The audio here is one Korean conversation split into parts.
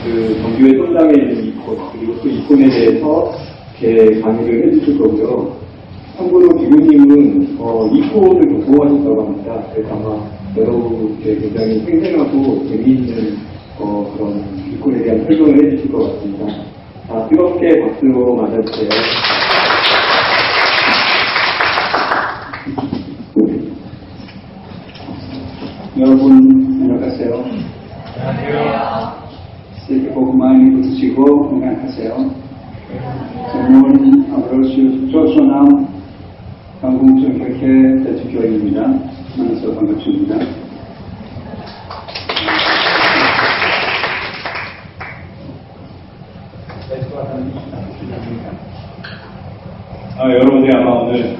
그 정규의 성당에 있는 이콘, 그리고 또 이콘에 대해서 이렇게 강의를 해주실 거고요. 참고로 기부님은 이콘을 좋아하신다고 합니다. 그래서 아마 여러분께 굉장히 생생하고 재미있는 그런 이콘에 대한 설명을 해주실 것 같습니다. 자, 뜨겁게 박수로 맞아주세요. 여러분 안녕하세요. 안녕하세요. 새해 복 많이 받으시고 건강하세요. 저는 아브라시오 조선암 강공정교회 대주교인입니다. 만나서 반갑습니다. 여러분들이 아마 오늘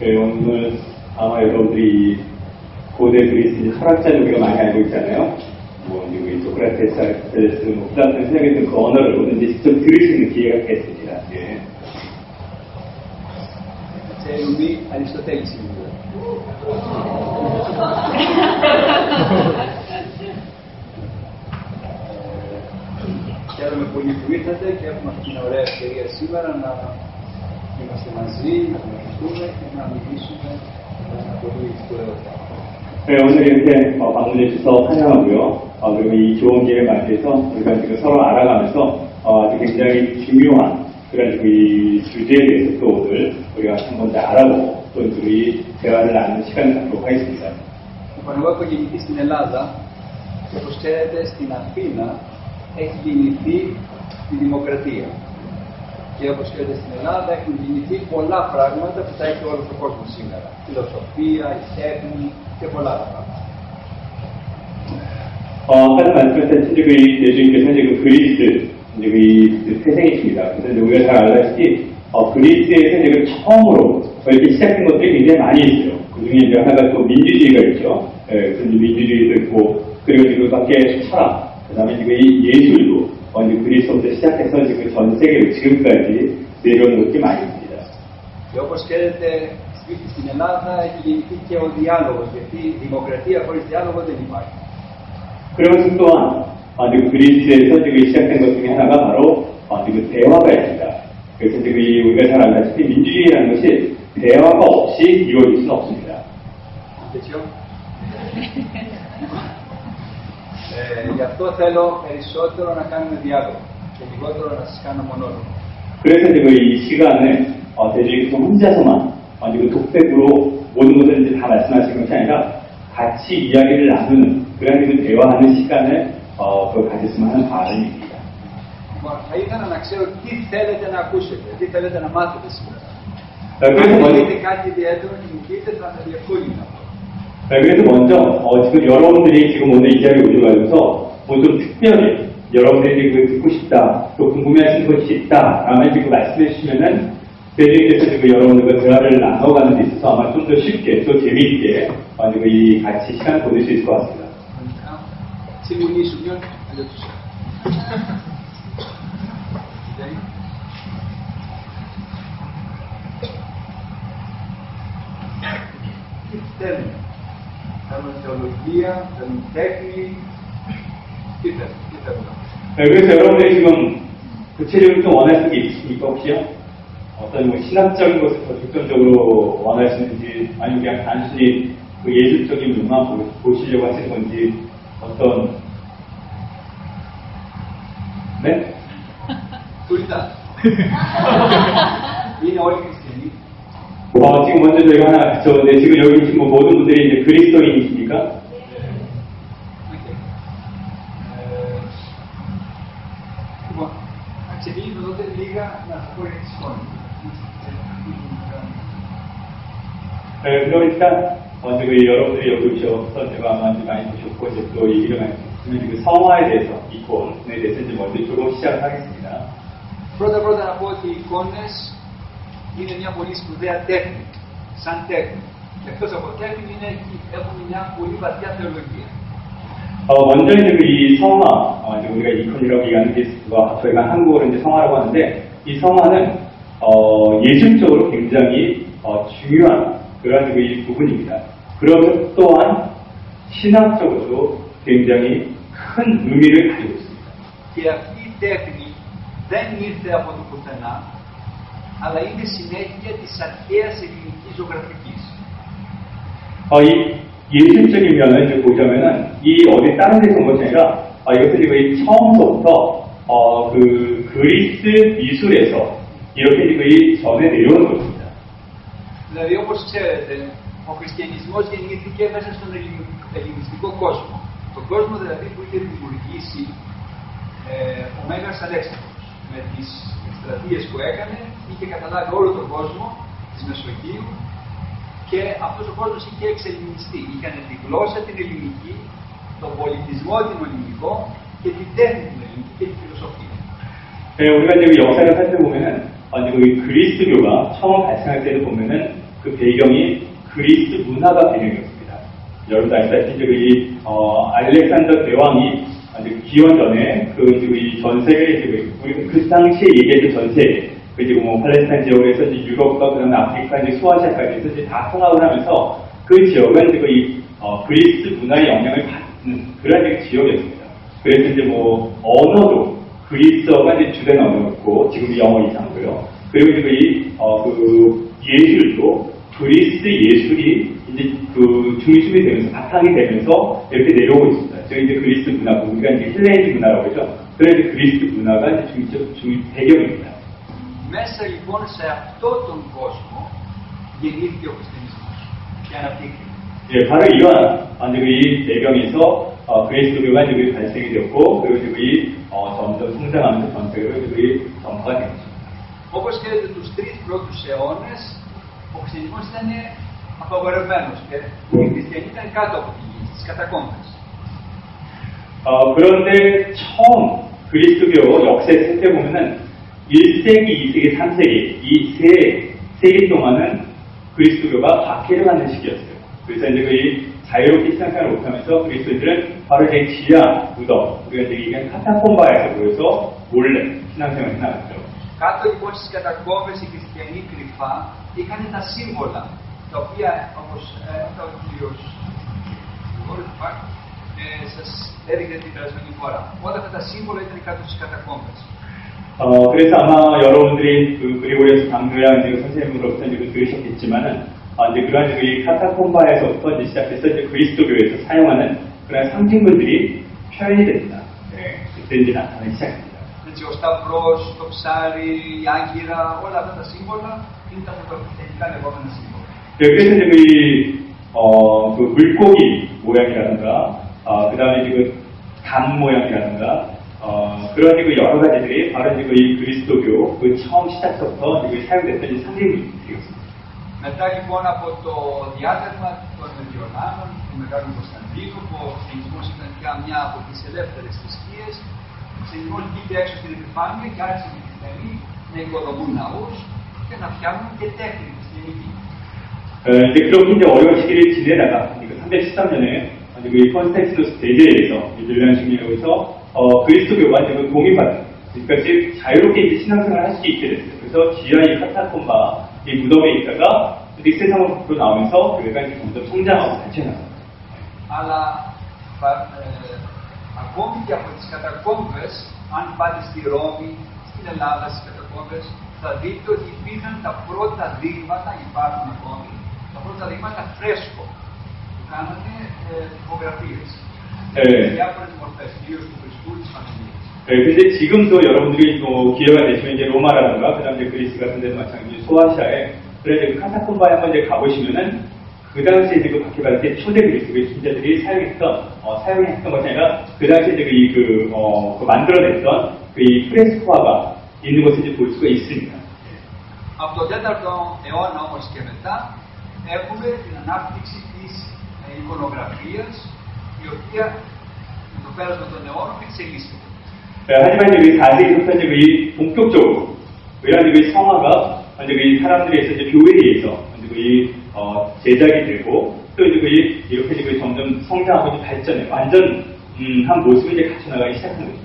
오늘 아마 여러분들이 고대 그리스 철학자들 우리가 많이 알고 있잖아요. 우리 소크라테스, 플라톤이 생각했던 그 언어를 오늘 직접 들으시는 기회가 됐습니다. 예. 제 이름이 아리스토텔레스입니다. Χαίρομαι πολύ που ήρθατε και έχουμε αυτή την ωραία ευκαιρία σήμερα να είμαστε μαζί, να γνωριστούμε και να μιλήσουμε ένα πολύ σπουδαίο θέμα. 오늘 이렇게 방문해 주셔서 환영하고요. 그리고 이 좋은 기회를 맞이해서 우리가 지금 서로 알아가면서 굉장히 중요한 그런 이 주제에 대해서 또 오늘 우리가 한 번 더 알아보고 또 우리 대화를 나누는 시간을 갖도록 하겠습니다. Εγώ έχω γεννηθεί στην Ελλάδα και όπως ξέρετε στην Αθήνα έχει γεννηθεί η δημοκρατία. Και όπως ξέρετε στην Ελλάδα έχουν γεννηθεί πολλά πράγματα που τα έχει όλος ο κόσμος σήμερα. Φιλοσοφία, η τέχνη και πολλά άλλα πράγματα. 하는 말씀하신 예수님께서 이제 그 그리스, 이제 그 태생이십니다. 그래서 이제 우리가 잘 알다시피 그리스에서 이제 처음으로 이렇게 시작된 것들이 굉장히 많이 있어요. 그 중에 이제 하나가 또 민주주의가 있죠. 그래서 민주주의도 있고, 그리고 지금 밖에 철학, 그 다음에 지금 이 예술도 이제 그리스부터 시작해서 지금 전 세계로 지금까지 내려오는 것들이 많이 있습니다. Και όπως ξέρετε, στην Ελλάδα έχει γεννηθεί και ο διάλογος, γιατί η δημοκρατία χωρίς διάλογο δεν υπάρχει. 그러면서 또한 지금 그리스에서 지금 시작된 것 중에 하나가 바로 지금 대화가 있습니다. 그래서 지금 우리가 잘 알다시피 민주주의라는 것이 대화가 없이 이루어질 수는 없습니다. 그렇죠? Γι' αυτό θέλω περισσότερο να κάνουμε διάλογο και λιγότερο να σας κάνω μονόλογο. 그래서 지금 이 시간을 대주님께서 혼자서만 지금 독백으로 모든 것을 이제 다 말씀하시는 것이 아니라 같이 이야기를 나누는 그런 대화하는 시간을 가졌으면 하는 바람입니다. Θα ήθελα να ξέρω τι θέλετε να ακούσετε, τι θέλετε να μάθετε σήμερα. Αν θέλετε κάτι ιδιαίτερο και μου πείτε θα διευκόλυνα. 그래서 먼저 지금 여러분들이 지금 오늘 이 자리에 오셔가지고서 좀 특별히 여러분들이 듣고 싶다, 또 궁금해하시는 것이 있다라면 지금 말씀해 주시면은 대주님께서 지금 여러분들과 대화를 나눠가는 데 있어서 아마 좀 더 쉽게 또 재미있게 지금 이 같이 시간 보낼 수 있을 것 같습니다. 질문이시면 알려주세요. θέλουν θεολογία, θέλουν τέχνη, τι θέλουν. 그래서 여러분들이 지금 구체적으로 좀 원하시는 게 있으십니까 혹시요? 어떤 신학적인 것을 더 중점적으로 원하시는지 아니면 그냥 단순히 그 예술적인 면만 보시려고 하시는 건지 어떤 네? 둘 다. 이는 어린 크리스천이. 지금 먼저 저희가 하나 여쭤보는데 지금 여기 계신 모든 분들이 이제 그리스도인이십니까? Ξεκινήσω τότε λίγα να σας πω για τις εικόνες. 그러니까 지금 여러분들이 여기 오셔서 제가 많이 보셨고 이제 또 얘기를 많이 했으면 지금 성화에 대해서 이콘에 대해서 이제 먼저 조금 시작을 하겠습니다. Πρώτα να πω ότι οι εικόνες είναι μια πολύ σπουδαία τέχνη, σαν τέχνη. Εκτός από τέχνη έχουν μια πολύ βαθιά θεολογία. 먼저 이제 이 성화, 이제 우리가 이콘이라고 얘기하는 게 저희가 한국어로 이제 성화라고 하는데 이 성화는 예술적으로 굉장히 중요한 그런 이 부분입니다. 그러면서 또한 신학적으로도 굉장히 큰 의미를 가지고 있습니다. Και αυτή η τέχνη δεν ήρθε από το πουθενά, αλλά είναι συνέχεια της αρχαίας ελληνικής ζωγραφικής. 이 예술적인 면을 이제 보자면은 이 어디 다른 데서 온 것이 아니라 이것은 거의 처음부터 그 그리스 미술에서 이렇게 거의 전해 내려온 것입니다. Δηλαδή, όπως ξέρετε, ο χριστιανισμός γεννήθηκε μέσα στον ελληνιστικό κόσμο. Τον κόσμο δηλαδή που είχε δημιουργήσει ο Μέγας Αλέξανδρος. Με τις εκστρατείες που έκανε, είχε καταλάβει όλο τον κόσμο της Μεσογείου και αυτός ο κόσμος είχε εξελληνιστεί. Είχαν τη γλώσσα την ελληνική, τον πολιτισμό την ελληνικό και την τέχνη την ελληνική και τη φιλοσοφία. 우리가 이제 역사를 살펴보면은 이제 그리스도교가 처음 발생할 때를 보면은 그 배경이 그리스 문화가 배경이었습니다. 여러분도 아시다시피 이제 알렉산더 대왕이 기원 전에 전 세계 그 당시에 얘기했던 전 세계 이제 팔레스타인 지역에서 이제 유럽과 그다음에 아프리카 이제 소아시아까지 해서 이제 다 통합을 하면서 그 지역은 이제 그리스 문화의 영향을 받는 그런 지역이었습니다. 그래서 이제 언어도 그리스어가 이제 주된 언어였고 지금 영어 이상이고요. 그리고 이제 그 예술도 그리스 예술이 이제 그 중심이 되면서 바탕이 되면서 이렇게 내려오고 있습니다. 저희 이제 그리스 문화, 우리가 이제 헬레니즘 문화라고 하죠. 그래서 이제 그리스 문화가 이제 배경입니다. Μέσα λοιπόν σε αυτόν τον κόσμο γεννήθηκε ο χριστιανισμός και αναπτύχθηκε. 예, 바로 이러한 이 배경에서 그리스도교가 이제 발생이 되었고 그리고 이제 점점 성장하면서 전 세계로 이제 전파가 되었습니다. Όπως ξέρετε, τους 3 πρώτους αιώνες ο χριστιανισμός ήταν απαγορευμένος και οι χριστιανοί ήταν κάτω από τη γη, στις κατακόμβες. 그런데 처음 그리스도교 역사에 살펴보면은 1세기, 2세기, 3세기 이 세 세기 동안은 그리스도교가 박해를 하는 시기였어요. 그래서 이제 자유롭게 신앙생활을 못하면서 그리스도인들은 바로 이제 지하 무덤, 우리가 이제 얘기한 카타콤바에서 모여서 몰래 신앙생활을 해나갔죠. Κάτω λοιπόν στις κατακόμβες οι χριστιανοί κρυφά είχαν τα σύμβολα, τα οποία όπως ο κύριος σας έδειχνε την περασμένη φορά. Όλα αυτά τα σύμβολα ήταν κάτω στις κατακόμβες. 그래서 아마 여러분들이 그리고리에서 강교양 선생님으로부터 이제 들으셨겠지만은 이제 그런 카타콤바에서부터 이제 시작해서 이제 그리스도교에서 사용하는 그런 상징물들이 표현이 됩니다. 네, 그때 이제 나타나기 시작합니다. Έτσι, ο σταυρός, το ψάρι, η άγκυρα, όλα αυτά τα σύμβολα είναι τα πρωτοχρηστιανικά λεγόμενα σύμβολα. 네, 그래서 이제 그 물고기 모양이라든가, 그 다음에 이제 감 모양이라든가, 그런 여러 가지들이 바로 이제 그리스도교 처음 시작부터 사용됐던 상징물이 되었습니다. Μετά λοιπόν από το διάταγμα των Ιωνάνων, του Μεγάλου Κωνσταντίνου, που ο χριστιανισμός ήταν πια μια από τις ελεύθερες θρησκείες, ο χριστιανισμός βγήκε έξω στην επιφάνεια και άρχισαν οι χριστιανοί να οικοδομούν ναούς και να φτιάχνουν και τέχνη χριστιανική. 이제 그렇게 이제 어려운 시기를 지내다가 313년에 그 콘스탄티누스 대제에서 밀란 중에서 그리스도교가 이제 공인받은, 그러니까 즉 자유롭게 이제 신앙생활을 할 수 있게 됐어요. 그래서 지하의 카타콤바 이 무덤에 있다가 이제 세상으로 밖으로 나오면서 교회가 이제 점점 성장하고 발전합니다. Αλλά ακόμη και από τις κατακόμβες, αν πάτε στη Ρώμη, στην Ελλάδα, στις κατακόμβες, θα δείτε ότι υπήρχαν τα πρώτα δείγματα, υπάρχουν ακόμη, τα πρώτα δείγματα φρέσκο που κάνανε τυπογραφίες. διάφορες μορφές, κυρίως του Χριστού, της Παναγίας. 근데 지금도 여러분들이 기회가 되시면 이제 로마라든가 그다음 이제 그리스 같은 데도 마찬가지 소아시아에 그래서 그 카타콤바에 한번 이제 가보시면은 그 당시에 이제 그 박해받을 때 초대 그리스도의 신자들이 사용했던 것이 아니라 그 당시에 이제 만들어냈던 이 프레스코화가 있는 것을 이제 볼 수가 있습니다. Από τον 4ο αιώνα όμως και μετά έχουμε την ανάπτυξη της εικονογραφίας, η οποία με το πέρασμα των αιώνων εξελίσσεται. 하지만 이제 4세기부터 이제 본격적으로 이런 성화가 이제 사람들에 의해서 이제 교회에 의해서 이제 제작이 되고 또 이제 이렇게 이제 점점 성장하고 이제 발전해 완전한 모습을 이제 갖춰나가기 시작한 거죠.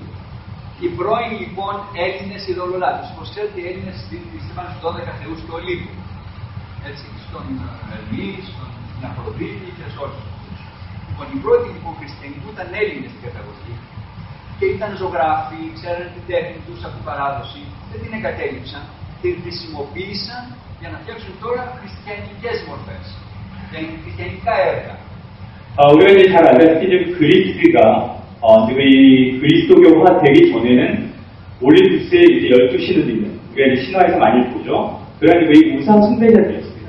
Οι πρώην λοιπόν Έλληνες ειδωλολάτρες, όπως ξέρετε οι Έλληνες πίστευαν στους 12 θεούς του Ολύμπου. Έτσι, στον Ερμή, στην Αφροδίτη και σε όλους. Λοιπόν, οι πρώτοι λοιπόν χριστιανοί που ήταν Έλληνες στην καταγωγή, και ήταν ζωγράφοι, ξέρανε την τέχνη τους από την παράδοση, δεν την εγκατέλειψαν, την χρησιμοποίησαν για να φτιάξουν τώρα χριστιανικές μορφές, χριστιανικά έργα. 우리가 이제 잘 알다시피 그리스가 지금 이 그리스도교화 되기 전에는 올림푸스의 이제 12신들이 있는, 우리가 이제 신화에서 많이 보죠. 그런 이 우상 숭배자들이었습니다.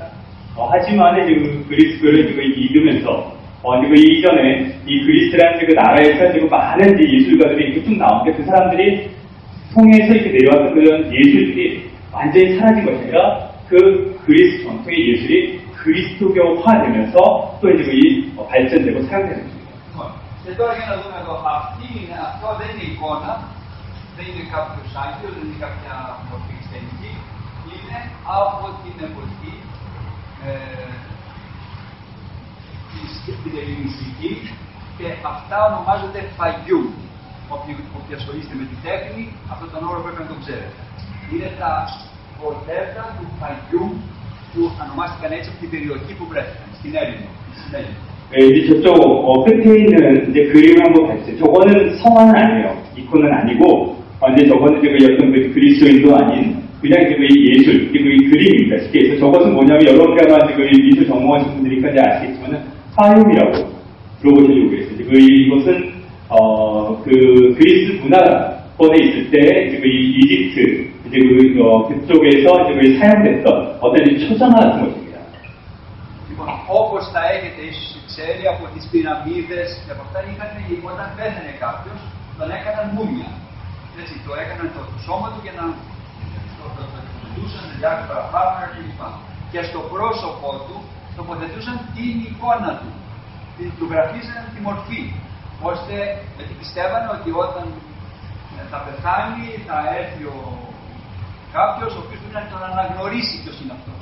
하지만 지금 그리스도를 지금 이으면서 지금 이전에 이 그리스라는 그 나라에서 지금 많은 예술가들이 이렇게 쭉 나오는데 그 사람들이 통해서 이렇게 내려왔던 그런 예술들이 완전히 사라진 것이 아니라 그 그리스 전통의 예술이 그리스도교화되면서 또 이제 이 발전되고 사용되는 겁니다. Και τώρα για να δούμε εδώ, αυτό δεν είναι εικόνα, δεν είναι κάποιος άγγελος, δεν είναι κάποια μορφή χριστιανική, είναι από την εποχή την ελληνιστική και αυτά ονομάζονται φαγιού. Όποιοι ασχολείστε με τη τέχνη, αυτόν τον όρο πρέπει να τον ξέρετε. Είναι τα πορτρέτα του φαγιού που ονομάστηκαν έτσι από την περιοχή που βρέθηκαν, στην Έλληνο. 이제 저쪽 끝에 있는 이제 그림을 한번 봐주세요. 저거는 성화는 아니에요. 이콘은 아니고, 이제 저거는 지금 어떤 그리스도인도 아닌 그냥 지금 이 예술, 그리고 이 그림입니다. 쉽게 해서 저것은 뭐냐면 여러분이 아마 지금 미술 전공하신 분들이니까 이제 아시겠지만은 파이움이라고 들어보시려고 그랬어요. 이것은 그 그리스 문화권에 있을 때 지금 이 이집트 이제 그쪽에서 지금 사용됐던 어떤 초상화 같은 것입니다. Όπως τα έχετε ίσως ξέρει από τις πυραμίδες και από αυτά όταν πέθανε κάποιος, τον έκαναν μούμια. Έτσι, το έκαναν το σώμα του για να το τοποθετούσαν διάφορα φάρμακα κλπ. Και στο πρόσωπό του τοποθετούσαν την εικόνα του. Του γραφίζαν τη μορφή. Ώστε, γιατί πιστεύανε ότι όταν θα πεθάνει θα έρθει κάποιος ο οποίος πρέπει να τον αναγνωρίσει ποιος είναι αυτός.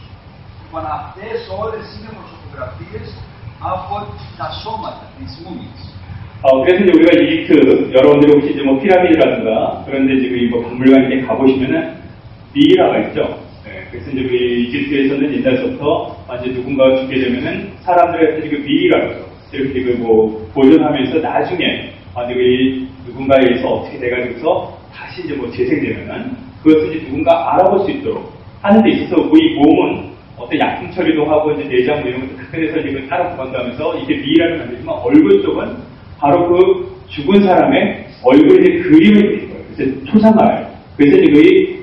Λοιπόν, αυτές όλες είναι προσωπογραφίες από τα σώματα της μούμιας. 그래서 이제 우리가 이집트, 여러분들이 혹시 이제 뭐 피라미드라든가 그런데 지금 뭐 박물관 이렇게 가보시면은 미이라가 있죠. 네, 그래서 이제 우리 이집트에서는 옛날부터 이제 누군가가 죽게 되면은 사람들한테 지금 미이라고 이렇게 지금 뭐 보존하면서 나중에 지금 이 누군가에 의해서 어떻게 돼가지고서 다시 이제 뭐 재생되면은 그것을 이제 누군가 알아볼 수 있도록 하는 데 있어서 이 몸은 어떤 약품 처리도 하고 이제 내장 뭐 이런 것도 다 그래서 지금 따로 보관하면서 이게 미이라를 만들지만 얼굴 쪽은 바로 그 죽은 사람의 얼굴에 그림을 그린 거예요. 그래서 초상화예요. 그래서 이제 그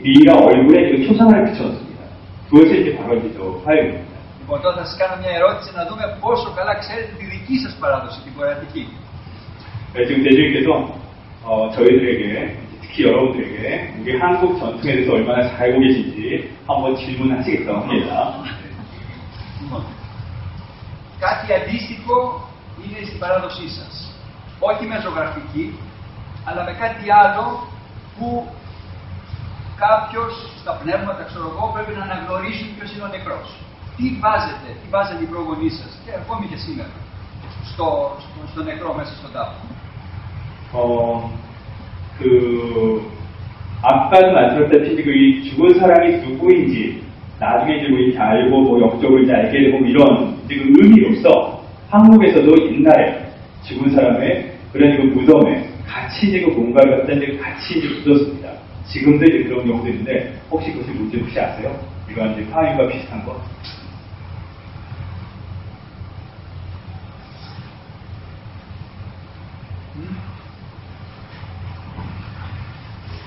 미이라 얼굴에 초상화를 붙여놨습니다. 그것이 이제 바로 이제 저 화형입니다. Λοιπόν, τώρα θα σας κάνω μια ερώτηση να δούμε πόσο καλά ξέρετε τη δική σας παράδοση, την κορεατική. 네, 지금 대주님께서 저희들에게 특히 여러분들에게 우리 한국 전통에 대해서 얼마나 잘 알고 계신지 한번 질문하시겠다고 합니다. Κάτι αντίστοιχο είναι στην παράδοσή σας. Όχι με ζωγραφική, αλλά με κάτι άλλο που κάποιος στα πνεύματα, ξέρω εγώ, πρέπει να αναγνωρίσουν ποιος είναι ο νεκρός. Τι βάζετε οι προγονείς σας και ακόμη και σήμερα στο νεκρό μέσα στον τάφο. 아까도 말씀드렸다시피 이 죽은 사람이 누구인지 나중에 이제 이렇게 알고 뭐 역적을 이제 알게 되고 이런 지금 의미로서 한국에서도 옛날에 죽은 사람의 그런 그 무덤에 같이 이제 그 뭔가를 갖다 이제 같이 이제 묻었습니다. 지금도 이제 그런 경우도 있는데 혹시 그것이 뭔지 혹시 아세요? 이런 이제 파인과 비슷한 거?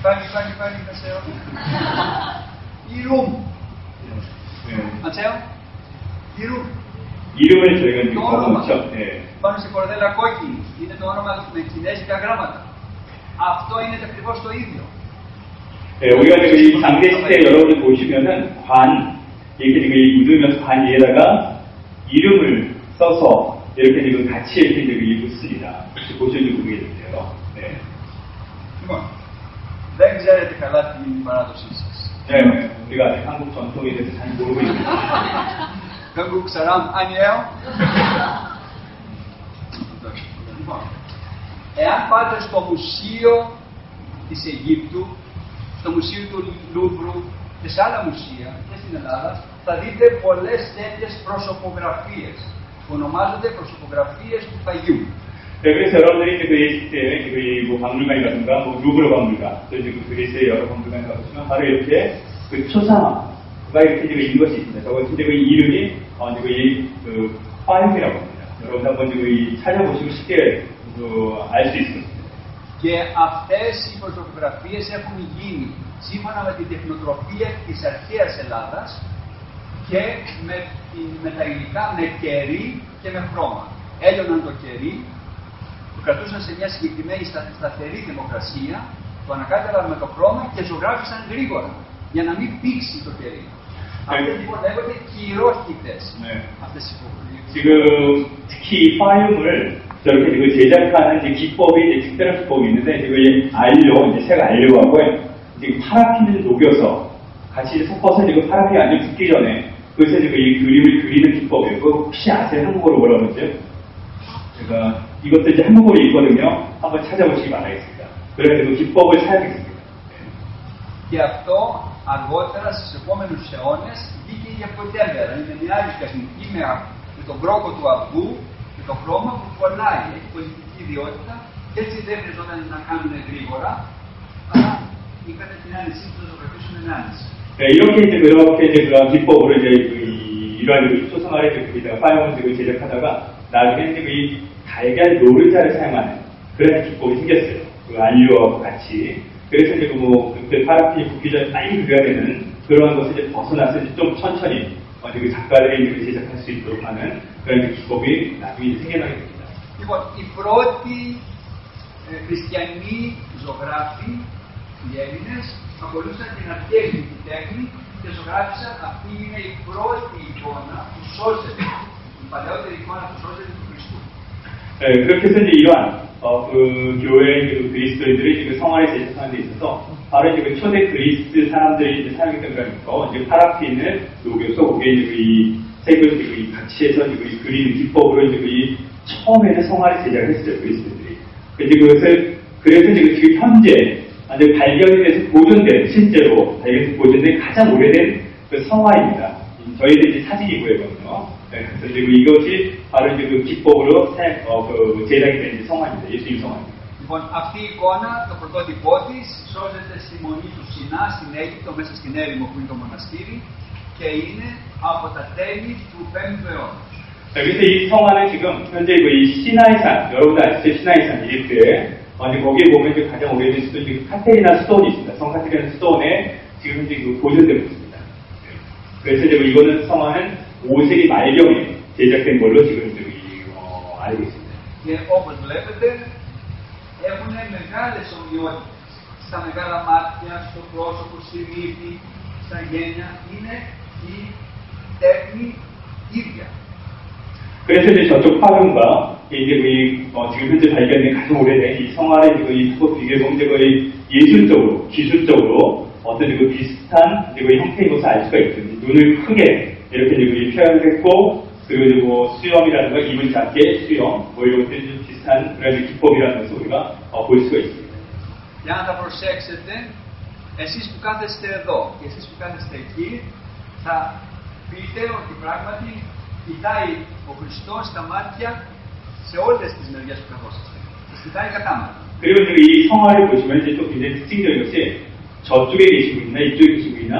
Πάλι, Μεσαίο. Ιρούμ. Ματσαίο. Ιρούμ. 이름을 저희가 이제 적어놓죠. 네. Πάνω σε κορδέλα κόκκινη. Είναι το όνομα με κινέζικα γράμματα. Αυτό είναι ακριβώς το ίδιο. 네, 우리가 지금 이 장례식 때 여러분들 보시면은 관, 이렇게 지금 묻으면서 관 위에다가 이름을 써서 이렇게 지금 같이 이렇게 지금 묻습니다. 혹시 보시는지 모르겠는데요. 네. Δεν ξέρετε καλά την παράδοσή σας. 네, 우리가 아직 한국 전통에 대해서 잘 모르고 있습니다. 한국 사람 아니에요? Εάν πάτε στο μουσείο της Αιγύπτου, στο μουσείο του Λούβρου και σε άλλα μουσεία και στην Ελλάδα, θα δείτε πολλές τέτοιες προσωπογραφίες που ονομάζονται προσωπογραφίες του φαγιού. 네, 그래서 여러분들이 이제 그 이집트의 뭐 박물관이라든가, 뭐 루브르 박물관, 또 이제 그 그리스의 여러 박물관에 가보시면 바로 이렇게 그 초상화가 이렇게 이제 있는 것이 있습니다. 저거 이제 그 이름이, 이제 그 파임이라고 합니다. 여러분 한번 이제 그 찾아보시면 쉽게 알 수 있습니다. Και αυτές οι φωτογραφίες έχουν γίνει σύμφωνα με την τεχνοτροπία της αρχαίας Ελλάδας και με τα υλικά, με κερί και με χρώμα. Έλειωναν το κερί, το κρατούσαν σε μια συγκεκριμένη σταθερή θερμοκρασία, το ανακάτευαν με το χρώμα και ζωγράφισαν γρήγορα για να μην πήξει το κερί. Αυτές λοιπόν λέγονται κυρόχητες. Αυτές οι φωτογραφίες. 지금 특히 파임을 저렇게 지금 제작하는 이제 기법이 이제 특별한 기법이 있는데 지금 이 알료, 이제 색 알료하고 지금 파라핀을 녹여서 같이 섞어서 지금 파라핀이 완전 죽기 전에 그래서 지금 이 그림을 그리는 기법이에요. 그거 혹시 아세요? 한국어로 뭐라고 그러죠? 제가 이것도 이제 한국어로 있거든요. 한번 찾아보시기 바라겠습니다. 그래서 기법을 사용했습니다. Και αυτό αργότερα στους επόμενους αιώνες βγήκε για πρωτεύουρα. Είναι μια άλλη τεχνική με τον κρόκο του αυγού και το χρώμα που κολλάει. Έχει πολιτική ιδιότητα και έτσι δεν χρειαζόταν να κάνουν γρήγορα, αλλά είχαν την άνεση του να το κρατήσουν με άνεση. 네, 이렇게 이제 그렇게 이제 그런 기법으로 이제 이러한 초상화를 그리다가 파이어를 제작하다가 나중에 이제 이 달걀 노른자를 사용하는 그런 기법이 생겼어요. 그 안료하고 같이. 그래서 이제 그 파라핀이 붓기 전에 빨리 그려야 되는 그런 것을 이제 벗어나서 이제 좀 천천히 그 작가들이 제작할 수 있도록 하는 그런 기법이 나중에 이제 생겨나게 됩니다. Λοιπόν, οι πρώτοι χριστιανοί ζωγράφοι, οι Έλληνες, ακολούθησαν την αρχαία ελληνική τέχνη και ζωγράφησαν. Αυτή είναι η πρώτη εικόνα που σώζεται, η παλαιότερη εικόνα που σώζεται του Χριστού. 그렇게 해서 이제 이러한 그 교회 그 그리스도인들이 지금 성화를 제작하는 데 있어서 바로 이제 그 초대 그리스 사람들이 이제 사용했던 거니까 이제 파라핀을 녹여서 거기에 이제 이 색을 이제 같이 해서 이제 그리는 기법으로 이제 이 처음에는 성화를 제작을 했어요 그리스도인들이. 그래서 지금 현재 발견이 돼서 보존된 실제로 발견돼서 보존된 가장 오래된 그 성화입니다. 저희들 이제 사진이 보이거든요. 그래서 이제 이것이 바로 이제 그 기법으로 제작이 된 성화입니다. 예수님 성화입니다. Λοιπόν, αυτή η εικόνα, το πρωτότυπό της, σώζεται στη μονή του Σινά, στην Αίγυπτο, μέσα στην έρημο που είναι το μοναστήρι και είναι από τα τέλη του 5ου αιώνα. 그래서 이 성화는 지금 현재 이 시나이산, 여러분들 아시죠? 시나이산 이집트에 거기에 보면 이제 가장 오래된 수도 지금 카테리나 수도원이 있습니다. 성 카테리나 수도원에 지금 현재 보존되고 있습니다. 그래서 이제 이거는 성화는 5세기 말경에 제작된 걸로 지금 알고 있습니다. Και όπως βλέπετε, έχουν μεγάλες ομοιότητες. Στα μεγάλα μάτια, στο πρόσωπο, στη μύτη, στα γένια, είναι η τέχνη ίδια. 그래서 이제 저쪽 화면과 이제 지금 현재 발견된 가장 오래된 이 성화의 이 두 비교해 보면 이제 거의 예술적으로, 기술적으로 어떤 그 비슷한 이제 형태인 것을 알 수가 있거든요. 눈을 크게 이렇게 이제 표현을 했고, 그리고 수염이라든가 입을 작게 수염, 이런 것들이 좀 비슷한 그런 기법이라는 것을 우리가 볼 수가 있습니다. Για να τα προσέξετε, εσείς που κάθεστε εδώ και εσείς που κάθεστε εκεί, θα πείτε ότι πράγματι κοιτάει ο Χριστός στα μάτια σε όλες τις μεριές που καθόσαστε. Σας κοιτάει κατάματα. 그리고 이제 이 성화를 보시면 이제 또 굉장히 특징적인 것이 저쪽에 계신 분이나 이쪽에 계신 분이나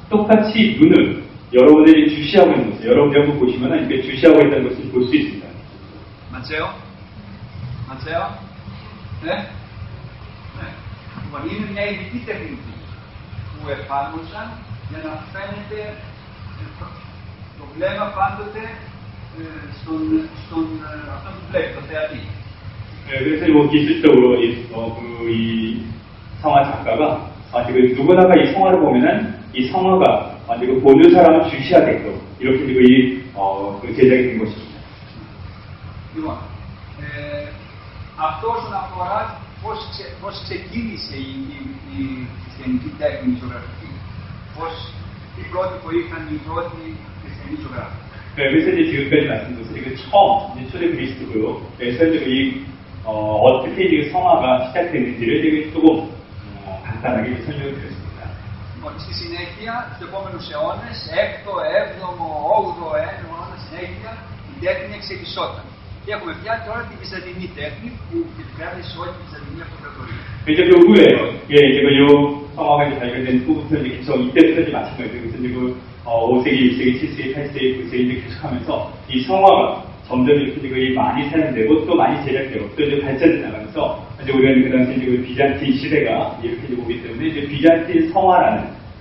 똑같이 눈을 여러분들이 주시하고 있는 것을 여러분들이 한번 보시면 이렇게 주시하고 있다는 것을 볼 수 있습니다. 맞아요? 맞아요? 네? 네. Λοιπόν, είναι μια ειδική τεχνική που εφάρμοσαν για να φαίνεται το βλέμμα πάντοτε στον αυτό που βλέπει, το θεατή. 그래서 기술적으로 이 성화 작가가 지금 누구나가 이 성화를 보면은 이 성화가 지금 보는 사람을 주시하게끔 이렇게 지금 그 제작이 된 것입니다. Λοιπόν, αυτό όσον αφορά πώς ξεκίνησε η χριστιανική τέχνη ζωγραφική, τι πρότυπο είχαν οι πρώτοι χριστιανοί ζωγράφοι. 그래서 이제 지금까지 말씀드린 것은 이게 처음 초대 그리스도고요. 그래서 이제 어떻게 이제 성화가 시작됐는지를 이제 조금 간단하게 설명을 드렸습니다. Λοιπόν, στη συνέχεια, στους επόμενους αιώνες, 6ο, 7ο, 8ο αιώνα, συνέχεια, η τέχνη εξελισσόταν. Και έχουμε πια τώρα τη βυζαντινή τέχνη που επικράτησε σε όλη τη βυζαντινή αυτοκρατορία. 이제 그 후에, 예, 제가 요 성화가 이제 발견된 후부터 이제 계속 이때부터 이제 마찬가지예요. 그래서 이제 그 5세기, 6세기, 7세기, 8세기, 9세기 이제 계속하면서 이 성화가 점점 이렇게 이제 많이 사용되고 또 많이 제작되고 또 이제 발전해 나가면서 이제 우리가 그 당시 이제 그 비잔틴 시대가 이렇게 이제 오기 때문에 이제 비잔틴 성화라는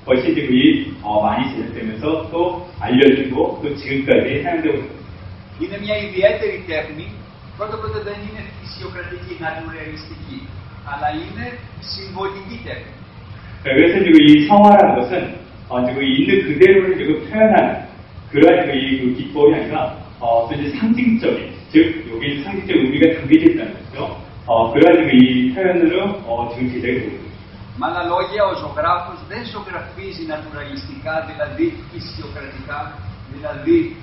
것이 이제 거의 많이 제작되면서 또 알려지고 또 지금까지 사용되고 있습니다. Είναι μια ιδιαίτερη τέχνη. Πρώτα δεν είναι φυσιοκρατική, naturalistic, αλλά είναι συμβολική τέχνη. 그래서 이제 이 성화라는 것은 이제 그 있는 그대로를 이제 표현하는 그러한 그 기법이 아니라 또 이제 상징적인, 즉 여기 상징적 의미가 담겨져 있다는 거죠. 그러한 이 표현으로 지금 제작이 되고 있습니다. Με άλλα λόγια, ο ζωγράφος δεν ζωγραφίζει naturalistica, δηλαδή φυσιοκρατικά, δηλαδή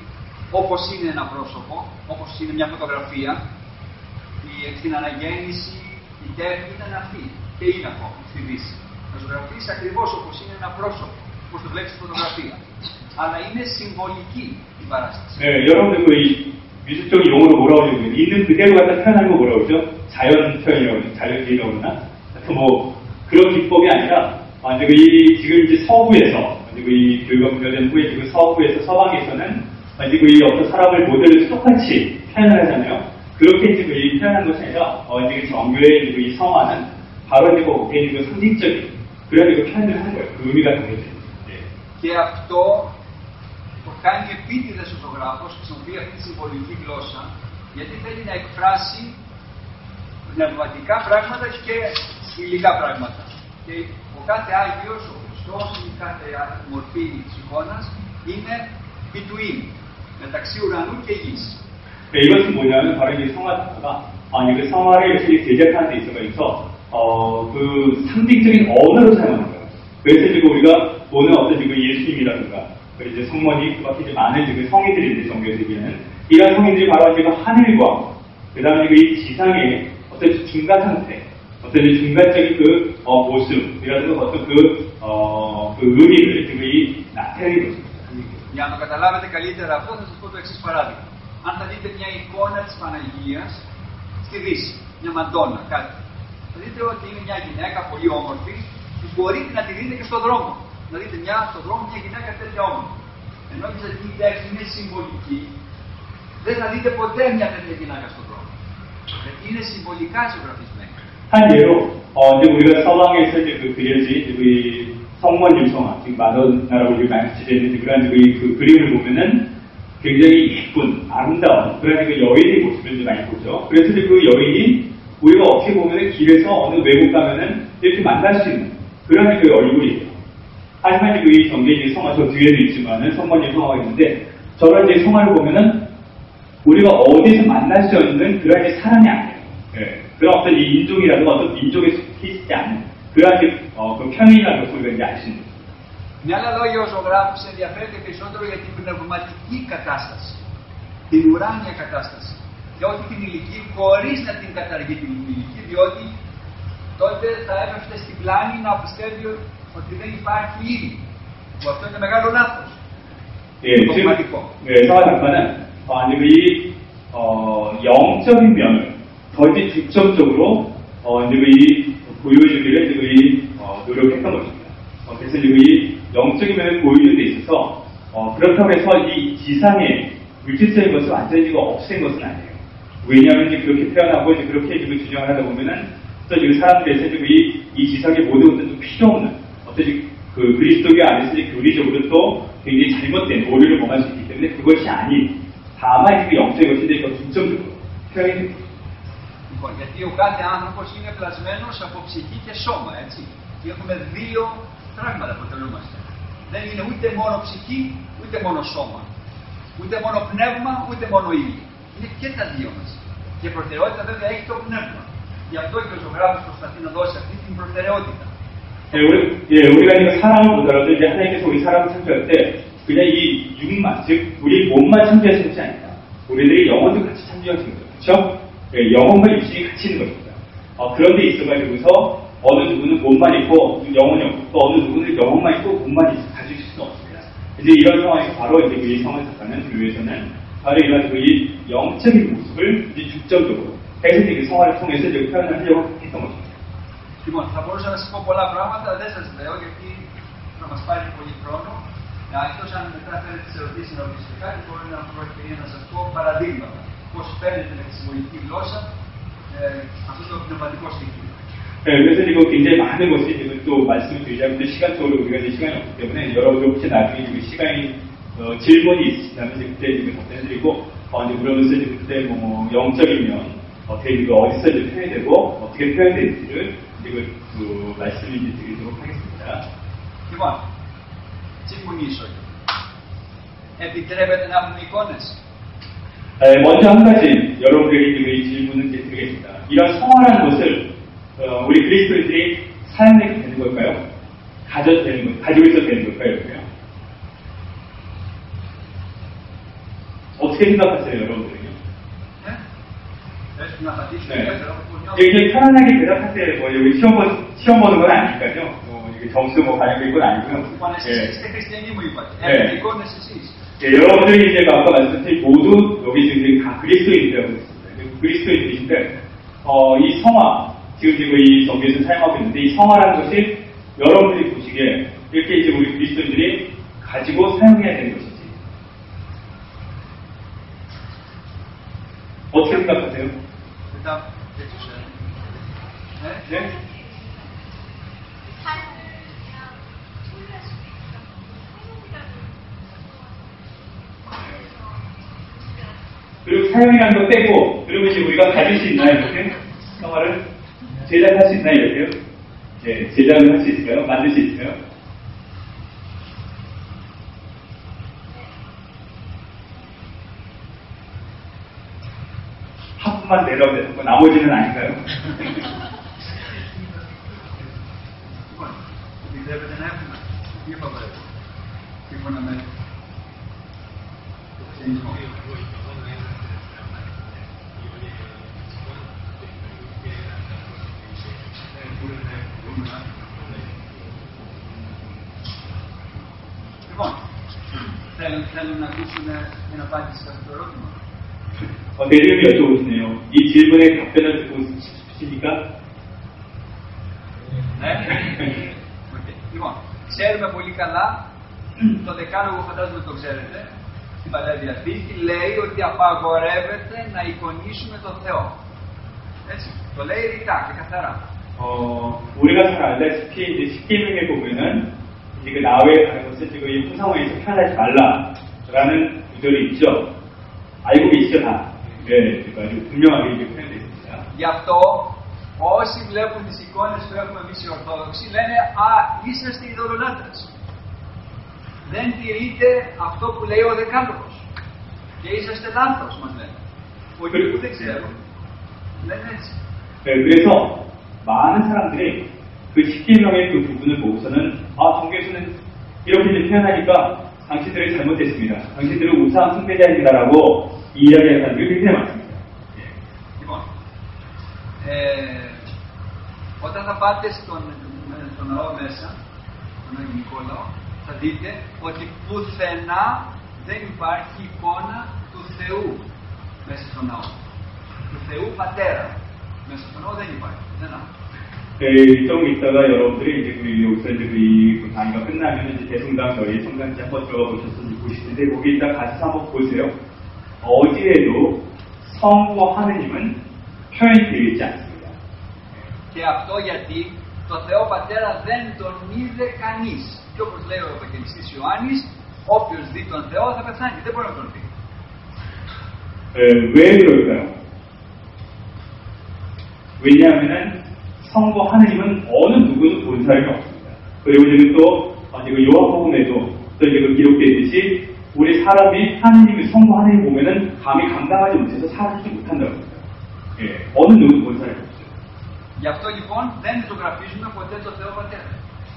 όπως είναι ένα πρόσωπο, όπως είναι μια φωτογραφία. Στην αναγέννηση η τέχνη ήταν αυτή και είναι ακόμα στη Δύση. Να ζωγραφίσει ακριβώς όπως είναι ένα πρόσωπο, όπως το βλέπεις στη φωτογραφία. Αλλά είναι συμβολική η παράσταση. 네, 여러분들 그 미술적인 용어로 뭐라고 그러냐면 있는 그대로 갖다 표현하는 거 뭐라고 그러죠? 자연 표현이라고 그러죠? 자연주의라고 그러나? 하여튼 뭐 그런 기법이 아니라 이제 그 지금 이제 서구에서 이제 그 교육가 분열된 후에 지금 서구에서 서방에서는 이제 그 어떤 사람을 모델로 똑같이 표현을 하잖아요. 그렇게 이제 그 표현한 것이 아니라 이제 정교의 이 성화는 바로 이제 거기에 그 상징적인 그런 그 표현을 하는 거예요. 그 의미가 담겨져 있는. Και αυτό το κάνει επίτηδες ο ζωγράφος, χρησιμοποιεί αυτή τη συμβολική γλώσσα, γιατί θέλει να εκφράσει πνευματικά πράγματα και υλικά πράγματα. Και ο κάθε Άγιος, ο Χριστός, η κάθε μορφή της εικόνας είναι between, μεταξύ ουρανού και γης. 이것은 뭐냐면 바로 이 성화가 그 성화를 이렇게 제작하는 데 있어서 그 상징적인 언어로 사용하는 거예요. 그래서 지금 우리가 보는 어떤 지금 예수님이라든가 그리고 이제 성모님 그밖에 이제 많은 지금 성인들인데 정교세계는 이런 성인들이 바로 지금 하늘과 그다음에 이 지상의 어떤 중간 상태, 어떤 중간적인 그 모습이라든가 어떤 그 의미를 지금 이 나타내는 것입니다. Για να το καταλάβετε καλύτερα αυτό θα σας πω το εξής παράδειγμα. Αν θα δείτε μια εικόνα της Παναγίας στη Δύση, μια μαντόνα, κάτι, θα δείτε ότι είναι μια γυναίκα πολύ όμορφη, μπορείτε να τη δείτε και στον δρόμο. Να δείτε στον δρόμο μια γυναίκα τέτοια όμορφη. Ενώ η βυζαντινή τέχνη είναι συμβολική, δεν θα δείτε ποτέ μια τέτοια γυναίκα στον δρόμο. Γιατί είναι συμβολικά ζωγραφισμένη. 한 예로 이제 우리가 서방에서 이제 그 그려진 그 성원 유성화, 지금 마더나라고 이렇게 많이 지져 있는 그런 그 그림을 보면은 굉장히 예쁜, 아름다운 그런 그 여인의 모습을 이제 많이 보죠. 그래서 이제 그 여인이 우리가 어떻게 보면은 길에서 어느 외국 가면은 이렇게 만날 수 있는 그런 그 얼굴이에요. 하지만 이제 그 정계의 성화 저 뒤에도 있지만은 성원 유성화가 있는데 저런 이제 성화를 보면은 우리가 어디서 만날 수 없는 그런 게 사람이 아니에요. 예. 그런 어떤 이 인종이라든가 어떤 민족에 속해 있지 않은 그런 그 편의라는 것을 우리가 이제 알 수 있는. Με άλλα λόγια, ο ζωγράφος ενδιαφέρεται περισσότερο για την πνευματική κατάσταση, την ουράνια κατάσταση, και όχι την ηλική, χωρίς να την καταργεί την ηλική, διότι τότε θα έπεφτε στην πλάνη να πιστεύει ότι δεν υπάρχει ήλιο. Που αυτό είναι μεγάλο λάθος. dogmatic. 성화 작가는 이 영적인 면을 더 이제 중점적으로 이제 이 보여주기를 이제 노력했던 것입니다. 그래서 이제 이 영적인 면을 보여주는 데 있어서 그렇다고 해서 이 지상의 물질적인 것을 완전히 없앤 것은 아니에요. 왜냐하면 이제 그렇게 표현하고 이제 그렇게 지금 주장을 하다 보면은 또 지금 사람들에서 지금 이 지상의 모든 것들도 필요 없는 어떤 그 그리스도교 안에서 교리적으로 또 굉장히 잘못된 오류를 범할 수 있기 때문에 그것이 아닌 다만 지금 영적인 것인데 이거 중점적으로 표현이 됩니다. Λοιπόν, γιατί ο κάθε άνθρωπος είναι πλασμένος από ψυχή και σώμα, έτσι. Και έχουμε δύο πράγματα που αποτελούμαστε. Δεν είναι ούτε μόνο ψυχή, ούτε μόνο σώμα. Ούτε μόνο πνεύμα, ούτε μόνο ήλιο. Είναι και τα δύο μας. Και προτεραιότητα βέβαια έχει το πνεύμα. Γι' αυτό και ο ζωγράφος προσπαθεί να δώσει αυτή την προτεραιότητα. 우리가 이제 사람을 보더라도 이제 하나님께서 우리 사람을 창조할 때 그냥 이 육만, 즉 우리 몸만 창조하신 것이 아니다. 우리들이 영혼도 같이 창조하신 거죠. 그렇죠? 영혼과 육신이 같이 있는 것입니다. 그런 데 있어가지고서 어느 누구는 몸만 있고 영혼이 없고 또 어느 누구는 영혼만 있고 몸만 가지고 있을 수는 없습니다. 이제 이런 상황에서 바로 이제 이 성화 작가는 교회에서는 바로 이런 이 영적인 모습을 이제 중점적으로 해서 그 성화를 통해서 이제 표현을 하려고 했던 것입니다. Λοιπόν, θα μπορούσα να σας πω πολλά πράγματα, δεν σας λέω γιατί θα μας πάρει πολύ χρόνο. Εκτός αν μετά θέλετε τις ερωτήσεις να ρωτήσετε κάτι, μπορώ να έχω ευκαιρία να σας πω παραδείγματα. Πώς φαίνεται με τη συμβολική γλώσσα αυτό το πνευματικό στοιχείο. 그래서 이거 굉장히 많은 것이 지금 또 말씀을 드리자면 시간적으로 우리가 이제 시간이 없기 때문에 여러분들 혹시 나중에 지금 시간이 질문이 있으시다면 이제 그때 지금 답변해드리고 이제 물어보면서 이제 그때 뭐 영적이면 어떻게 이거 어디서 이제 표현이 되고 어떻게 표현될지를 이거 그 말씀을 이제 드리도록 하겠습니다. Λοιπόν, 질문이죠. επιτρέπετε να έχουμε εικόνες? 먼저 한 가지 여러분들에게 지금 이 질문을 이제 드리겠습니다. 이런 성화라는 것을 우리 그리스도인들이 사용해도 되는 걸까요? 가지고 있어도 되는 걸까요? 이렇게요? 어떻게 생각하세요, 여러분들은요? 네? 나 받으시면 네. 이게 편안하게 대답하세요. 뭐 여기 시험 보는 건 아니니까요. 이게 점수 뭐 가지고 있는 건 아니고요. είστε χριστιανοί μου είπατε. Έχετε εικόνες εσείς. 여러분들이 이제 아까 말씀드린 모두 여기 지금 다 그리스도인이라고 했습니다. 그리스도인들인데 이 성화 지금 이 정비에서 사용하고 있는데 이 성화라는 것이 여러분들이 보시기에 이렇게 이제 우리 그리스도인들이 가지고 사용해야 되는 것인지 어떻게 생각하세요? 일단 해주세요. 네? 그리고 사용이라는 거 빼고 그러면 이제 우리가 가질 수 있나요? 이렇게? 성화를 제작할 수 있나요? 이렇게요? 네, 제작을 할 수 있을까요? 만들 수 있을까요? 한 분만 내려면 되고 나머지는 아닌가요? επιτρέπετε να έχουμε δύο φαβορές. Σύμφωνα με το χριστιανισμό. Λοιπόν, θέλουν να ακούσουν μια απάντηση σε αυτό το ερώτημα. 대리님이 여쭤보시네요. 이 질문에 답변을 듣고 싶으십니까? Ναι. Λοιπόν, ξέρουμε πολύ καλά, το Δεκάλογο φαντάζομαι το ξέρετε, στην Παλαιά Διαθήκη λέει ότι απαγορεύεται να εικονίσουμε τον Θεό. Έτσι, το λέει ρητά και καθαρά. 우리가 잘 알다시피 이제 십계명에 보면은 이제 그 나외에 가는 것을 지금 이 형상화에서 표현하지 말라라는 구절이 있죠. 알고 계시죠 다? 네, 그러니까 아주 분명하게 이렇게 표현되어 있습니다. Γι' αυτό όσοι βλέπουν τις εικόνες που έχουμε εμείς οι Ορθόδοξοι λένε «Α, είσαστε ειδωλολάτρες». Δεν τηρείτε αυτό που λέει ο Δεκάλογος. Και είσαστε λάθος, μας λένε. Πολλοί που δεν ξέρουν λένε έτσι. 네, 그래서 많은 사람들이 그 십계명의 그 부분을 보고서는 정교수는 이렇게 표현하니까 당신들이 잘못했습니다. 당신들은 우상 숭배자입니다라고 이야기하는 사람들이 굉장히 많습니다. Λοιπόν, όταν θα πάτε στον ναό μέσα, στον Αγγλικό Ναό, θα δείτε ότι πουθενά δεν υπάρχει εικόνα του Θεού μέσα στον ναό. Του Θεού Πατέρα. μέσα στον ναό δεν υπάρχει. 좀 있다가 여러분들이 이제 여기서 이제 그 강의가 끝나면 이제 대성당 저희 성당지 한번 들어가 보셨는지 보실 텐데 거기 있다 같이 한번 보세요. 어디에도 성과 하느님은 표현되어 있지 않습니다. Και αυτό γιατί το Θεό Πατέρα δεν τον είδε κανείς. Και όπως λέει ο Ευαγγελιστής Ιωάννης, όποιος δει τον Θεό θα πεθάνει. Δεν μπορεί να τον δει. 왜 그럴까요? 왜냐하면은 성부 하느님은 어느 누구도 본 사람이 없습니다. 그리고 지금 또 요한복음에도 또 이제 기록되어 있듯이 우리 사람이 하느님의 성부 하느님 보면은 감히 감당하지 못해서 살아주지 못한다고 합니다. 예, 어느 누구도 본 사람이 없어요. Γι' αυτό λοιπόν δεν ζωγραφίζουμε ποτέ το Θεό Πατέρα.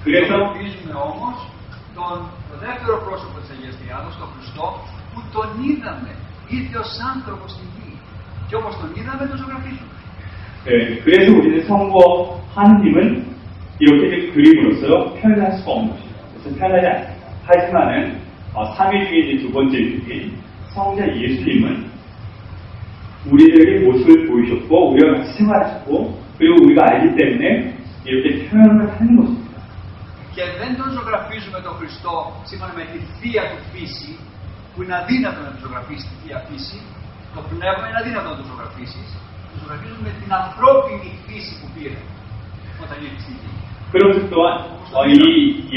그래서 ζωγραφίζουμε όμως το δεύτερο πρόσωπο της Αγίας Τριάδος, τον Χριστό, που τον είδαμε, ήρθε ως άνθρωπος στη γη. Και όπως τον είδαμε, τον ζωγραφίζουμε. 네, 그래서 우리는 성부 하느님은 이렇게 그림으로써 표현할 수가 없는 것입니다. 그래서 표현하지 않습니다. 하지만은 3위 중에 이제 두 번째 그림, 성자 예수님은 우리에게 모습을 보이셨고 우리와 같이 생활하셨고 그리고 우리가 알기 때문에 이렇게 표현을 하는 것입니다. Και δεν τον ζωγραφίζουμε τον Χριστό σύμφωνα με τη θεία του φύση, που είναι αδύνατο να τον ζωγραφίσει τη θεία φύση. Το πνεύμα είναι αδύνατο να τον ζωγραφίσει. Τον ζωγραφίζουμε με την ανθρώπινη φύση που πήρε όταν ήρθε στη γη. 그러면서 또한 이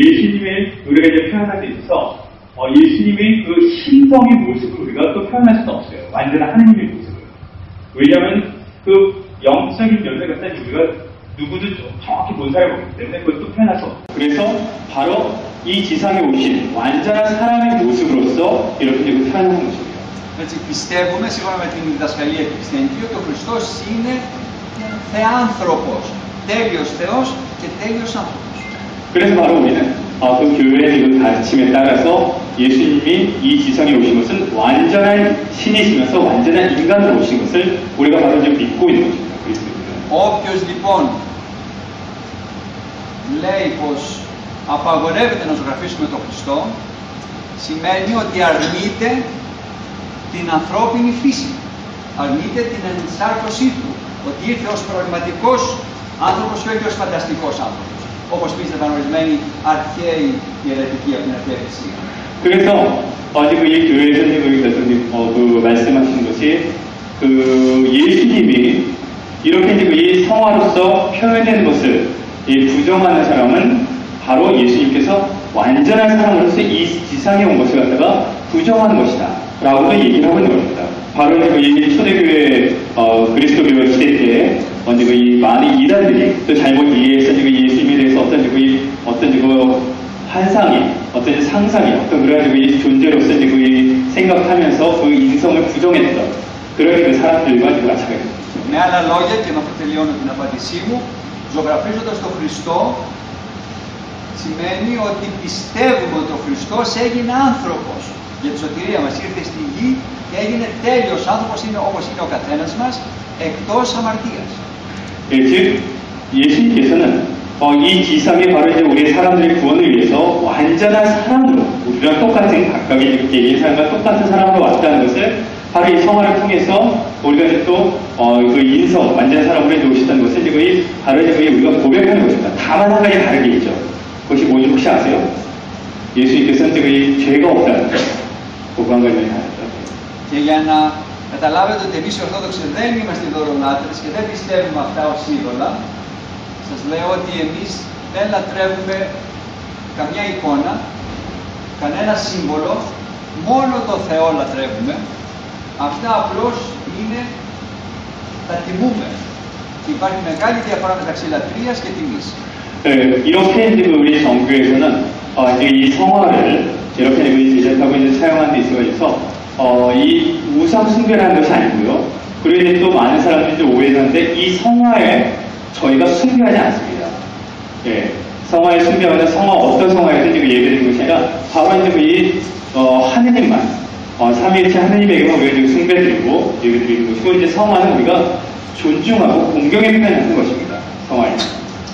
예수님의 우리가 이제 표현할 때 있어서 예수님의 그 신성의 모습을 우리가 또 표현할 수는 없어요. 완전한 하나님의 모습을. 왜냐하면 그 영적인 면을 갖다 우리가 누구도 정확히 본 사람이 없기 때문에 그걸 또 표현할 수 없어요. 그래서 바로 이 지상에 오신 완전한 사람의 모습으로서 이렇게 표현하는 것입니다. Έτσι πιστεύουμε σύμφωνα με την διδασκαλία του χριστιανικού ότι ο Χριστός είναι θεάνθρωπος, τέλειος Θεός και τέλειος άνθρωπος. 그래서 바로 우리는 그 교회의 그 가르침에 따라서 예수님이 이 지상에 오신 것은 완전한 신이시면서 완전한 인간으로 오신 것을 우리가 바로 이제 믿고 있는 것입니다. Όποιος λοιπόν λέει πως απαγορεύεται να ζωγραφίσουμε τον Χριστό, σημαίνει ότι αρνείται την ανθρώπινη φύση, αρνείται την ενσάρκωσή του, ότι ήρθε ως πραγματικός άνθρωπος και όχι ως φανταστικός άνθρωπος, όπως πίστευαν ορισμένοι αρχαίοι αιρετικοί από την αρχαία Εκκλησία. 그래서 지금 이 교회 선생님께서 그 말씀하시는 것이 그 예수님이 이렇게 지금 이 성화로서 표현된 것을 부정하는 사람은 바로 예수님께서 완전한 사람으로서 이 지상에 온 것을 갖다가 부정하는 것이다 라고도 얘기를 하고 있는 것입니다. 바로 이 초대교회 그리스도교 시대 때 먼저 이 많은 이단들이 또 잘못 이해해서 지금 예수님에 대해서 어떤 환상이 어떤 상상이 어떤 그런 이 존재로서 지금 이 생각하면서 그 인성을 부정했던 그런 사람들과 마찬가지입니다. Με άλλα λόγια, και με αυτό τελειώνω την απάντησή μου, ζωγραφίζοντας τον Χριστό σημαίνει ότι πιστεύουμε ότι ο Χριστός έγινε άνθρωπος για τη σωτηρία μας, ήρθε στη γη και έγινε τέλειος άνθρωπος, είναι όπως είναι ο καθένας μας, εκτός αμαρτίας. 즉 예수님께서는 이 지상에 바로 이제 우리 사람들의 구원을 위해서 완전한 사람으로 우리랑 똑같은 각각의 개인 삶과 똑같은 사람으로 왔다는 것을 바로 이 성화를 통해서 우리가 이제 그 인성, 완전한 사람으로 이제 오셨다는 것을 이제 바로 이제 우리가 고백하는 것입니다. 다만 한 가지 다르게 있죠. 그것이 뭔지 혹시 아세요? 예수님께서는 지금 이 죄가 없다는 것. 그거 한 가지 다르죠. Και για να καταλάβετε ότι εμείς οι Ορθόδοξοι δεν είμαστε ειδωλολάτρες και δεν πιστεύουμε αυτά ως είδωλα, σας λέω ότι εμείς δεν λατρεύουμε καμιά εικόνα, κανένα σύμβολο, μόνο το Θεό λατρεύουμε. Αυτά απλώς είναι, τα τιμούμε. Και υπάρχει μεγάλη διαφορά μεταξύ λατρείας και τιμής. 이렇게 지금 우리 정교에서는 이 성화를 이렇게 제작하고 있는 사용하는 데 있어서 이 우상 숭배라는 것이 아니고요. 그리고 이제 또 많은 사람들이 이제 오해하는데 이 성화에 저희가 숭배하지 않습니다. 예, 성화에 숭배하는 성화 어떤 성화에도 지금 예배드리는 것이 아니라 바로 이제 이 하느님만 삼위일체 하느님에게만 우리가 지금 숭배드리고 예배드리는 것이고 이제 성화는 우리가 존중하고 공경에 표현하는 것입니다. 성화에.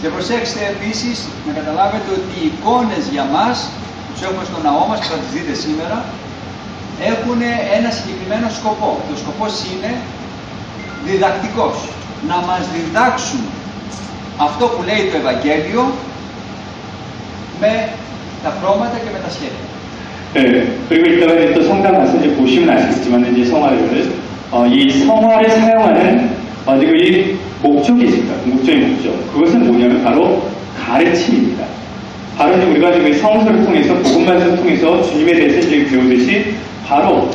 Και προσέξτε επίσης να καταλάβετε ότι οι εικόνες για μας, που τους έχουμε στο ναό μας και θα τις δείτε σήμερα, έχουν ένα συγκεκριμένο σκοπό. Και ο σκοπός είναι διδακτικός. Να μας διδάξουν αυτό που λέει το Ευαγγέλιο με τα χρώματα και με τα σχέδια. 그리고 이따가 또 성당 가서 이제 보시면 아시겠지만 이제 성화를 이 성화를 사용하는 지금 이 목적이 있습니다. 목적의 목적. 그것은 뭐냐면 바로 가르침입니다. 바로 이제 우리가 지금 성서를 통해서 복음 말씀을 통해서 주님에 대해서 이제 배우듯이 바로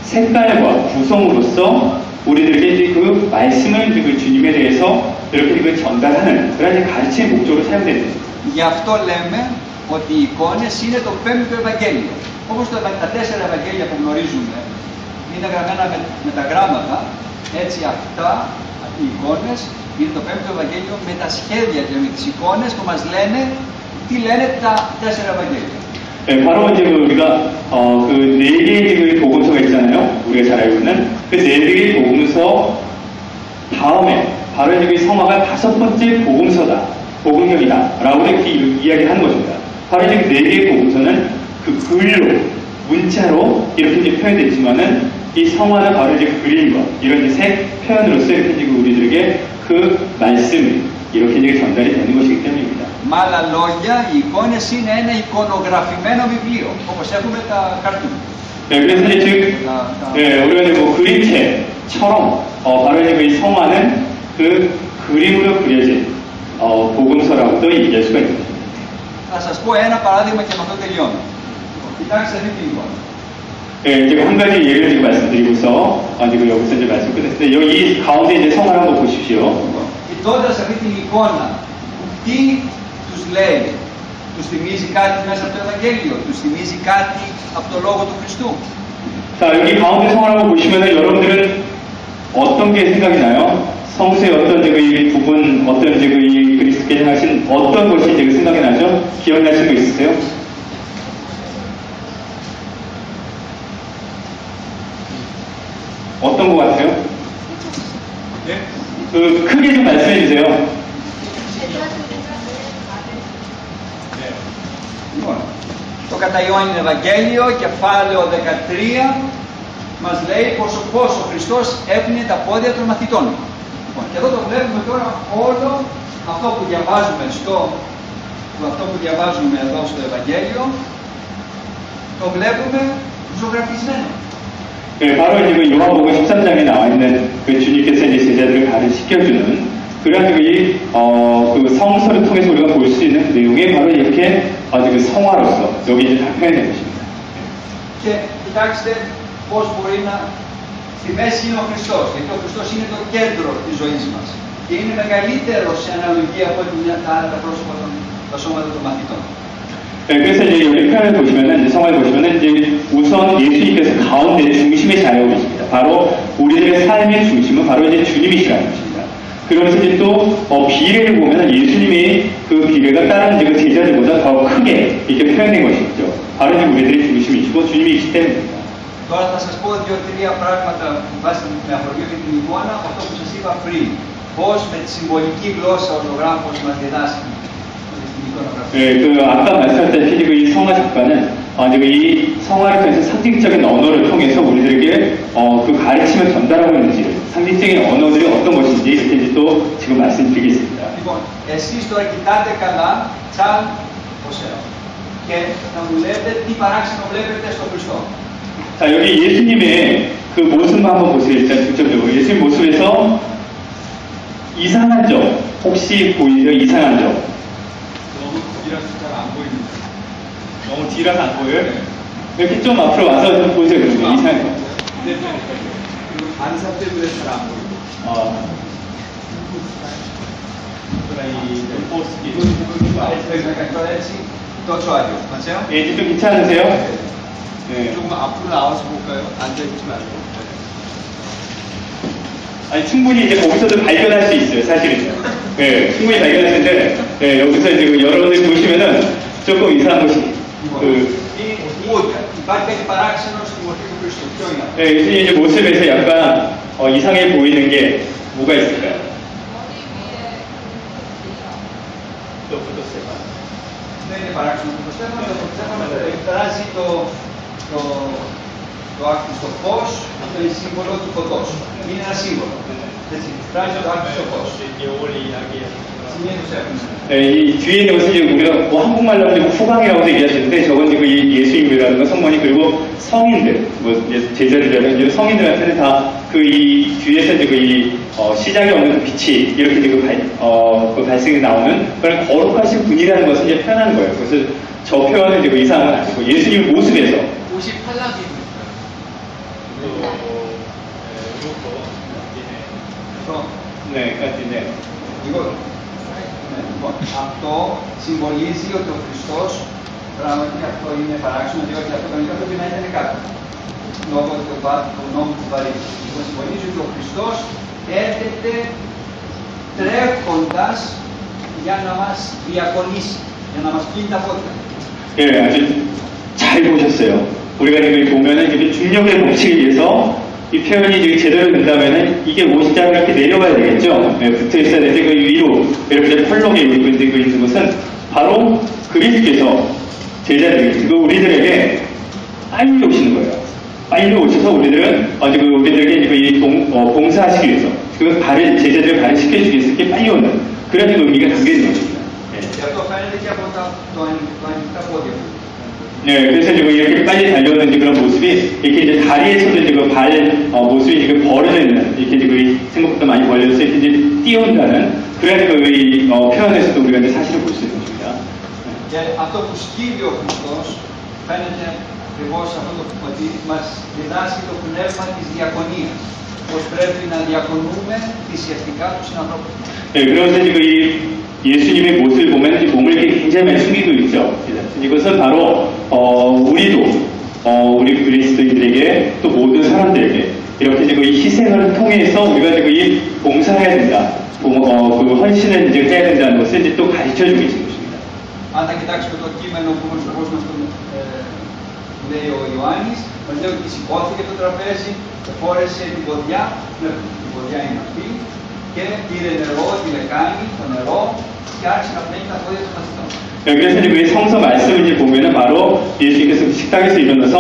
색깔과 구성으로서 우리들에게 이제 그 말씀을 이제 그 주님에 대해서 이렇게 그 전달하는 그런 가르침의 목적으로 사용되는 것입니다. Γι' αυτό λέμε ότι οι εικόνες είναι το πέμπτο Ευαγγέλιο. Όπως τα 4 Ευαγγέλια που γνωρίζουμε είναι γραμμένα με τα γράμματα, έτσι αυτά οι εικόνες είναι το πέμπτο Ευαγγέλιο με τα σχέδια και με τις εικόνες που μας λένε τι λένε τα 4 Ευαγγέλια. 바로 이제 우리가 그 4개의 그 복음서가 있잖아요. 우리가 잘 알고 있는 그 4개의 복음서 다음에 바로 이제 그 성화가 5번째 복음서다, 복음경이다라고 이렇게 이야기하는 것입니다. 바로 이제 그 4개의 복음서는 그 글로 문자로 이렇게 이제 표현됐지만은 이 성화는 바로 이제 그림과 이런 이제 색 표현으로서 이렇게 이제 우리들에게 그 말씀이 이렇게 이제 전달이 되는 것이기 때문입니다. Με άλλα λόγια, οι εικόνες είναι ένα εικονογραφημένο βιβλίο, όπως έχουμε τα καρτούν. 네, 그래서 이제 즉, 네, 우리가 이제 뭐 그림체처럼, 바로 이제 이 성화는 그 그림으로 그려진, 복음서라고도 얘기할 수가 있습니다. Θα σας πω ένα παράδειγμα και με αυτό τελειώνω. κοιτάξτε αυτή την εικόνα. 네, 제가 한 가지 예를 지금 말씀드리고서, 지금 여기서 이제 말씀 끝냈는데, 여기 가운데 이제 성화를 한번 보십시오. κοιτώντας αυτή την εικόνα, τι τους λέει? Τους θυμίζει κάτι μέσα από το Ευαγγέλιο? Τους θυμίζει κάτι από το Λόγο του Χριστού? 자, 여기 가운데 성화를 한번 보시면은 여러분들은 어떤 게 생각이 나요? 성수의 어떤 이제 이 부분, 어떤 이제 이 그리스도께서 하신 어떤 것이 이제 생각이 나죠? 기억나시는 거 있으세요? 어떤 것 같아요? 네? 그 크게 좀 말씀해 주세요. Λοιπόν, το κατά Ιωάννην Ευαγγέλιο, κεφάλαιο 13, μας λέει πως ο Χριστός έπινε τα πόδια των μαθητών. Λοιπόν, και εδώ το βλέπουμε τώρα όλο αυτό που διαβάζουμε εδώ στο Ευαγγέλιο, το βλέπουμε ζωγραφισμένο. 네, 바로 이제 그 요한복음 13장에 나와 있는 그 주님께서 이제 제자들을 가르치켜주는 그런 그 성서를 통해서 우리가 볼 수 있는 내용이 바로 이렇게 아주 그 성화로서 여기 이제 다 표현된 것입니다. Και κοιτάξτε πώς μπορεί να στη μέση είναι ο Χριστός, γιατί ο Χριστός είναι το κέντρο της ζωής μας και είναι μεγαλύτερο σε αναλογία από τα άλλα τα πρόσωπα τα σώματα των μαθητών. 네, 그래서 이제 여기 표현을 보시면은, 이제 성화를 보시면은, 이제 우선 예수님께서 가운데 중심에 자리하고 계십니다. 바로 우리들의 삶의 중심은 바로 이제 주님이시라는 것입니다. 그러면서 이제 또, 비례를 보면은 예수님이 그 비례가 다른 이제 그 제자들보다 더 크게 이렇게 표현된 것이죠. 바로 이제 우리들의 중심이시고 주님이시기 때문입니다. Τώρα θα σας πω 2-3 πράγματα βάσει με αφορμή με την εικόνα, αυτό που σας είπα πριν. Πώς με τη συμβολική γλώσσα ο ζωγράφος μας διδάσκει. 네, 그 아까 말씀하셨다시피 이 성화 작가는 이제 이 성화를 통해서 상징적인 언어를 통해서 우리들에게 그 가르침을 전달하고 있는지 상징적인 언어들이 어떤 것인지 이렇게 이제 또 지금 말씀드리겠습니다. Λοιπόν, εσείς τώρα κοιτάτε καλά, σαν Ωσέο, και θα μου λέτε τι παράξενο βλέπετε στον Χριστό. 자, 여기 예수님의 그 모습만 한번 보세요. 일단 직접적으로 예수님 모습에서 이상한 점 혹시 보이세요? 이상한 점? 너무 뒤라서 잘 안 보입니다. 너무 뒤라서 안 보여요? 이렇게 좀 앞으로 와서 좀 보세요. 그러면 이상한 거. 네, 그리고 반사 때문에 잘 안 보이고. Τώρα έτσι, τόσο άλλο. 맞아요? 예, 이제 좀 괜찮으세요? 네. 조금 앞으로 나와서 볼까요? 앉아있지 말고. 아니, 충분히 이제 거기서도 발견할 수 있어요, 사실은. 네, 충분히 발견할 수 있는데, 네, 여기서 이제 여러분들 보시면은 조금 이상한 것이, Υπάρχει κάτι παράξενο στη μορφή του Χριστού. Ποιο είναι? 네, 예수님 이제 모습에서 약간 이상해 보이는 게 뭐가 있을까요? Δεν είναι παράξενο το Στέφανο, εκφράζει το άκτιστο φως, αυτό είναι σύμβολο του φωτός. Είναι ένα σύμβολο. Έτσι, εκφράζει το άκτιστο φως. 네, 이 뒤에 있는 것은 지금 우리가 뭐 한국말로 하면 후광이라고도 얘기하시는데 저건 지금 이 예수님이라는 건 성모님 그리고 성인들, 뭐 제자들이라는 이런 성인들한테는 다 그 이 뒤에서 이제 그 이 시작이 없는 그 빛이 이렇게 이제 그 발생이 나오는 그런 거룩하신 분이라는 것을 이제 표현하는 거예요. 그래서 저 표현은 이제 그 이상한 건 아니고 예수님 모습에서 58락이 네, 까지 네. Λοιπόν, αυτό συμβολίζει ότι ο Χριστός, πράγματι αυτό είναι παράξενο, διότι αυτό κανονικά πρέπει να ήταν κάτω. Λόγω του νόμου του βαρύτητας. Λοιπόν, συμβολίζει ότι ο Χριστός έρχεται τρέχοντας για να μας διακονήσει, για να μας πλύνει τα πόδια. 예, 아주 잘 보셨어요. 우리가 지금 보면은 이게 중력의 법칙에 의해서 이 표현이 지금 제대로 된다면은 이게 옷이 이렇게 내려가야 되겠죠. 네, 붙어 있어야 되는데 그 위로 이렇게 펄럭에 입고 있는 것은 바로 그리스도께서 제자들이 그 우리들에게 빨리 오시는 거예요. 빨리 오셔서 우리들은 지금 우리들에게 지금 이 봉사하시기 위해서 그 제자들을 발휘시켜주기 위해서 이렇게 빨리 오는 그런 의미가 담겨 있는 것입니다. 네, 그래서 지금 이렇게 빨리 달려오는 그런 모습이 이렇게 이제 다리에서도 지금 모습이 지금 벌어져 있는 이렇게 지금 생각보다 많이 벌려서 이렇게 이제 뛰어온다는 그런 그 표현에서도 우리가 이제 사실을 볼 수 있는 것입니다. Και αυτό που σκύβει ο Χριστός φαίνεται ακριβώς αυτό ότι μας διδάσκει το πνεύμα της διακονίας. Πώς πρέπει να διακονούμε θυσιαστικά τους συνανθρώπους. 네, 그래서 지금 이 예수님의 모습을 보면 몸을 이렇게 굉장히 많이 숨기고 있죠. 이것은 바로 우리도 우리 그리스도인들에게 또 모든 사람들에게 이렇게 지금 이 희생을 통해서 우리가 지금 이 봉사해야 된다, 그 헌신을 이제 해야 된다는 것을 이제 또 가르쳐주고 있는 것입니다. Αν θα κοιτάξουμε το κείμενο που μας λέει ο Ιωάννης, μας λέει ότι σηκώθηκε το τραπέζι, φόρεσε την ποδιά, την ποδιά είναι αυτή, και πήρε νερό, τη λεκάνη, το νερό, και άρχισε να πνέει τα πόδια των μαθητών. 그래서 이제 그 성서 말씀을 이제 보면은 바로 예수님께서 식탁에서 일어나서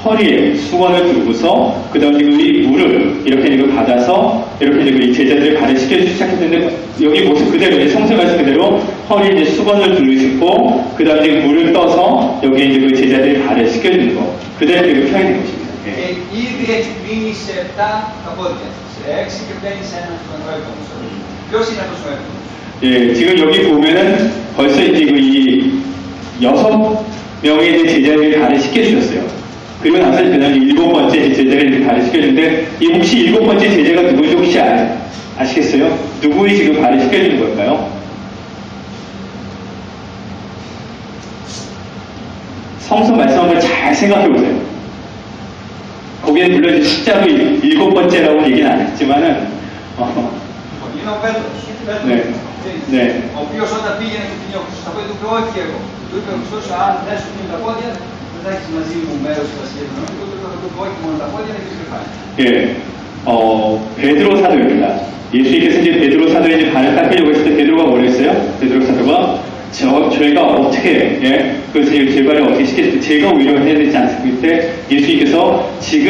허리에 수건을 두고서 그 다음에 이 물을 이렇게 지금 받아서 이렇게 지금 이 제자들을 발휘시켜주기 시작했는데 여기 모습 그대로 성서 말씀 그대로 허리에 이제 수건을 두르시고 그 다음에 지금 물을 떠서 여기 이제 그 제자들을 발휘시켜주는 거 그대로 지금 표현된 것입니다. ήδη έχει μείνει σε 7 τα πόδια, σε 6 και μπαίνει σε έναν στον έβδομο. Ποιος είναι αυτός ο έβδομος? 예, 지금 여기 보면은 벌써 이제 이 6명의 제자들을 발휘시켜 주셨어요. 그리고 나서 그 다음에 7번째 제자를 발휘시켜 주는데 이 혹시 7번째 제자가 누구인지 혹시 아시겠어요? 누구이 지금 발휘시켜 주는 걸까요? 성서 말씀 한번 잘 생각해 보세요. 거기에 물론 숫자로 7번째라고 얘기는 안 했지만은 Είναι ο Πέτρος. 네. 네. Ο οποίος όταν πήγαινε και πήγαινε ο Χριστός στα πόδια του είπε όχι εγώ. Του είπε ο Χριστός αν δεν σου πήγαινε τα πόδια δεν θα έχεις μαζί μου μέρος στη Βασιλεία του Ουρανού. Του είπε όχι μόνο τα πόδια, δεν έχεις κρυφάνει. 예, 베드로 사도입니다. 예수님께서 이제 베드로 사도의 이제 발을 닦으려고 했을 때 베드로가 뭐랬어요? 베드로 사도가 저희가 어떻게 그래서 제 발을 어떻게 시켰을 때 제가 오히려 해야 되지 않습니까? 그때 예수님께서 지금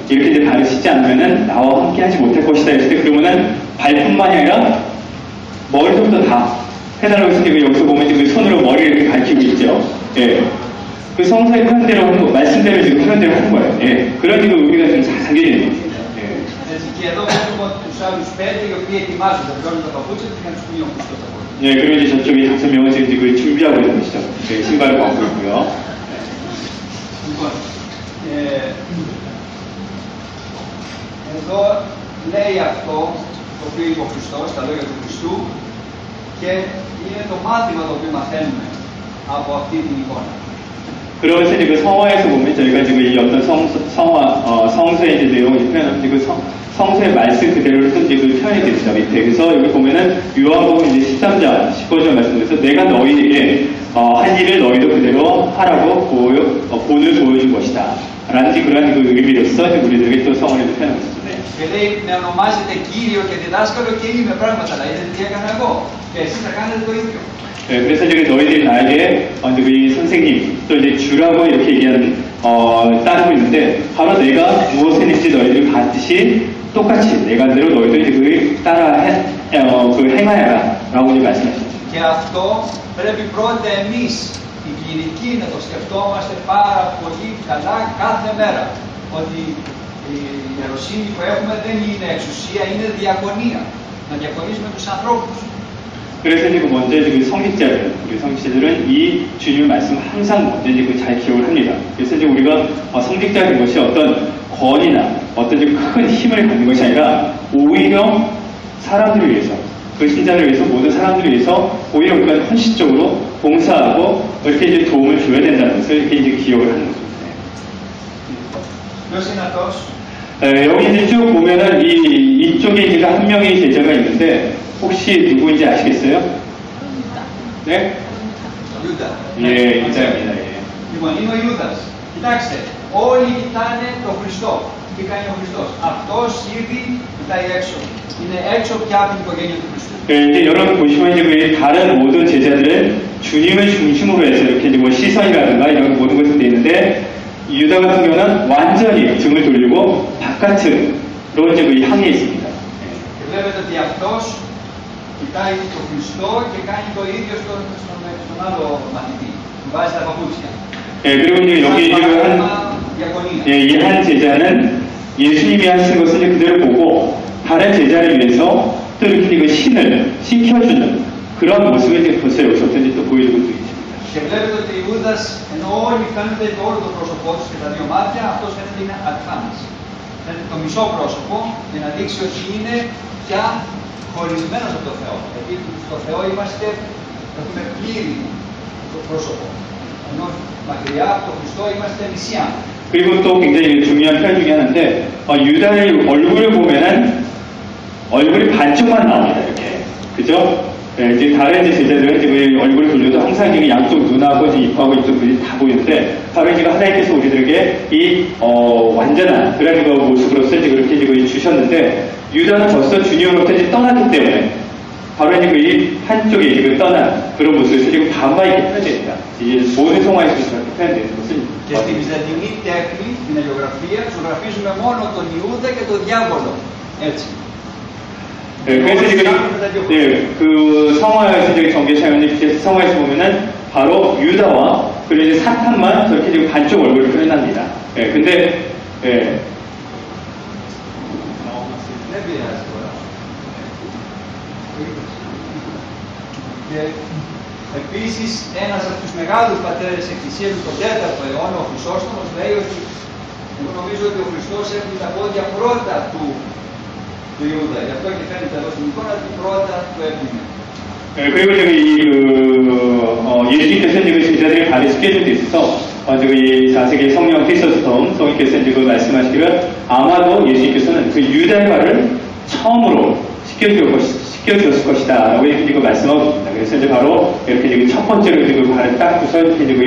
이렇게 이제 발을 씻지 않으면은 나와 함께 하지 못할 것이다 했을 때 그러면은 발뿐만이 아니라 머리부터 다 해달라고 했을 때 여기서 보면 지금 손으로 머리를 이렇게 가리키고 있죠. 예. 그 성서의 표현대로 하는 거, 말씀대로 지금 표현대로 하는 거예요. 예. 그런 지금 의미가 좀 잘 담겨져 있는 거예요. Και εδώ βλέπουμε τους άλλους 5 οι οποίοι ετοιμάζονται, βγάζουν τα παπούτσια και να τους πηγαίνουν ο Χριστός τα πόδια. 예, 그리고 이제 저쪽에 5명은 지금 준비하고 있는 것이죠. 네, 신발을 벗고 있고요. Λοιπόν, εδώ λέει αυτό το οποίο είπε ο Χριστός, τα λόγια του Χριστού, και είναι το μάθημα το οποίο μαθαίνουμε από αυτή την εικόνα. 그러면서 이제 그 성화에서 보면 저희가 지금 이 어떤 성서의 이제 내용을 표현하면 그 성서의 말씀 그대로를 또 이제 그 표현이 됩니다. 밑에. 그래서 여기 보면은 요한복음 이제 13장, 19절 말씀에서 내가 너희에게 한 일을 너희도 그대로 하라고 본을 보여준 것이다. 라는 그런 그 의미로서 우리들에게 또 성화를 표현하고 있습니다. Και λέει με ονομάζετε Κύριο και διδάσκαλο και είμαι πράγματα, αλλά είδατε τι έκανα εγώ και εσείς θα κάνετε το ίδιο. 네, 그래서 지금 너희들이 나에게 이 선생님 또 이제 주라고 이렇게 얘기하는 따르고 있는데 바로 내가 무엇을 했는지 너희들이 봤듯이 똑같이 내가 한 대로 너희도 이제 그 따라 행하여라라고 이제 말씀하셨죠. Και αυτό πρέπει πρώτα εμείς οι κληρικοί να το σκεφτόμαστε πάρα πολύ καλά κάθε μέρα. Ότι η ιεροσύνη που έχουμε δεν είναι εξουσία, είναι διακονία. Να διακονίζουμε τους ανθρώπους. 그래서 이제 먼저 이제 우리 성직자들은 이 주님의 말씀 항상 먼저 이제 잘 기억을 합니다. 그래서 이제 우리가 성직자된 것이 어떤 권위나 어떤 큰 힘을 갖는 것이 아니라 오히려 사람들을 위해서, 그 신자를 위해서, 모든 사람들을 위해서 오히려 우리가 헌신적으로 봉사하고 이렇게 이제 도움을 줘야 된다는 것을 이렇게 이제 기억을 하는 거죠. 여기 이제 쭉 보면은 이쪽에 이제 한 명의 제자가 있는데 혹시 누구인지 아시겠어요? 네? Ιούδα. 예, 유다입니다. 예. Λοιπόν, είναι ο Ιούδας. Κοιτάξτε, όλοι κοιτάνε τον Χριστό. Τι κάνει ο Χριστός? Αυτός ήδη κοιτάει έξω. Είναι έξω πια από την οικογένεια του Χριστού. 예, 이제 여러분 보시면 이제 그 다른 모든 제자들은 주님을 중심으로 해서 이렇게 이제 뭐 시선이라든가 이런 모든 것을 돼 있는데 유다 같은 경우는 완전히 등을 돌리고 바깥으로 이제 향해 있습니다. Και βλέπετε ότι αυτός κοιτάει τον Χριστό και κάνει το ίδιο στον άλλο μαθητή. Του βάζει τα παπούτσια. 예, 그리고 이제 여기 지금 이 한 제자는 예수님이 하시는 것을 이제 그대로 보고 다른 제자를 위해서 또 이렇게 그 신을 신켜주는 그런 모습을 이제 벌써 여기서부터 이제 또 보여주고 있습니다. Και βλέπετε ότι ο Ιούδας, ενώ όλοι φαίνεται το όλο το πρόσωπό του και τα δύο μάτια, αυτός φαίνεται είναι αλφάνης. Φαίνεται το μισό πρόσωπο για να δείξει ότι είναι πια χωρισμένος από τον Θεό. Γιατί στο Θεό είμαστε, έχουμε πλήρη το πρόσωπο. ενώ μακριά από τον Χριστό είμαστε μισιά. 그리고 또 굉장히 중요한 표현 중에 하나인데 유다의 얼굴을 보면은 얼굴이 반쪽만 나옵니다. 이렇게 그죠? 네, 이제 다른 제자들은 지금 얼굴을 돌려도 항상 지금 양쪽 눈하고 입하고 이쪽 눈이 다 보이는데 바로 지금 하나님께서 우리들에게 이 완전한 그런 모습으로서 지금 이렇게 지금 주셨는데 유다는 벌써 주님으로부터 이제 떠났기 때문에 바로 지금 이 한쪽에 지금 떠난 그런 모습에서 지금 반만 이렇게 표현됩니다. 이제 모든 성화에서 이렇게 표현되는 것은 Και στη βυζαντινή τέχνη, στην αλληλογραφία, ζωγραφίζουμε μόνο τον Ιούδα και τον διάβολο. Έτσι. 네, 그래서 지금 네, 그 성화에서 지금 정계샤연이 성화에서 보면은 바로 유다와 그리고 이제 사탄만 저렇게 지금 반쪽 얼굴을 표현합니다. 네, 근데 네. Και επίσης ένας από τους μεγάλους πατέρες της Εκκλησίας του τον 4ο αιώνα, ο Χρυσόστομος, λέει ότι εγώ νομίζω ότι ο Χριστός έπλυνε τα πόδια πρώτα του Ιούδα. Γι' αυτό και φαίνεται εδώ στην εικόνα ότι πρώτα του έπλυνε. 그리고 지금 예수님께서 지금 제자들이 가르치게 해준 데 있어서 지금 이 4세기 성령 크리스토스톰 성령께서 지금 말씀하시기를 아마도 예수님께서는 그 유다의 발을 처음으로 씻겨주었을 것이다 라고 이렇게 지금 말씀하고 있습니다. 그래서 이제 바로 이렇게 지금 첫 번째로 지금 발을 닦고서 이렇게 지금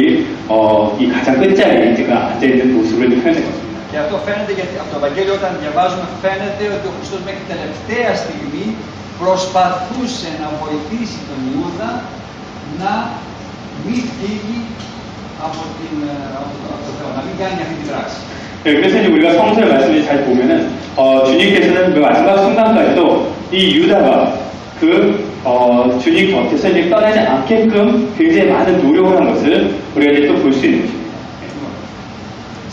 이 가장 끝자리에 지금 앉아있는 모습을 표현한 것입니다. Και αυτό φαίνεται γιατί από το Ευαγγέλιο όταν διαβάζουμε φαίνεται ότι ο Χριστός μέχρι τελευταία στιγμή προσπαθούσε να βοηθήσει τον Ιούδα να μην φύγει από το Θεό, να μην κάνει αυτή την πράξη. 네, 그래서 이제 우리가 성서의 말씀을 잘 보면은 주님께서는 그 마지막 순간까지도 이 유다가 그 주님 곁에서 이제 떠나지 않게끔 굉장히 많은 노력을 한 것을 우리가 이제 또 볼 수 있는 것입니다.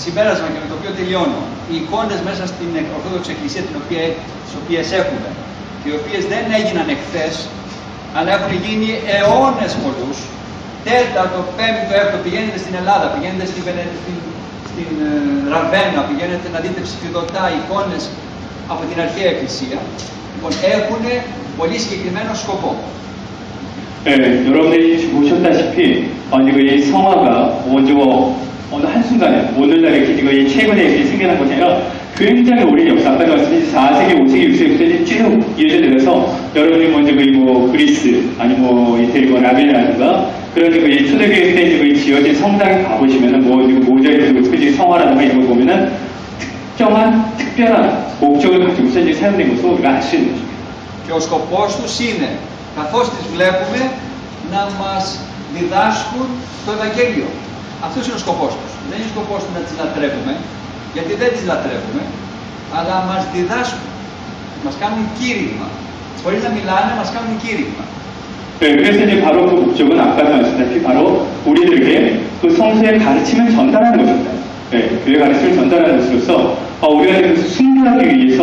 Συμπέρασμα και με το οποίο τελειώνω. Οι εικόνες μέσα στην Ορθόδοξη Εκκλησία τις οποίες έχουμε, οι οποίες δεν έγιναν εχθές, αλλά έχουν γίνει αιώνες πολλούς, 4ο, 5ο, 6ο, πηγαίνετε στην Ελλάδα, πηγαίνετε στην Ραβένα, πηγαίνετε να δείτε ψηφιδωτά εικόνες από την αρχαία Εκκλησία, λοιπόν, έχουν πολύ συγκεκριμένο σκοπό. 여러분들이 보셨다시피 이 성화가 먼저 어느 한순간에 오늘날 이렇게 지금 최근에 이렇게 생겨난 것이 아니라 굉장히 오랜 역사, 아까 말씀드린 4세기, 5세기, 6세기부터 쭉 이어져 내려서 여러분이 먼저 그리스, 아니 이태리 라벨라든가 그런 초대교회 때 지어진 성당에 가보시면은 모자이크 성화라든가 이런 거 보면은 특정한 특별한 목적을 가지고서 이제 사용된 것으로 우리가 알 수 있는 것입니다. Και ο σκοπός τους είναι, καθώς τις βλέπουμε, να μας διδάσκουν το Ευαγγέλιο. Αυτός είναι ο σκοπός τους. Δεν είναι ο σκοπός τους να τις λατρεύουμε, γιατί δεν τις λατρεύουμε, αλλά μας διδάσκουν. Μας κάνουν κήρυγμα. Χωρίς να μιλάνε, μας κάνουν κήρυγμα. 네, 그래서 이제 바로 그 목적은 아까도 말씀드렸다시피 바로 우리들에게 그 성서의 가르침을 전달하는 것입니다. 네, 그의 가르침을 전달하는 것으로서 우리가 그 순교하기 위해서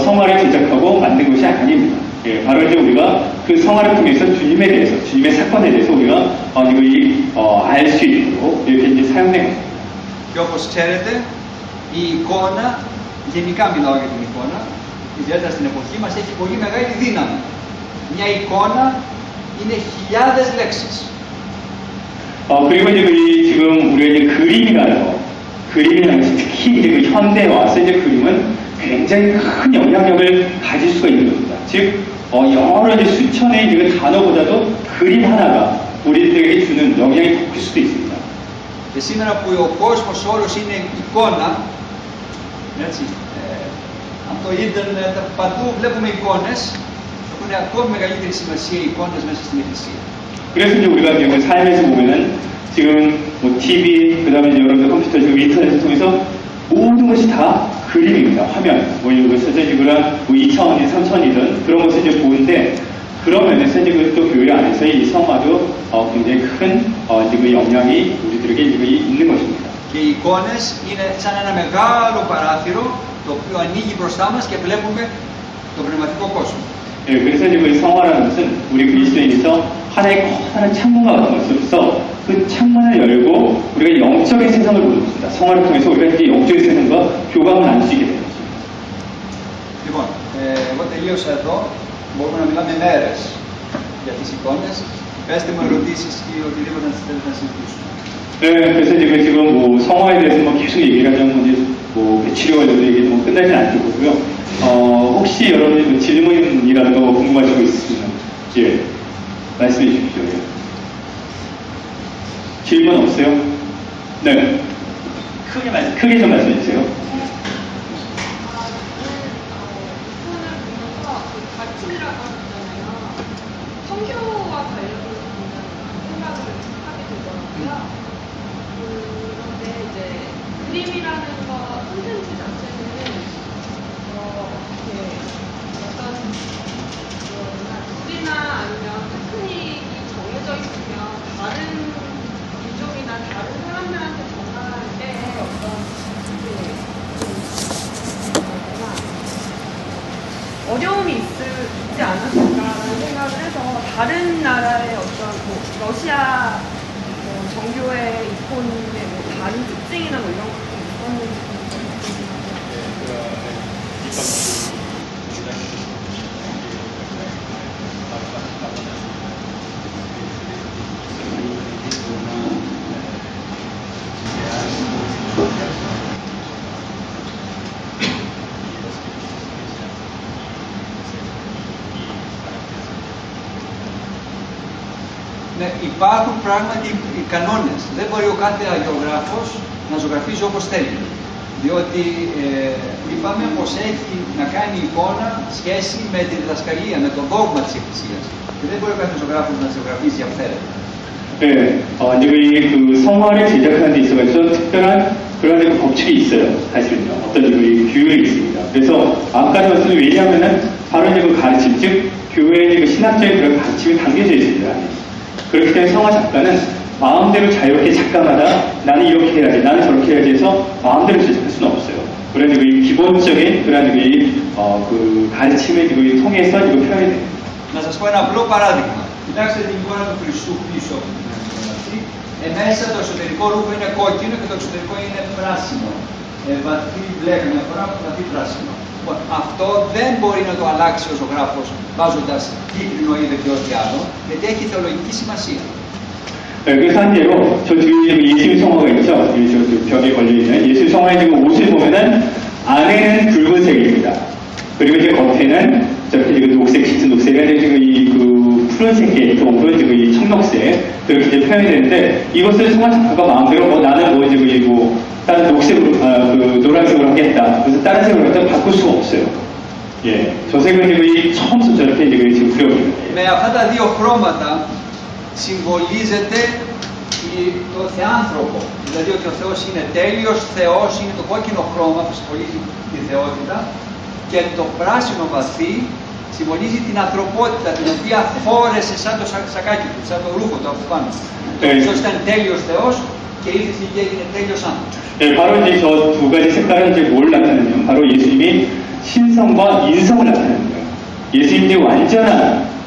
성화를 제작하고 만든 것이 아닙니다. 예, 바로 이제 우리가 그 성화를 통해서 주님에 대해서, 주님의 사건에 대해서 우리가 알 수 있도록 이렇게 이제 사용된 것입니다. Και όπως ξέρετε, η εικόνα, γενικά μιλάω για την εικόνα, ιδιαίτερα στην εποχή μας, έχει πολύ μεγάλη δύναμη. Μια εικόνα είναι χιλιάδες λέξεις. 그리고 이제 지금 우리가 이제 그림이라는 것이 특히 이제 현대에 와서 이제 그림은 굉장히 큰 영향력을 가질 수가 있는 겁니다. 즉, 여러 이제 수천의 단어보다도 그림 하나가 우리들에게 주는 영향이 더 클 수도 있습니다. Και σήμερα που ο κόσμος όλος είναι εικόνα, έτσι, από το ίντερνετ, παντού βλέπουμε εικόνες, έχουν ακόμη μεγαλύτερη σημασία οι εικόνες μέσα στην Εκκλησία. 그래서 이제 우리가 지금 삶에서 보면은 지금 뭐 TV, 그 다음에 여러분들 컴퓨터, 지금 인터넷을 통해서 모든 것이 다 그림입니다. 화면. 뭐 이거 서재지구랑 뭐 2차원이든 3차원이든 그런 것을 이제 보는데 그런 면에서 이제 또 교회 안에서 이 성화도 굉장히 큰 이제 그 영향이 우리들에게 이제 있는 것입니다. Και οι εικόνες είναι σαν ένα μεγάλο παράθυρο το οποίο ανοίγει μπροστά μας και βλέπουμε τον πνευματικό κόσμο. 예, 그래서 이제 그 성화라는 것은 우리 그리스도인에서 하나의 커다란 창문과 같은 것으로서 그 창문을 열고 우리가 영적인 세상을 보는 것입니다. 성화를 통해서 우리가 이제 영적인 세상과 교감을 나눌 수 있게 되는 것입니다. Λοιπόν, εγώ τελείωσα εδώ. Μπορούμε να μιλάμε μέρες για τις εικόνες. Πέστε μου ερωτήσεις ή οτιδήποτε να θέλετε να συζητήσουμε. 네, 그래서 지금 뭐 성화에 대해서 뭐 계속 얘기하자면 뭐 치료가 돼도 얘기 뭐 끝나지 않을 거고요. 혹시 여러분이 뭐 질문이라는 거 궁금하신 거 있으시면 예, 말씀해 주십시오. 예. 질문 없어요? 네. 크게 좀 말씀해 주세요. 성교와 관련해서 생각을 하게 되더라고요. 그런데 이제 그림이라는 거 콘텐츠 자체는 이렇게 어떤 룰이나 아니면 테크닉이 정해져 있으면 다른 민족이나 다른 사람들한테 전할 때 어떤 어려움이 있지 않았을까라는 생각을 해서 다른 나라의 어떤 뭐 러시아 정교의 이콘의 뭐 다른 특징이나 뭐 이런 것도 있었는지 Ναι, υπάρχουν πράγματι οι κανόνες. Δεν μπορεί ο κάθε αγιογράφος να ζωγραφίζει όπως θέλει. Διότι είπαμε πως έχει να κάνει εικόνα σχέση με τη διδασκαλία, με το δόγμα της Εκκλησίας. Και δεν μπορεί ο κάθε ζωγράφος να ζωγραφίζει αν θέλει. 네, 이제 그 성화를 제작하는 데 있어서 특별한 그런 법칙이 있어요. 사실은요. 어떤 그 규율이 있습니다. 그래서 아까도 말씀드린 왜냐하면은 바로 이제 그 가르침, 즉 교회의 그 신학적인 그런 가르침이 담겨져 있습니다. 그렇기 때문에 성화 작가는 마음대로 자유롭게 작가마다 나는 이렇게 해야지, 나는 저렇게 해야지 해서 마음대로 제작할 수는 없어요. 그런 그 기본적인 그런 그 가르침을 통해서 이거 표현이 됩니다. Να σας πω ένα απλό παράδειγμα. Κοιτάξτε την εικόνα του Χριστού πίσω από την αυτή. Μέσα το εσωτερικό ρούχο είναι κόκκινο και το εξωτερικό είναι πράσινο. Βαθύ μπλε καμιά φορά, βαθύ πράσινο. Αυτό δεν μπορεί να το αλλάξει ο ζωγράφος βάζοντας κίτρινο ή δεν ξέρω τι άλλο, γιατί έχει θεολογική σημασία. 그래서 한 예로 저 뒤에 예수님 성화가 있죠. 저 벽에 걸려있는 예수님 성화의 지금 옷을 보면은 안에는 붉은색입니다. 그리고 이제 겉에는 저렇게 지금 녹색, 짙은 녹색이 아니라 지금 그 푸른색의 톤으로 지금 이 청록색 그렇게 이제 표현이 되는데 이것을 성화 작가가 마음대로 나는 뭐 지금 다른 녹색으로 그 노란색으로 하겠다. 그래서 다른 색으로 하겠다 바꿀 수가 없어요. 예, 저 색은 지금 처음부터 저렇게 지금 그려보는 거예요. Με αυτά τα δύο χρώματα συμβολίζεται το θεάνθρωπο. Δηλαδή ότι ο Θεός είναι τέλειος Θεός, είναι το κόκκινο χρώμα που συμβολίζει τη θεότητα και το πράσινο βαθύ συμβολίζει την ανθρωπότητα την οποία φόρεσε σαν το σακάκι του, σαν το ρούχο του από πάνω. Ο Χριστός ήταν τέλειος Θεός και ήρθε και έγινε τέλειος άνθρωπος. 네, 바로 이제 저 두 가지 색깔은 이제 뭘 나타내냐면 바로 예수님이 신성과 인성을 나타내는 거예요. 예수님이 완전한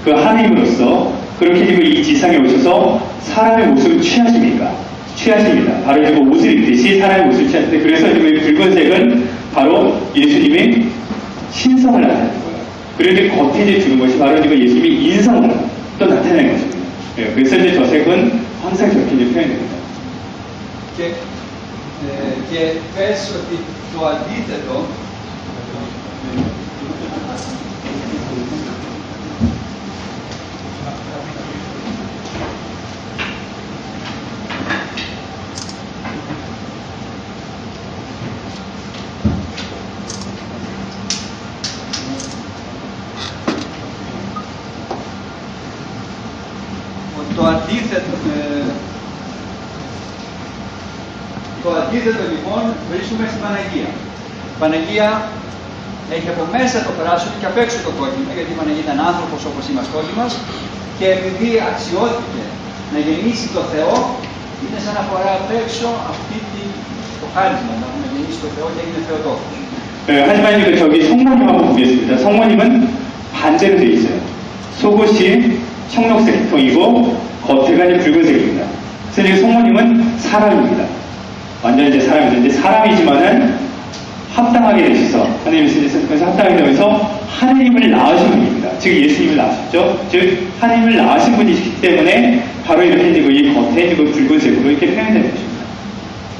그 하나님으로서 그렇게 지금 이 지상에 오셔서 사람의 모습을 취하십니다. 바로 지금 옷을 입듯이 사람의 모습을 취하시는데 그래서 지금 붉은색은 바로 예수님의 신성을 나타내는 거예요. 그리고 이제 겉에 이제 주는 것이 바로 지금 예수님의 인성을 또 나타내는 것입니다. 예, 그래서 이제 저 색은 항상 저렇게 이제 표현됩니다. Και πες ότι το αντίθετο Το αντίθετο λοιπόν βρίσκουμε στην Παναγία. Η Παναγία έχει από μέσα το πράσινο και απ' έξω το κόκκινο, γιατί η Παναγία ήταν άνθρωπος όπως είμαστε όλοι μας, και επειδή αξιώθηκε να γεννήσει το Θεό, είναι σαν να φορά απ' έξω το χάρισμα, να γεννήσει το Θεό και έγινε Θεοτόκος. 하지만 저기 성모님하고 보겠습니다. 성모님은 반대로 되어 있어요. 속옷이 청록색통이고 겉에가 이제 붉은색입니다. 그래서 이제 성모님은 사람입니다. 완전 이제 사람이죠. 이제 사람이지만은 합당하게 되셔서 하나님께서 합당하게 되면서 하나님을 낳으신 분입니다. 즉 예수님을 낳으셨죠. 즉 하나님을 낳으신 분이시기 때문에 바로 이렇게 이제 이 겉에 이제 붉은색으로 이렇게 표현되는 것입니다.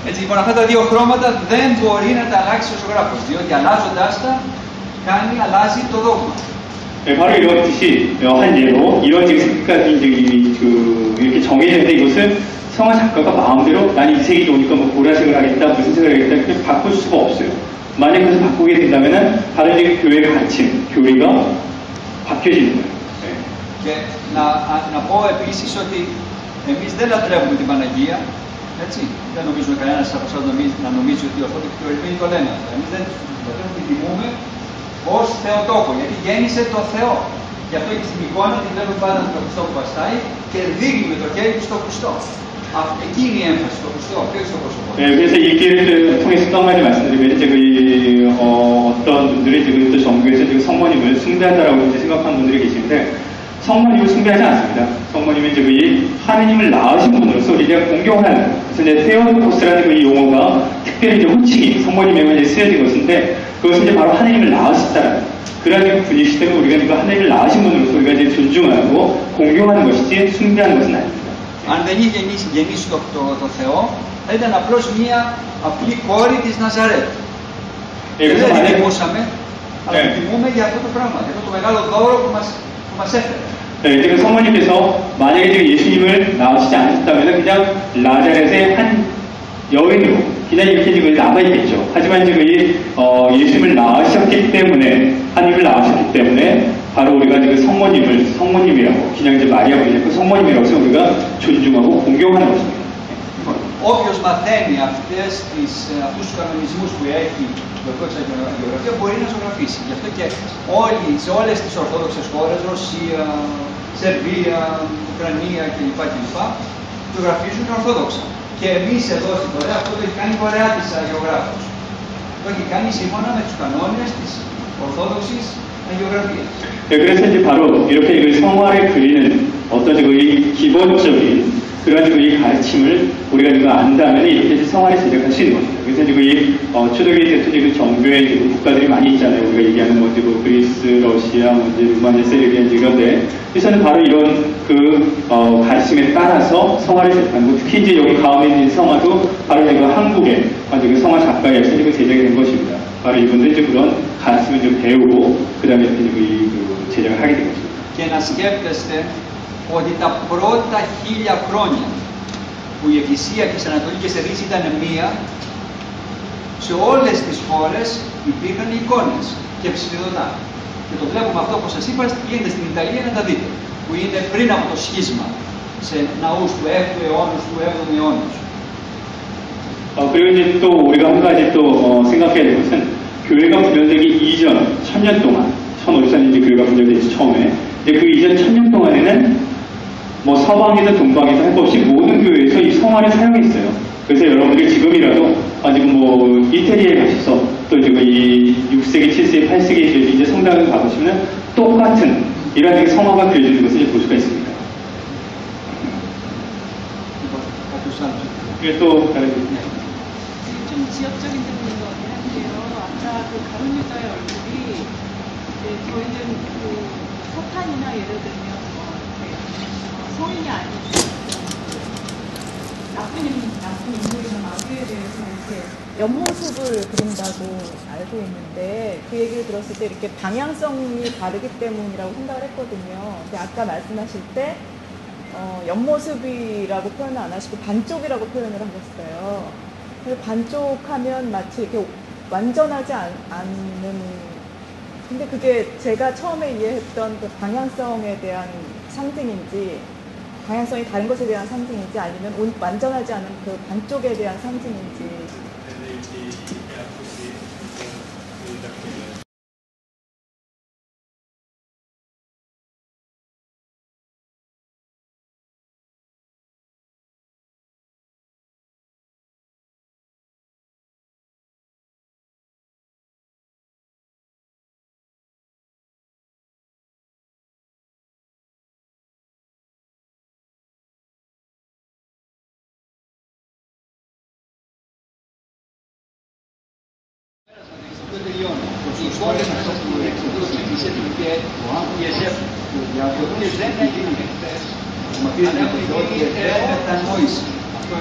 Έτσι λοιπόν αυτά τα δύο χρώματα δεν μπορεί να τα αλλάξει ο ζωγράφος, διότι αλλάζοντάς τα αλλάζει το δόγμα. 바로 이렇듯이 한 예로 이런 지금 색깔이 이렇게 정해져 있는데 이것을 성화 작가가 마음대로 난 이 색이 좋으니까 뭐 보라색을 하겠다 무슨 색을 하겠다 이렇게 바꿀 수가 없어요. 만약 그래서 바꾸게 된다면은 다른 지금 교회의 가치, 교리가 바뀌어지는 거예요. Και να πω επίσης ότι εμείς δεν λατρεύουμε την Παναγία, έτσι. Δεν νομίζουμε κανένας από εσάς να νομίζει ότι οι Ορθόδοξοι Χριστιανοί το λένε αυτό. Εμείς δεν την τιμούμε ως Θεοτόκο, γιατί γέννησε το Θεό. Γι' αυτό και στην εικόνα τη βλέπουμε πάντα τον Χριστό που βαστάει και δείχνει με το χέρι του στο Χριστό. Εκεί είναι η έμφαση στο Χριστό, όχι στο πρόσωπο. 그래서 이 기회를 통해서 또 한 가지 말씀드리면 지금 어떤 분들이 지금 또 정부에서 지금 성모님을 숭배한다라고 이제 생각하는 분들이 계시는데 성모님을 숭배하지 않습니다. 성모님은 이제 이 하느님을 낳으신 분으로서 우리가 공경하는 그래서 이제 테오토코스라는 이 용어가 특별히 이제 호칭이 성모님에게 이제 쓰여진 것인데 그것은 이제 바로 하느님을 낳으셨다는 그런 분이시기 때문에 우리가 이거 하느님을 낳으신 분으로서 우리가 이제 존중하고 공경하는 것이지 숭배하는 것은 아닙니다. Αν δεν είχε γεννήσει το Θεό, θα ήταν απλώς μία απλή κόρη της Ναζαρέτ. Και δεν την τιμούσαμε, αλλά την τιμούμε για αυτό το πράγμα, για αυτό το μεγάλο δώρο που μας έφερε. 지금 성모님께서 만약에 지금 예수님을 낳으시지 않으셨다면 그냥 나자렛의 한 여인으로 그냥 이렇게 지금 남아있겠죠. 하지만 지금 예수님을 낳으셨기 때문에 하나님을 낳으셨기 때문에 바로 우리가 지금 성모님이라고 그냥 이제 마리아 부르셨고 성모님이라고 해서 우리가 존중하고 공경하는 것입니다. Όποιος μαθαίνει αυτούς τους κανονισμούς που έχει η Ορθόδοξη Αγιογραφία μπορεί να ζωγραφίσει. Γι' αυτό και όλοι σε όλες τις Ορθόδοξες χώρες, Ρωσία, Σερβία, Ουκρανία κλπ. Ζωγραφίζουν Ορθόδοξα. Και εμείς εδώ στην Κορέα αυτό το έχει κάνει η Κορέα της Αγιογράφος. Το έχει κάνει σύμφωνα με τους κανόνες της Ορθόδοξης Αγιογραφίας. 그래서 이제 바로 이렇게 그 성화를 그리는 어떤 이 기본적인 그런 이 가르침을 우리가 지금 안다면 이렇게 성화를 제작할 수 있는 것입니다. 그래서 지금 이 초대교회 대표님 그 정교회 국가들이 많이 있잖아요. 우리가 얘기하는 뭐 그리스, 러시아, 뭐 이제 루마니아, 세르비아 이런데 그래서는 바로 이런 그 가르침에 따라서 성화를 제작하는 거. 특히 이제 여기 가운데 있는 성화도 바로 이거 한국의 그 성화 작가의 지금 제작이 된 것입니다. 바로 이분들이 이제 그런 가르침을 좀 배우고 그다음에 제작을 하게 된 것입니다. Και να σκέφτεστε ότι τα πρώτα 1000 χρόνια που η Εκκλησία και στις Ανατολικές Ελλήνες ήταν μία, σε όλες τις χώρες υπήρχαν εικόνες και ψηφιδωτά. Και το βλέπουμε αυτό που σας είπα, γίνεται στην Ιταλία να τα δείτε, που είναι πριν από το σχίσμα σε ναούς του 6ου αιώνα, του 7ου αιώνα. 그리고 이제 또 우리가 한 가지 또 생각해야 될 것은 교회가 분열되기 이전 1000년 동안 1500년 이제 교회가 분열되기 처음에 이제 그 이전 1000년 동안에는 뭐 서방이든 동방이든 할 것 없이 모든 교회에서 이 성화를 사용했어요. 그래서 여러분들이 지금이라도 지금 뭐 이태리에 가셔서 또 지금 이 6세기, 7세기, 8세기 이제 성당을 가보시면 똑같은 이런 성화가 그려지는 것을 볼 수가 있습니다. 그리고 또 좀 지역적인 부분인 것 같긴 한데요. 아까 그 가룟 유다의 얼굴이 이제 저희는 그 사탄이나 예를 들면 성인이 아닌 나쁜 인물이나 마귀에 대해서 이렇게 옆모습을 그린다고 알고 있는데 그 얘기를 들었을 때 이렇게 방향성이 다르기 때문이라고 생각을 했거든요. 근데 아까 말씀하실 때 옆모습이라고 표현을 안 하시고 반쪽이라고 표현을 하셨어요. 반쪽하면 마치 이렇게 완전하지 않는, 근데 그게 제가 처음에 이해했던 그 방향성에 대한 상징인지 방향성이 다른 것에 대한 상징인지 아니면 완전하지 않은 그 반쪽에 대한 상징인지. Οι εικόνες που σας εξηγούσαν η ΣΕΠ και η ΕΣΕΠ οι οποίες δεν έγιναν χθες αλλά έχουν γίνει μετανόηση. Αυτό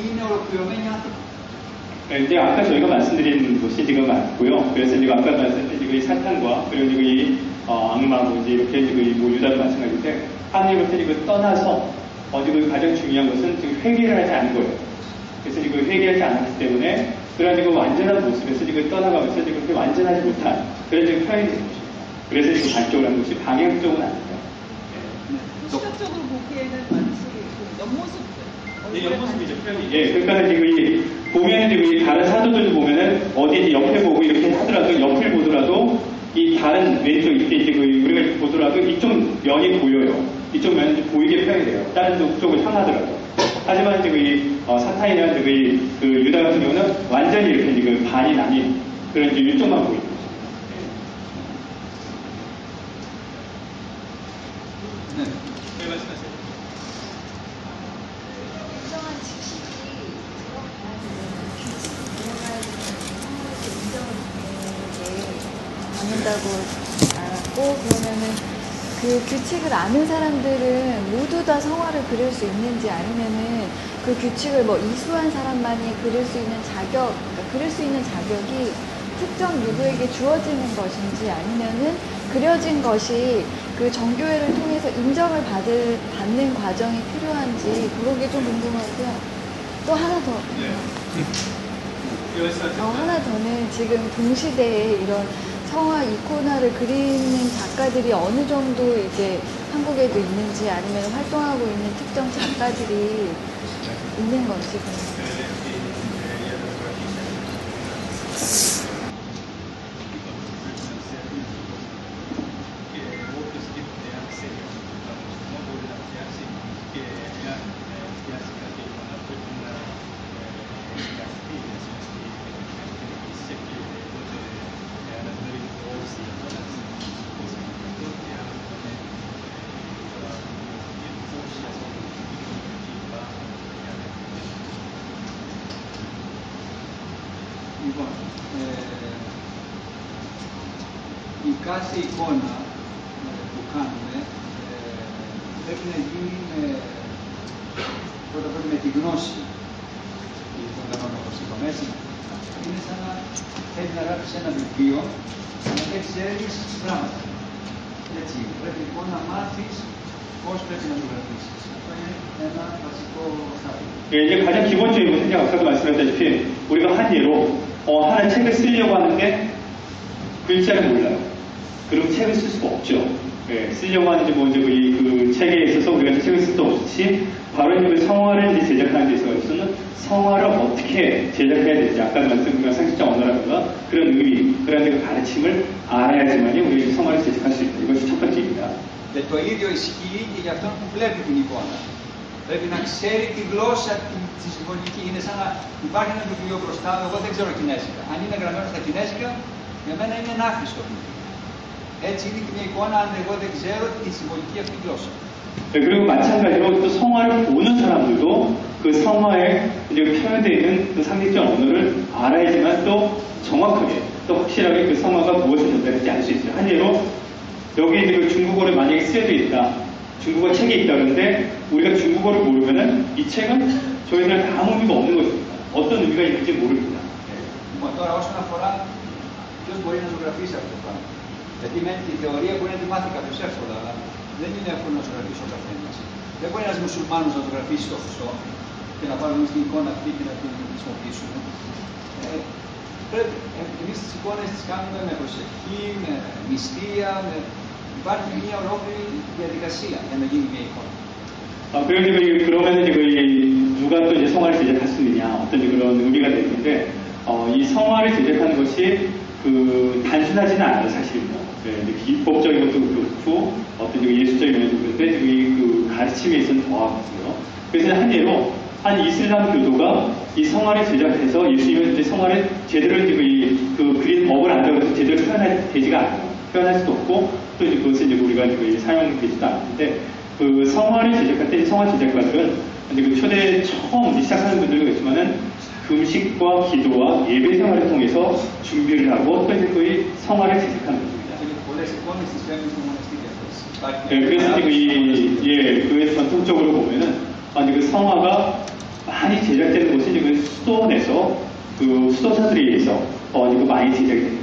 είναι ολοκληρωμένοι άνθρωποι. 이제 아까 저희가 말씀드린 곳이 지금 맞고요. 그래서 지금 아까 말씀드린 지금 이 사탄과 그리고 지금 이 악마고 이제 이렇게 지금 뭐 유다도 마찬가지인데 하나님부터 지금 떠나서 지금 가장 중요한 것은 지금 회개를 하지 않은 거예요. 그래서 지금 회개하지 않았기 때문에 그런 지금 완전한 모습에서 지금 떠나가면서 지금 완전하지 못한 그런 지금 표현이 된 것입니다. 그래서 지금 반쪽으로 한 것이 방향적은 아니에요. 시각적으로 보기에는 마치 그 옆모습. 옆모습이죠, 표현이. 예, 그러니까 지금 이, 보면은 지금 이 다른 사도들도 보면은 어디 옆에 보고 이렇게 하더라도 옆을 보더라도 이 다른 왼쪽 이렇게 이제 우리가 보더라도 이쪽 면이 보여요. 이쪽 면이 보이게 표현이 돼요. 다른 쪽을 향하더라도. 하지만 지금 이 사탄이나 지금 그 유다 같은 경우는 완전히 이렇게 지금 반이 나뉜 그런 이제 이쪽만 보이는 거죠. 네. 네, 말씀하세요. 인정한 지식이 들어가야 되는 규칙이 들어가야 되는 상황에서 인정을 받는다고 알았고, 그러면은 그 규칙을 아는 사람들은 모두 다 성화를 그릴 수 있는지, 아니면은 그 규칙을 뭐 이수한 사람만이 그릴 수 있는 자격, 그러니까 그릴 수 있는 자격이 특정 누구에게 주어지는 것인지, 아니면은 그려진 것이 그 정교회를 통해서 인정을 받는 과정이 필요한지, 그게 좀 궁금하고요. 또 하나 더. 하나 더는 지금 동시대에 이런 성화 이코나를 그리는 작가들이 어느 정도 이제 한국에도 있는지, 아니면 활동하고 있는 특정 작가들이 있는 건지 궁금해요. Λοιπόν, η κάθε εικόνα που κάνουμε πρέπει να γίνει πρώτα με τη γνώση των κανόνων, όπως είπαμε, έτσι. Είναι σαν να θέλει να γράψεις ένα βιβλίο, αλλά δεν ξέρεις πράγματα. Έτσι, πρέπει λοιπόν να μάθεις πώς πρέπει να το γραφήσεις. Αυτό είναι ένα βασικό στάδιο. 예, 이제 가장 기본적인 것은 아까도 말씀하셨다시피 우리가 한 예로 하나 책을 쓰려고 하는데 글자를 몰라요. 그럼 책을 쓸 수가 없죠. 예, 쓰려고 하는지 뭔지 그 책에 있어서 우리가 책을 쓸 수 없이 바로 그 성화를 이제 제작하는 데 있어서는 성화를 어떻게 제작해야 될지 아까도 말씀드린 상식적 언어라든가 그런 의미, 그런 그 가르침을 알아야지만이 우리 성화를 제작할 수 있다. 이것이 첫 번째입니다. Και το ίδιο ισχύει και για αυτόν που βλέπει την εικόνα. Πρέπει να ξέρει τη γλώσσα τη συμβολική. Είναι σαν να υπάρχει ένα βιβλίο μπροστά μου, εγώ δεν ξέρω κινέζικα. Αν είναι γραμμένο στα κινέζικα, για μένα είναι ένα άχρηστο βιβλίο. Έτσι είναι και μια εικόνα αν εγώ δεν ξέρω τη συμβολική αυτή γλώσσα. 그리고 마찬가지로 또 성화를 보는 사람들도 그 성화에 이제 표현되어 있는 그 상징적 언어를 알아야지만 또 정확하게 또 확실하게 그 성화가 무엇을 전달할지 알 수 있어요. 한 예로 여기 이제 그 중국어를 만약에 쓰여져 있다. 중국어 책이 있다 그러는데 우리가 중국어를 모르면은 이 책은 저희들한테 아무 의미가 없는 것입니다. 어떤 의미가 있는지 모릅니다. Λοιπόν, τώρα όσον αφορά ποιος μπορεί να ζωγραφίσει αυτό το πράγμα. Γιατί μένει τη θεωρία μπορεί να τη μάθει κάποιος εύκολα, αλλά δεν είναι εύκολο να ζωγραφίσει ο καθένας. Δεν μπορεί ένας μουσουλμάνος να ζωγραφίσει το Χριστό και να πάρουμε την εικόνα αυτή και να την χρησιμοποιήσουμε. Πρέπει εμείς τις εικόνες τις κάνουμε με προσευχή, με μυστία, με Υπάρχει μια ολόκληρη διαδικασία για να γίνει μια εικόνα. 그러면 지금 누가 또 이제 성화를 제작할 수 있느냐 어떤 그런 의미가 되는데 이 성화를 제작하는 것이 단순하지는 않아요 사실 기법적인 것도 그렇고 어떤 예술적인 면에도 그런데 그 가르침에 있어서는 더하고요. 그래서 한 예로 한 이슬람 교도가 이 성화를 제작해서 예수님은 이제 성화를 제대로 그 그린 법을 안 적어서 제대로 되지가 않아요. 표현할 수도 없고 또 이제 그것을 이제 우리가 사용되지도 않는데 그 성화를 제작할 때 성화 제작가들은 이제 그 초대 처음 시작하는 분들도 있지만은 금식과 기도와 예배 생활을 통해서 준비를 하고 또 이제 거의 성화를 제작하는 겁니다. 그래서 그 전통적으로 보면은 그 성화가 많이 제작되는 곳이 그 수도원에서 그 수도사들에 의해서 많이 제작이 됩니다.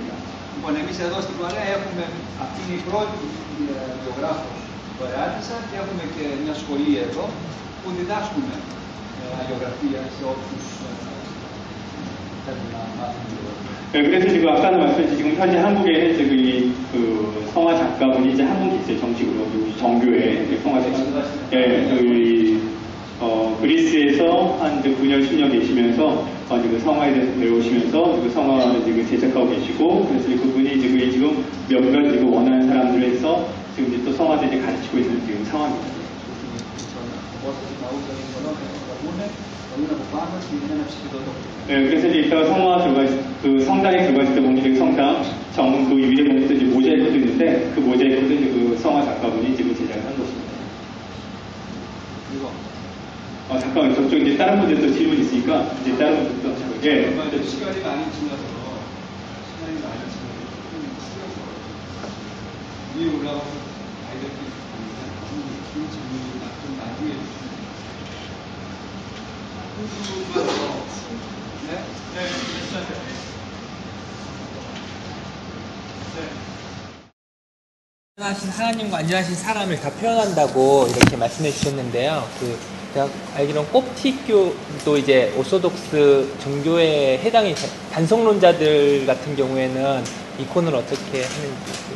Λοιπόν, εμείς εδώ στην Κορέα έχουμε, αυτή είναι η πρώτη βιογράφος Κορεάτισσα και έχουμε και μια σχολή εδώ που διδάσκουμε αγιογραφία σε όποιους θέλουν να μάθουν βιογραφία. 그래서 지금 아까도 말씀드렸듯이 지금 현재 한국에는 이제 그 성화 작가분이 이제 한 분 계세요. 정식으로 정교회 성화 작가. 그리스에서 한 9년, 10년 계시면서 그 성화에 대해서 배우시면서 그 성화를 지금 제작하고 계시고 그래서 그분이 지금 몇몇 원하는 사람들을 해서 지금 이제 또 성화를 이제 가르치고 있는 지금 상황입니다. 그래서 이제 이따가 성화 그 성당에 들어가실 때 보면 성당 정문 그 위에 보면 이제 모자이크도 있는데 그 모자이크도 이제 그 성화 작가분이 지금 제작을 한 것입니다. 잠깐만 저쪽 이제 다른 분들도 질문 있으니까 이제 다른 분들도 예. 시간이 많이 지나서 위에 올라가서 아이들끼리 질문이 좀 나중에 완전하신 하나님과 완전하신 사람을 다 표현한다고 이렇게 말씀해 주셨는데요. 제가 알기로는 콥틱교도 이제 오소독스 종교에 해당이 단성론자들 같은 경우에는 이콘을 어떻게 하는지.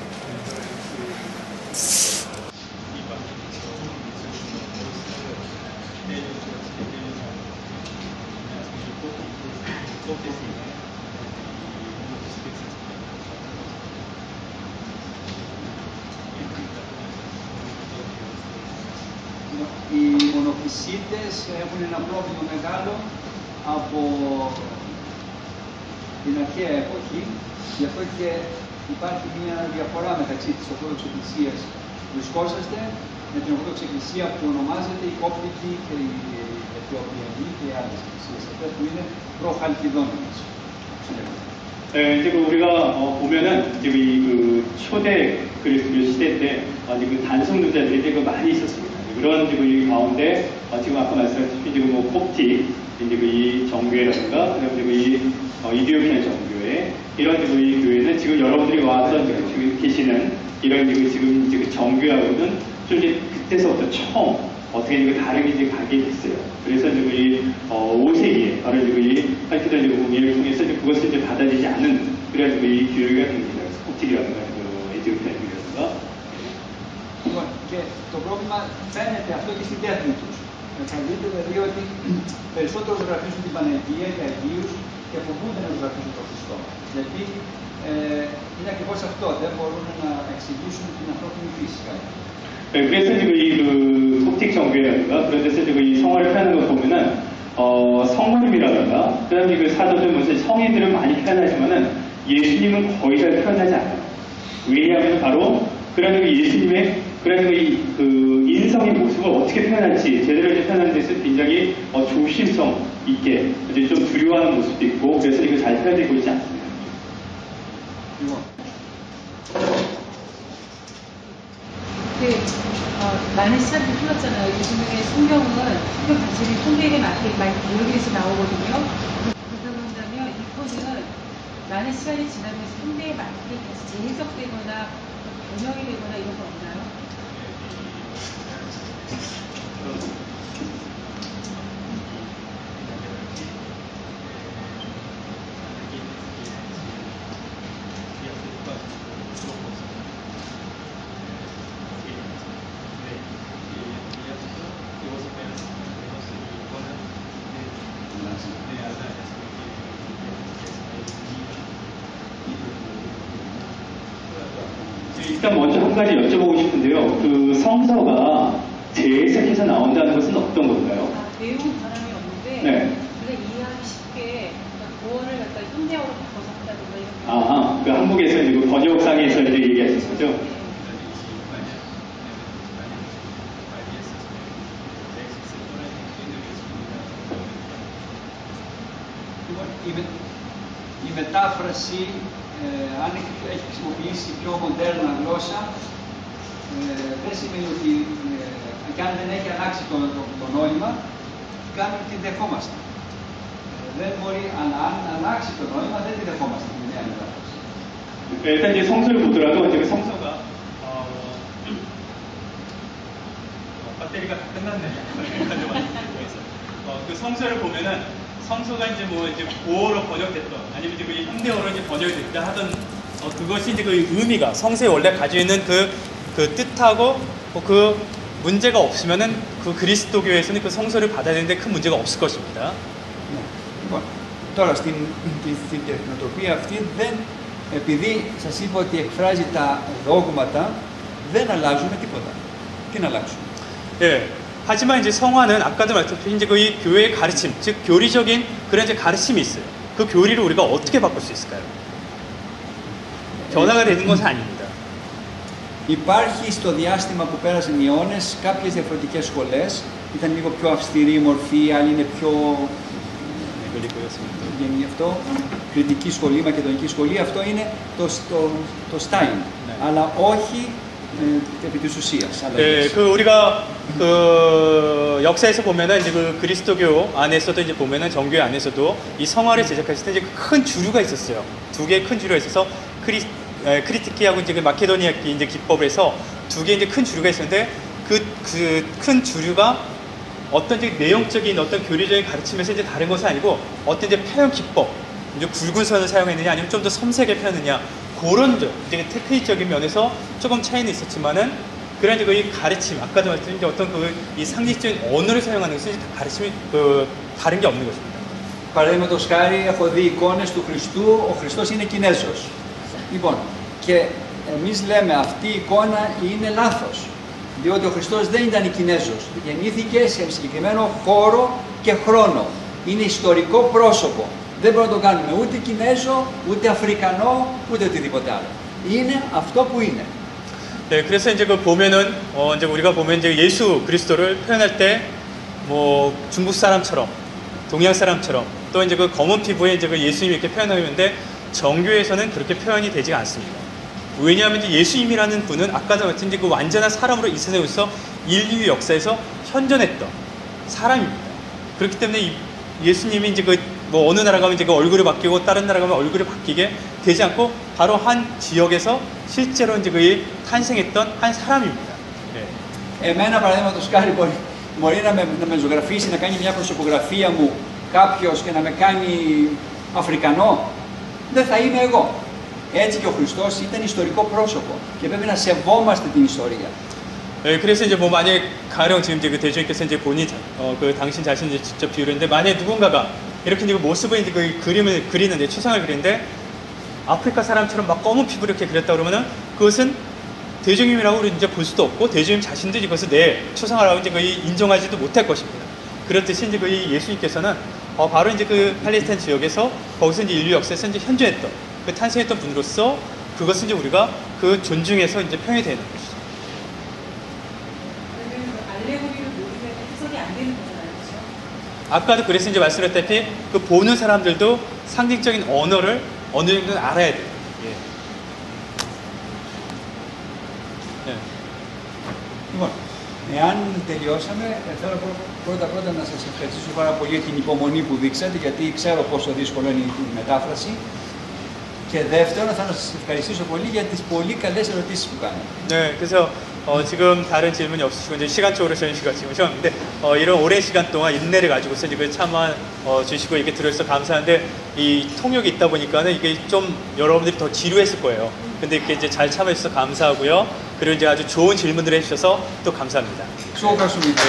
Οι μονοφυσίτες έχουν ένα πρόβλημα μεγάλο από την αρχαία εποχή, γι' αυτό και υπάρχει μια διαφορά μεταξύ της Ορθόδοξης Εκκλησίας που βρισκόσαστε με την Ορθόδοξη Εκκλησία που ονομάζεται η Κόπτικη και η Αιθιοπιανή και οι άλλες εκκλησίες, αυτές που είναι προχαλκιδόνες. 이제 우리가 보면은 이제 그 초대 그리스도 시대 때 그 단성론자들이 되게 많이 있었습니다. 그런 지금 이 가운데 지금 아까 말씀하셨듯이 지금 콥틱 이제 이 정교회라든가 그다음에 이 이디오피아 정교회 이런 지금 이 교회는 지금 여러분들이 와서 지금 계시는 이런 지금 정교회하고는 좀 이제 그때서부터 처음 어떻게 이제 다르게 이제 가게 됐어요. 그래서 지금 이 5세기에 바로 지금 이 칼키던 공예를 통해서 이제 그것을 이제 받아들이지 않는 그런 이 교회가 됩니다. 콥틱이라든가 에티오피아 교회라든가. Και το πρόβλημα φαίνεται αυτό και στην τέχνη τους. Θα δείτε δηλαδή ότι περισσότερο ζωγραφίζουν την Παναγία και Αγίους και φοβούνται να ζωγραφίζουν τον Χριστό. Γιατί είναι ακριβώς αυτό, δεν μπορούν να εξηγήσουν την ανθρώπινη φύση. 그래서 지금 이 콥틱 정교회라든가 그런 데서 지금 이 성화를 표현하는 거 보면은 성모님이라든가 그다음에 그 사도들 무슨 성인들은 많이 표현하지만은 예수님은 거의 잘 표현하지 않아요. 왜냐하면 바로 그런 예수님의 그런 그 인성의 모습을 어떻게 표현할지 제대로 표현하는 데서 굉장히 조심성 있게 이제 좀 두려워하는 모습도 있고 그래서 이거 잘 표현되고 있지 않습니다. 많은 시간이 흘렀잖아요. 요즘에 성경 자체를 통계에 맞게 모르겠어 나오거든요. 그러다 본다면 이코는 많은 시간이 지나면서 통계에 맞게 다시 재해석되거나 번역이 되거나 이런 거 없나요? 일단 먼저 한 가지 여쭤보고 싶은데요. 그 성서가 재해석해서 나온다는 것은 어떤 건가요? 내용 변함이 없는데 네. 우리가 이해하기 쉽게 구원을 갖다 현대어로 바꿔서 한다든가 이런 아, 그 한국에서 이제 그 번역상에서 이제 얘기하신 거죠? Η μετάφραση, αν έχει χρησιμοποιήσει πιο μοντέρνα γλώσσα, δεν σημαίνει ότι και αν δεν έχει αλλάξει το νόημα, κάνουμε ότι τη δεχόμαστε. Δεν μπορεί, αλλά αν αλλάξει το νόημα, δεν τη δεχόμαστε την νέα μετάφραση. 일단 이제 성서를 보더라도 이제 그 성서가 배터리가 다 끝났네요. 그 성서를 보면은 성서가 이제 뭐 이제 고어로 번역됐던 아니면 이제 그 현대어로 이제 번역이 됐다 하던 그것이 이제 그 의미가 성서에 원래 가지고 있는 그 뜻하고 그 문제가 없으면은 그 그리스도교에서는 그 성서를 받아들이는데 큰 문제가 없을 것입니다. Λοιπόν, τώρα στην τεχνοτροπία αυτή δεν, επειδή σας είπα ότι εκφράζει τα δόγματα, δεν αλλάζουμε τίποτα. Τι να αλλάξουμε. 예. 하지만 이제 성화는 아까도 말씀드린 이제 그 이 교회의 가르침, 즉 교리적인 그런 이제 가르침이 있어요. 그 교리를 우리가 어떻게 바꿀 수 있을까요? 변화가 되는 것은 아닙니다. Υπάρχει στο διάστημα που πέρασαν οι αιώνες κάποιες διαφορετικές σχολές. Ήταν λίγο πιο αυστηρή η μορφή, άλλη είναι πιο γενική αυτό. Κριτική σχολή, μακεδονική σχολή, αυτό είναι το style. Ναι. Αλλά όχι επί της ουσίας. 네, 그 우리가 그 역사에서 보면은 이제 그 그리스도교 안에서도 이제 보면은 정교회 안에서도 이 성화를 제작했을 때 이제 큰 주류가 있었어요. 두 개의 큰 주류가 있어서 크리티키하고 이제 그 마케도니아기 이제 기법을 해서 두 개의 이제 큰 주류가 있었는데 그 큰 주류가 어떤 이제 내용적인 어떤 교리적인 가르침에서 이제 다른 것은 아니고 어떤 이제 표현 기법, 이제 굵은 선을 사용했느냐 아니면 좀 더 섬세하게 표현했느냐 그런 이제 테크닉적인 면에서 조금 차이는 있었지만은 그런 이제 그 가르침 아까도 말씀드린 이제 어떤 그 이 상징적인 언어를 사용하는 것은 이제 가르침이 그 다른 게 없는 것입니다. Παραδείγματος χάρη, έχω δει εικόνες του Χριστού, ο Χριστός είναι Κινέζος. Λοιπόν, και εμείς λέμε αυτή η εικόνα είναι λάθος. Διότι ο Χριστός δεν ήταν Κινέζος. Γεννήθηκε σε συγκεκριμένο χώρο και χρόνο. Είναι ιστορικό πρόσωπο. Δεν μπορούμε να το κάνουμε ούτε Κινέζο, ούτε Αφρικανό, ούτε οτιδήποτε άλλο. Είναι αυτό που είναι. 네, 그래서 이제 그 보면은 이제 우리가 보면 이제 예수 그리스도를 표현할 때 뭐 중국 사람처럼 동양 사람처럼 또 이제 그 검은 피부에 이제 그 예수님 이렇게 표현하는데 정교에서는 그렇게 표현이 되지가 않습니다. 왜냐하면 이제 예수님이라는 분은 아까도 말씀드린 그 완전한 사람으로 이 세상에서 인류 역사에서 현존했던 사람입니다. 그렇기 때문에 예수님이 이제 그 뭐 어느 나라 가면 이제 그 얼굴이 바뀌고 다른 나라 가면 얼굴이 바뀌게 되지 않고 바로 한 지역에서 실제로 이제 그 탄생했던 한 사람입니다. 네. Εμένα παραδείγματος χάρη μπορεί να με ζωγραφίσει, να κάνει μια προσωπογραφία μου κάποιος και να με κάνει Αφρικανό. Δεν θα είμαι εγώ. Έτσι και ο Χριστός ήταν ιστορικό πρόσωπο και πρέπει να σεβόμαστε την ιστορία. 네, 그래서 이제 뭐 만약에 가령 지금 이제 그 대주님께서 이제 본인 그 당신 자신을 직접 비유했는데 만약에 누군가가 이렇게 이제 모습을 이제 그 그림을 그리는데 추상을 그리는데 아프리카 사람처럼 막 검은 피부를 이렇게 그렸다 그러면은 그것은 대주님이라고 우리 이제 볼 수도 없고 대주님 자신도 이것을 내 추상화라고 이제 거의 인정하지도 못할 것입니다. 그렇듯이 이제 그 예수님께서는 바로 이제 그 팔레스타인 지역에서 거기서 이제 인류 역사에서 이제 현존했던 그 탄생했던 분으로서 그것은 이제 우리가 그 존중해서 이제 평이 되는 것이죠. 아까도 그래서 이제 말씀드렸다시피 그 보는 사람들도 상징적인 언어를 어느 정도는 알아야 돼요. 예. 네. Λοιπόν, εάν τελειώσαμε, θέλω πρώτα να σας ευχαριστήσω πάρα πολύ για την υπομονή που δείξατε, γιατί ξέρω πόσο δύσκολο είναι η μετάφραση. Και δεύτερον, θα σας ευχαριστήσω πολύ για τις πολύ καλές ερωτήσεις που κάνετε. 네, 그래서 지금 다른 질문이 없으시고 이제 시간적으로 저희 시간 지금 시험인데 이런 오랜 시간 동안 인내를 가지고서 이걸 참아 주시고 이렇게 들어주셔서 감사한데 이 통역이 있다 보니까는 이게 좀 여러분들이 더 지루했을 거예요. 근데 이렇게 이제 잘 참아주셔서 감사하고요. 그리고 이제 아주 좋은 질문들을 해주셔서 또 감사합니다. 수고하셨습니다.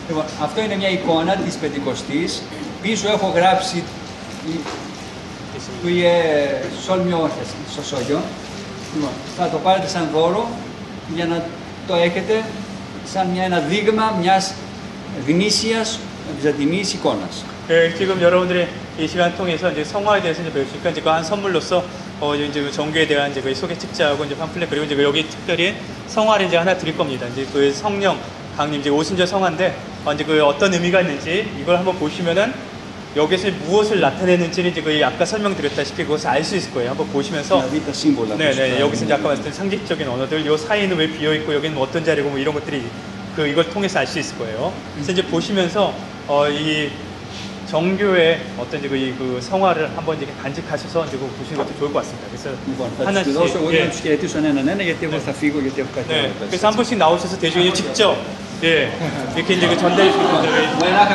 Λοιπόν, αυτό είναι μια εικόνα της Πεντηκοστής πίσω έχω γράψει που σολμιόχες στο σόγιο. Θα το πάρετε σαν δώρο για να το έχετε σαν ένα δείγμα μιας γνήσιας βυζαντινής εικόνας. 지금 여러분들이 이 시간 통해서 이제 성화에 대해서 이제 배울 수 있으니까 이제 그 한 선물로서 이제 그 종교에 대한 이제 그 소개 책자하고 이제 팜플렛 그리고 이제 여기 특별히 성화를 이제 하나 드릴 겁니다. 이제 그 성령 강림 이제 오순절 성화인데 이제 그 어떤 의미가 있는지 이걸 한번 보시면은 여기서 무엇을 나타내는지는 이제 그 아까 설명드렸다시피 그것을 알 수 있을 거예요. 한번 보시면서 네네 여기서 이제 아까 말씀드린 상징적인 언어들 요 사이는 왜 비어 있고 여기는 어떤 자리고 뭐 이런 것들이 그 이걸 통해서 알 수 있을 거예요. 그래서 이제 보시면서 이 정교의 어떤 이제 그 성화를 한번 이제 간직하셔서 이제 보시는 것도 좋을 것 같습니다. 그래서 하나씩 네, 그래서 한 번씩 나오셔서 대중이 직접 예 이렇게 이제 그 전달해 주실 분들이 한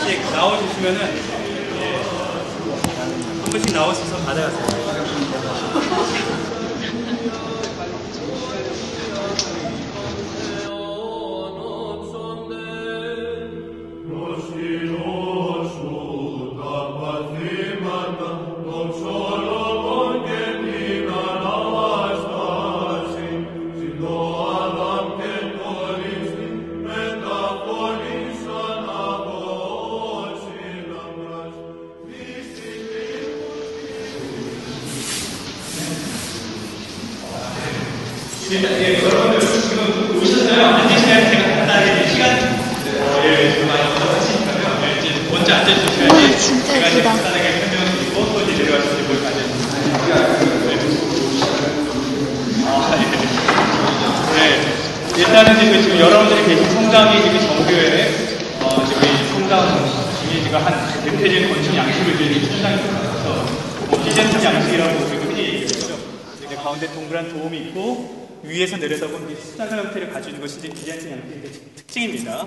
번씩 나오시면은 한 번씩 나오셔서 받아가세요. 여러분들 지금 오셨어요? 앉으시면 제가 간단하게 시간 지금 많이 하시니까요. 이제 먼저 앉아주셔야지 제가 이제 간단하게 설명드리고 또 이제 내려가시면 뭘 앉아주세요. 네. 일단은 지금 여러분들이 계신 성당이 지금 정교회 지금 이 성당이 지금 한 대표적인 건축 양식을 지닌 성당입니다. 그래서 비젠틴 양식이라고 우리가 흔히 얘기하죠. 가운데 동그란 도움이 있고 위에서 내려다보는 수다가 형태를 가지고 있는 것이 이제 비잔틴 양식의 특징입니다.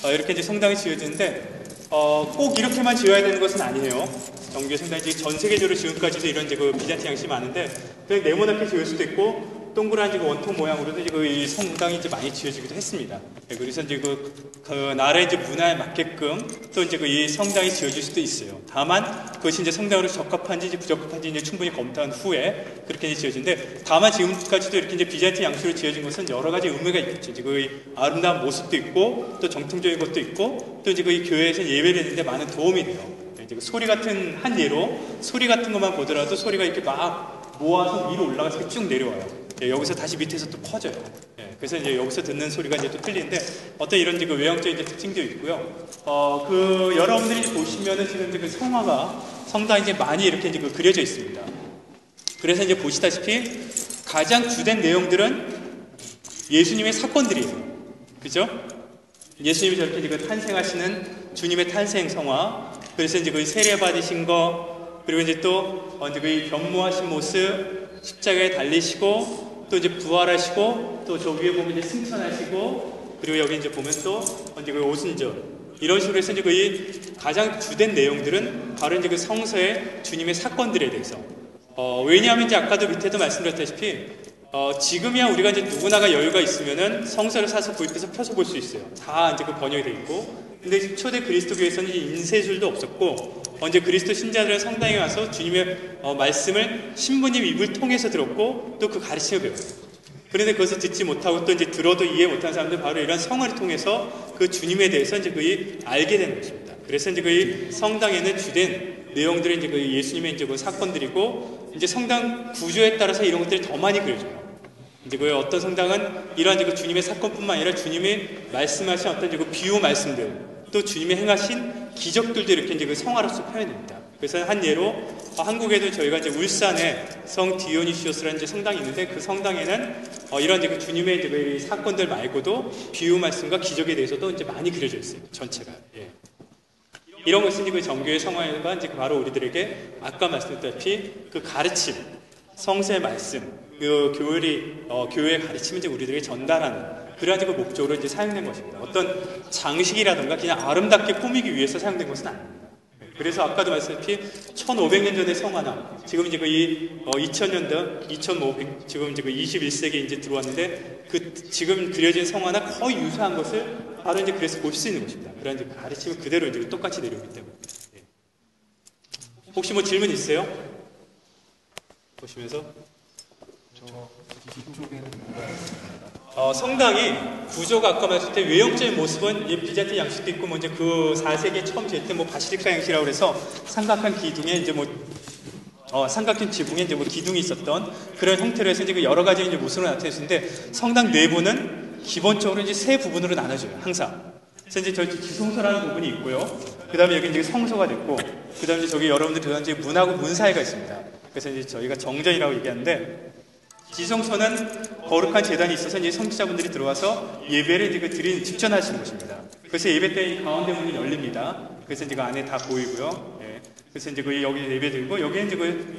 이렇게 이제 성당이 지어지는데 꼭 이렇게만 지어야 되는 것은 아니에요. 정교회 성당이 전 세계적으로 지금까지도 이런 이제 그 비잔틴 양식이 많은데 그냥 네모나게 지을 수도 있고 동그란 지금 원통 모양으로도 이제 이 성당이 이제 많이 지어지기도 했습니다. 그래서 이제 그 나라의 이제 문화에 맞게끔 또 이제 이 성당이 지어질 수도 있어요. 다만 그것이 이제 성당으로 적합한지 이제 부적합한지 이제 충분히 검토한 후에 그렇게 이제 지어지는데 다만 지금까지도 이렇게 이제 비잔틴 양식으로 지어진 것은 여러 가지 의미가 있겠죠. 이제 그 아름다운 모습도 있고 또 정통적인 것도 있고 또 이제 그 교회에서 예배를 했는데 많은 도움이 돼요. 이제 그 소리 같은 한 예로 소리 같은 것만 보더라도 소리가 이렇게 막 모아서 위로 올라가서 쭉 내려와요. 여기서 다시 밑에서 또 퍼져요. 그래서 이제 여기서 듣는 소리가 이제 또 틀리는데 어떤 이런 이제 그 외형적인 이제 특징도 있고요. 그 여러분들이 보시면은 지금 이제 그 성당이 이제 많이 이렇게 이제 그 그려져 있습니다. 그래서 이제 보시다시피 가장 주된 내용들은 예수님의 사건들이에요. 그죠? 예수님이 저렇게 이제 그 탄생하시는 주님의 탄생 성화, 그래서 이제 그 세례 받으신 거, 그리고 이제 또 이제 그 변모하신 모습, 십자가에 달리시고, 또 이제 부활하시고, 또 저 위에 보면 이제 승천하시고, 그리고 여기 이제 보면 또 이제 그 오순절, 이런 식으로 해서 이제 그 가장 주된 내용들은 바로 이제 그 성서의 주님의 사건들에 대해서. 왜냐하면 이제 아까도 밑에도 말씀드렸다시피 지금이야 우리가 이제 누구나가 여유가 있으면은 성서를 사서 구입해서 펴서 볼 수 있어요. 다 이제 그 번역이 돼 있고. 근데 초대 그리스도교에서는 인쇄술도 없었고, 이제 그리스도 신자들은 성당에 와서 주님의 말씀을 신부님 입을 통해서 들었고, 또 그 가르침을 배웠어요. 그런데 그것을 듣지 못하고 또 이제 들어도 이해 못하는 사람들 바로 이런 성화를 통해서 그 주님에 대해서 이제 거의 알게 되는 것입니다. 그래서 이제 거의 성당에는 주된 내용들이 이제 그 예수님의 이제 그 사건들이고, 이제 성당 구조에 따라서 이런 것들이 더 많이 그려져요. 이제 그 어떤 성당은 이러한 이제 그 주님의 사건뿐만 아니라 주님이 말씀하신 어떤 이제 그 비유 말씀들, 또 주님이 행하신 기적들도 이렇게 이제 그 성화로서 표현됩니다. 그래서 한 예로 한국에도 저희가 이제 울산에 성 디오니시오스라는 이제 성당이 있는데 그 성당에는 이런 이제 그 주님의 이제 그 사건들 말고도 비유 말씀과 기적에 대해서도 이제 많이 그려져 있어요. 전체가. 예. 이런 것은 이제 그 정교의 성화가 이제 바로 우리들에게 아까 말씀드렸다시피 그 가르침, 성서의 말씀, 그 교회의 가르침을 이제 우리들에게 전달하는 그러한 그 목적으로 이제 사용된 것입니다. 어떤 장식이라든가 그냥 아름답게 꾸미기 위해서 사용된 것은 아닙니다. 그래서 아까도 말씀드렸다시피 1500년 전의 성화나 지금 이제 그 2000년대, 2500, 지금 이제 그 21세기에 이제 들어왔는데 그 지금 그려진 성화나 거의 유사한 것을 바로 이제 그래서 볼 수 있는 것입니다. 그런 이제 가르침을 그대로 이제 똑같이 내려오기 때문에. 예. 혹시 뭐 질문 있어요? 보시면서. 성당이 구조가 아까 말했을 때 외형적인 모습은 비잔틴 양식도 있고, 뭐 이제 그 4세기 처음 지을 때 뭐 바실리카 양식이라고 해서 삼각한 기둥에 이제 뭐 삼각형 지붕에 이제 뭐 기둥이 있었던 그런 형태로 해서 이제 그 여러 가지 이제 모습으로 나타냈는데, 성당 내부는 기본적으로 이제 세 부분으로 나눠져요, 항상. 그래서 이제 저기 지성소라는 부분이 있고요. 그 다음에 여기 이제 성소가 됐고, 그 다음에 저기 여러분들 들어간 이제 문하고 문 사이가 있습니다. 그래서 이제 저희가 정전이라고 얘기하는데, 지성소는 거룩한 제단이 있어서 이제 성직자분들이 들어와서 예배를 드리는 직전 하시는 곳입니다. 그래서 예배 때 이 가운데 문이 열립니다. 그래서 이제 그 안에 다 보이고요. 예. 그래서 이제 여기 예배 드리고, 여기는 이제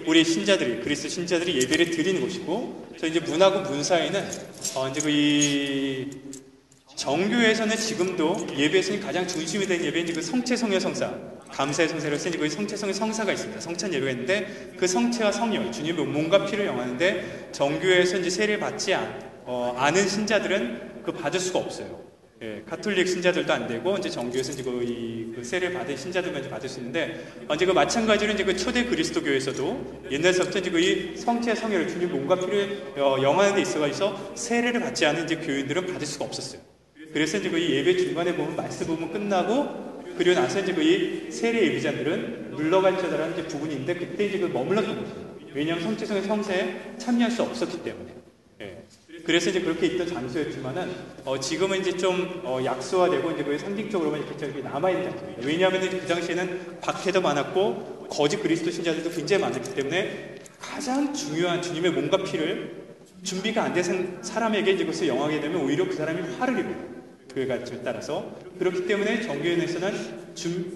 우리 신자들이, 그리스도 신자들이 예배를 드리는 곳이고, 저 이제 문하고 문 사이는 이제 이 정교에서는 지금도 예배에서 가장 중심이 되는 예배는 이제 그 성체성의 성사, 감사의 성사로서 이제 그 성체성의 성사가 있습니다. 성찬 예배가 있는데, 그 성체와 성령, 주님의 몸과 피를 영하는데, 정교에서 이제 세례를 받지 않은 신자들은 그 받을 수가 없어요. 예, 가톨릭 신자들도 안 되고, 이제 정교에서 이제 그 세례를 받은 신자들만 이제 받을 수 있는데, 이제 그 마찬가지로 이제 그 초대 그리스도교에서도 옛날서부터 이제 그 성체와 성령을 주님 몸과 피를 영하는 데 있어가지고 세례를 받지 않은 이제 교인들은 받을 수가 없었어요. 그래서 이제 그 예배 중간에 보면 말씀 부분 끝나고, 그리고 나서 이제 그 세례 예비자들은 물러갈 자라는 이제 부분이 있는데, 그때 이제 그 머물렀던 거죠. 왜냐하면 성체성의 성사에 참여할 수 없었기 때문에. 예. 그래서 이제 그렇게 있던 장소였지만은, 지금은 이제 좀, 약소화되고, 이제 그 상징적으로만 이렇게 남아있는 장소입니다. 왜냐하면 그 당시에는 박해도 많았고, 거짓 그리스도 신자들도 굉장히 많았기 때문에, 가장 중요한 주님의 몸과 피를 준비가 안 된 사람에게 이제 그것을 영하게 되면 오히려 그 사람이 화를 입어요. 그에 따라서. 그렇기 때문에 정교회에서는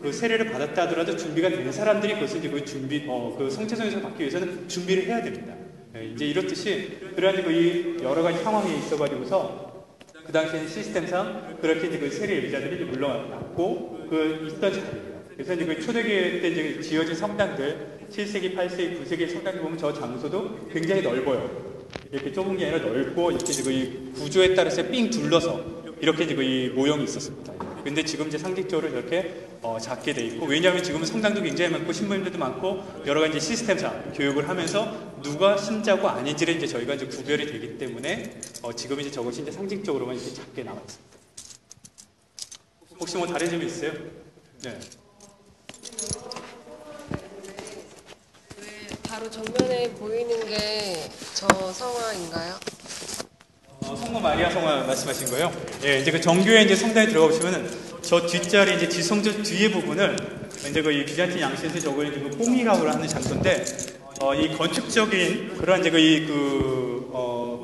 그 세례를 받았다 하더라도 준비가 된 사람들이 그것을 이제 그 성체성에서 받기 위해서는 준비를 해야 됩니다. 예, 이제 이렇듯이 그러한 이 여러 가지 상황이 있어가지고서 그 당시에는 시스템상 그렇게 이제 그 세례 예비자들이 이제 물러났고 그 있던 자리예요. 그래서 이제 그 초대교회 때 이제 지어진 성당들 7세기, 8세기, 9세기 성당들 보면 저 장소도 굉장히 넓어요. 이렇게 좁은 게 아니라 넓고 이렇게 이제 그 구조에 따라서 삥 둘러서 이렇게 이제 그 모형이 있었습니다. 근데 지금 이제 상징적으로 이렇게 작게 돼 있고, 왜냐하면 지금은 성당도 굉장히 많고 신부님들도 많고 여러 가지 시스템상 교육을 하면서 누가 신자고 아닌지를 이제 저희가 이제 구별이 되기 때문에 지금 이제 저것이 이제 상징적으로만 이렇게 작게 나와 있습니다. 혹시 뭐 다른 점이 있어요? 네. 바로 정면에 보이는 게 저 성화인가요? 성모 마리아 성화 말씀하신 거예요? 예, 이제 그 정교회 이제 성당에 들어가 보시면은 저 뒷자리 이제 지성전 뒤에 부분을 이제 그 비잔틴 양식에서 저걸 이제 그 뽕이라고 하는 장소인데, 이 건축적인 그런 이제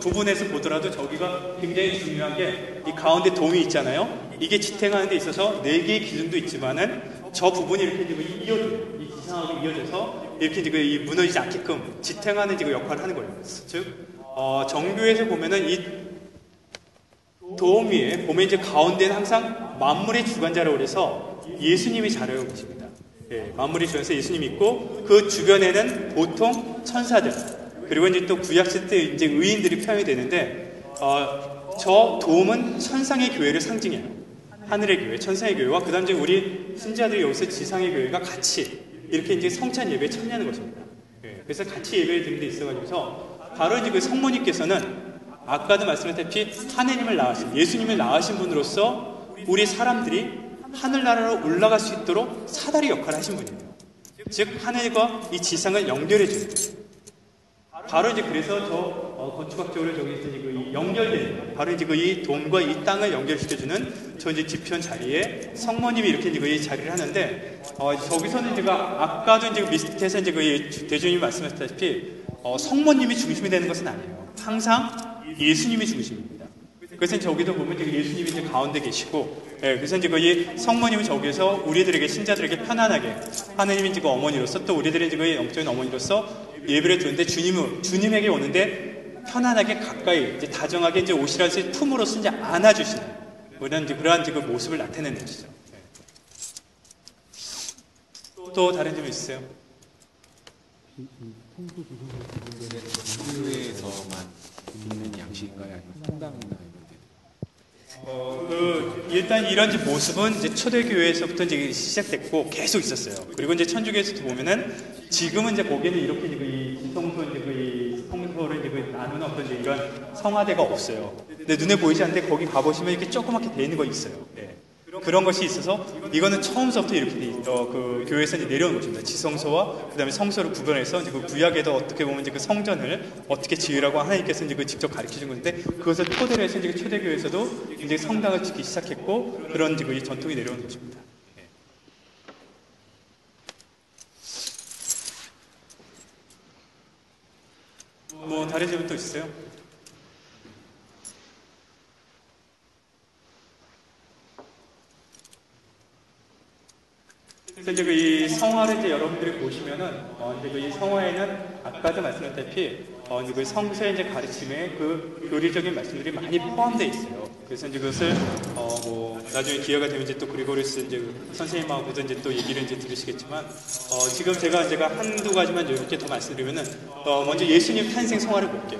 부분에서 보더라도 저기가 굉장히 중요한 게 이 가운데 돔이 있잖아요. 이게 지탱하는 데 있어서 4개의 기둥도 있지만은 저 부분이 이렇게 이제 이어져요. 이 기상하게 이어져서 이렇게 이제 이 무너지지 않게끔 지탱하는 이제 그 역할을 하는 거예요. 즉, 정교에서 보면은 이 돔 위에 보면 이제 가운데는 항상 만물의 주관자라고 그래서 예수님이 자리하고 계십니다. 예, 만물의 주관자에서 예수님이 있고 그 주변에는 보통 천사들 그리고 이제 또 구약시대 때 이제 의인들이 표현이 되는데 저 돔은 천상의 교회를 상징해요. 하늘의 교회, 천상의 교회와 그 다음 이제 우리 신자들이 여기서 지상의 교회가 같이 이렇게 이제 성찬 예배에 참여하는 것입니다. 예, 그래서 같이 예배를 드리는 데 있어가지고서 바로 이제 그 성모님께서는 아까도 말씀드렸다시피 하느님을 낳으신, 예수님을 낳으신 분으로서 우리 사람들이 하늘나라로 올라갈 수 있도록 사다리 역할을 하신 분이에요. 즉 하늘과 이 지상을 연결해줘요. 바로 이제 그래서 저 건축학적으로 저기 이제 연결된 바로 이제 이 돔과 이 땅을 연결시켜주는 저 이제 뒤편 자리에 성모님이 이렇게 이제 이 자리를 하는데 저기서는 제가 아까도 이제 밑에서 이제 그 대주님이 말씀하셨다시피 성모님이 중심이 되는 것은 아니에요. 항상 예수님이 중심입니다. 그래서 저기도 보면 예수님이 이제 가운데 계시고, 예, 그래서 이제 이 성모님은 저기에서 우리들에게 신자들에게 편안하게 하느님이 이제 그 어머니로서 또 우리들의 이제 그 영적인 어머니로서 예배를 드리는데 주님에게 오는데 편안하게 가까이 이제 다정하게 이제 오시라서 품으로서 이제 안아주시는 그러한 이제 그 모습을 나타내는 것이죠. 예. 또 다른 점이 있으세요? 교회에서만 있는 양식인가요? 아니면 성당이나 이런 데? 일단 이런 이제 모습은 이제 초대교회에서부터 이제 시작됐고 계속 있었어요. 그리고 이제 천주교에서도 보면은 지금은 이제 거기에는 이렇게 이제 이 지성소 이제 이 성소를 이제 나누는 어떤 이제 이런 성화대가 없어요. 근데 눈에 보이지 않는데 거기 가보시면 이렇게 조그맣게 돼 있는 거 있어요. 예. 그런 것이 있어서 이거는 처음부터 이렇게 그 교회에서 이제 내려온 것입니다. 지성소와 그다음에 성소를 구분해서 이제 그 구약에도 어떻게 보면 이제 그 성전을 어떻게 지으라고 하나님께서 이제 그 직접 가르쳐 준 건데 그것을 토대로 해서 이제 초대교회에서도 이제 성당을 짓기 시작했고 그런 이제 이 전통이 내려온 것입니다. 뭐 다른 질문 또 있어요? 그래서 이제 이 성화를 이제 여러분들이 보시면은 이제 이 성화에는 아까도 말씀드렸다시피 이제 그 성서의 이제 가르침에 그 교리적인 말씀들이 많이 포함되어 있어요. 그래서 이제 그것을 뭐 나중에 기회가 되면 이제 또 그리고리스 이제 선생님하고도 이제 또 얘기를 이제 들으시겠지만 지금 제가 한두 가지만 이렇게 더 말씀드리면은 먼저 예수님 탄생 성화를 볼게요.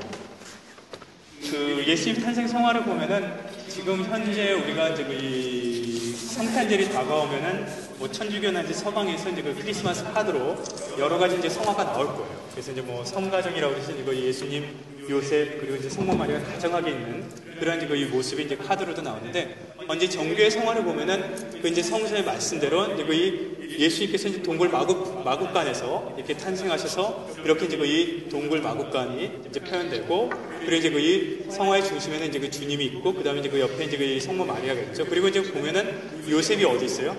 그 예수님 탄생 성화를 보면은 지금 현재 우리가 이제 이 성탄절이 다가오면은 뭐 천주교나 이제 서방에서 이제 그 크리스마스 카드로 여러 가지 이제 성화가 나올 거예요. 그래서 이제 뭐 성가정이라고 해서 이거 예수님, 요셉 그리고 이제 성모 마리아가 가정하게 있는 그런 이제 이 모습이 이제 카드로도 나오는데 이제 정교의 성화를 보면은 그 이제 성서의 말씀대로 이제 이 예수님께서 이제 동굴 마국간에서 이렇게 탄생하셔서 이렇게 이제 이 동굴 마국간이 이제 표현되고 그리고 이제 이 성화의 중심에는 이제 그 주님이 있고 그 다음에 이제 그 옆에 이제 그 성모 마리아가 있죠. 그리고 이제 보면은 요셉이 어디 있어요?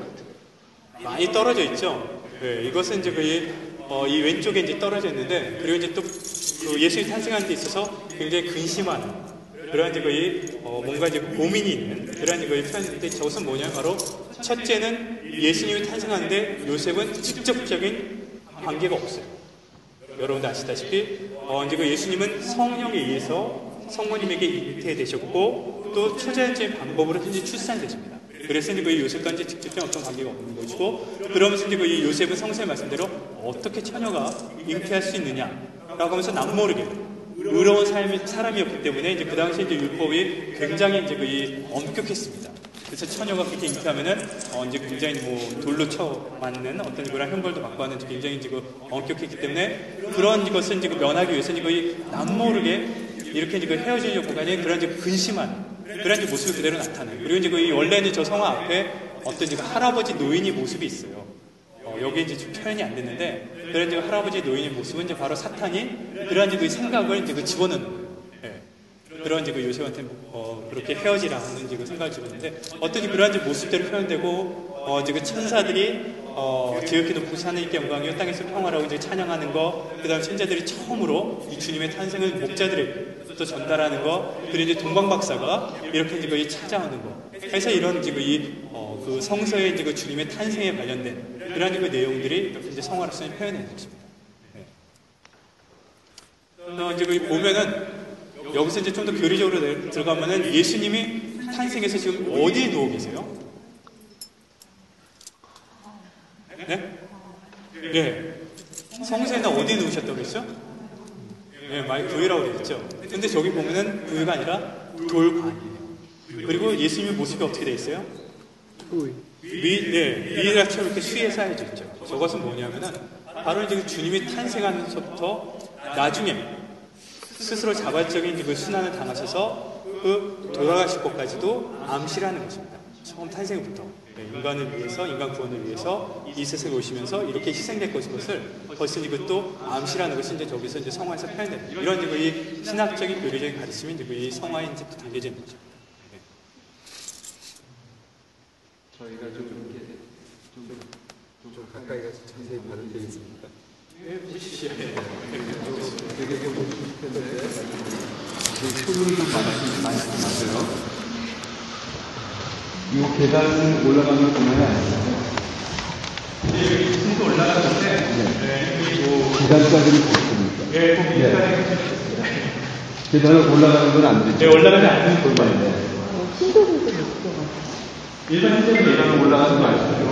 많이 떨어져 있죠. 네, 이것은 이제 이 왼쪽에 이제 떨어져 있는데 그리고 이제 또 그 예수님이 탄생하는 데 있어서 굉장히 근심한 그런 이제 뭔가 이제 고민이 있는 그런 이제 표현인데 저것은 뭐냐면 바로 첫째는 예수님이 탄생하는데 요셉은 직접적인 관계가 없어요. 여러분도 아시다시피 이제 그 예수님은 성령에 의해서 성모님에게 잉태되셨고 또 초자연적인 방법으로 현재 출산되십니다. 그래서 이제 그 요셉과 이제 직접적인 어떤 관계가 없는 것이고 그러면서 이제 이 요셉은 성서의 말씀대로 어떻게 처녀가 잉태할 수 있느냐라고 하면서 남모르게 의로운 사람이었기 때문에 이제 그 당시 이제 율법이 굉장히 이제 이 엄격했습니다. 그래서 처녀가 그렇게 잉태하면은 이제 굉장히 뭐 돌로 쳐 맞는 어떤 그런 형벌도 받고 하는 굉장히 이제 엄격했기 때문에 그런 것을 이제 면하기 위해서 이제 거의 남모르게 이렇게 이제 헤어지려고 하는 그런 이제 근심한 그런 이제 모습이 그대로 나타나요. 그리고 이제 원래는 저 성화 앞에 어떤 이제 할아버지 노인의 모습이 있어요. 여기 이제 좀 표현이 안 됐는데, 그런 이제 할아버지 노인의 모습은 이제 바로 사탄이 그런 이제 그 생각을 이제 집어넣는 거예요. 예. 그런 이제 요셉한테 그렇게 헤어지라는 이제 생각을 집어넣는데, 어떤 그런 이제 모습대로 표현되고, 이제 그 천사들이 지극히 높으신 하나님께 영광이요 땅에서 평화라고 이제 찬양하는 거, 그 다음에 천자들이 처음으로 이 주님의 탄생을 목자들에게 또 전달하는 거, 그리고 이제 동방박사가 이렇게 이제 거의 찾아오는 거. 그래서 이런 이제 그 성서의 이제 그 주님의 탄생에 관련된 그런 그 내용들이 이렇게 이제 성화로서 표현해 있습니다. 네. 이제 보면은 여기서 이제 좀 더 교리적으로 들어가면은 예수님이 탄생해서 지금 어디에 누워 계세요? 네? 네. 성서에는 어디에 누우셨다고 그랬죠? 네, 많이 교회라고 그랬죠. 근데 저기 보면은 교회가 아니라 돌관이에요. 그리고 예수님의 모습이 어떻게 되어 있어요? 미라처럼 이렇게 수위에 쌓여져 있죠. 저것은 뭐냐면은 바로 이제 주님이 탄생하면서부터 나중에 스스로 자발적인 그 순환을 당하셔서 그 돌아가실 것까지도 암시라는 것입니다. 처음 탄생부터 인간을 위해서, 인간 구원을 위해서 이 세상에 오시면서 이렇게 희생될 것을 벌써 이것도 암시라는 것이 이제 저기서 이제 성화에서 표현됩니다. 이런 이제 이 신학적인 교리적인 가르침이 이제 이 성화에 이제 담겨져 있는 거죠. 네. 저희가 좀 가까이 가서 자세히 봐도 되겠습니까? 네, 보시죠. 되게 보고 싶은데 소문이 좀 말씀하세요. 이 계단 올라가는 거 보면 아니에요? 네, 여기 계속 올라가는데, 계단까지는 보십니까? 네, 계단을 올라가는 건 안 되죠? 네, 올라가지 않는 공간인데. 일반 신도는 계단을 올라가는 거 아시죠?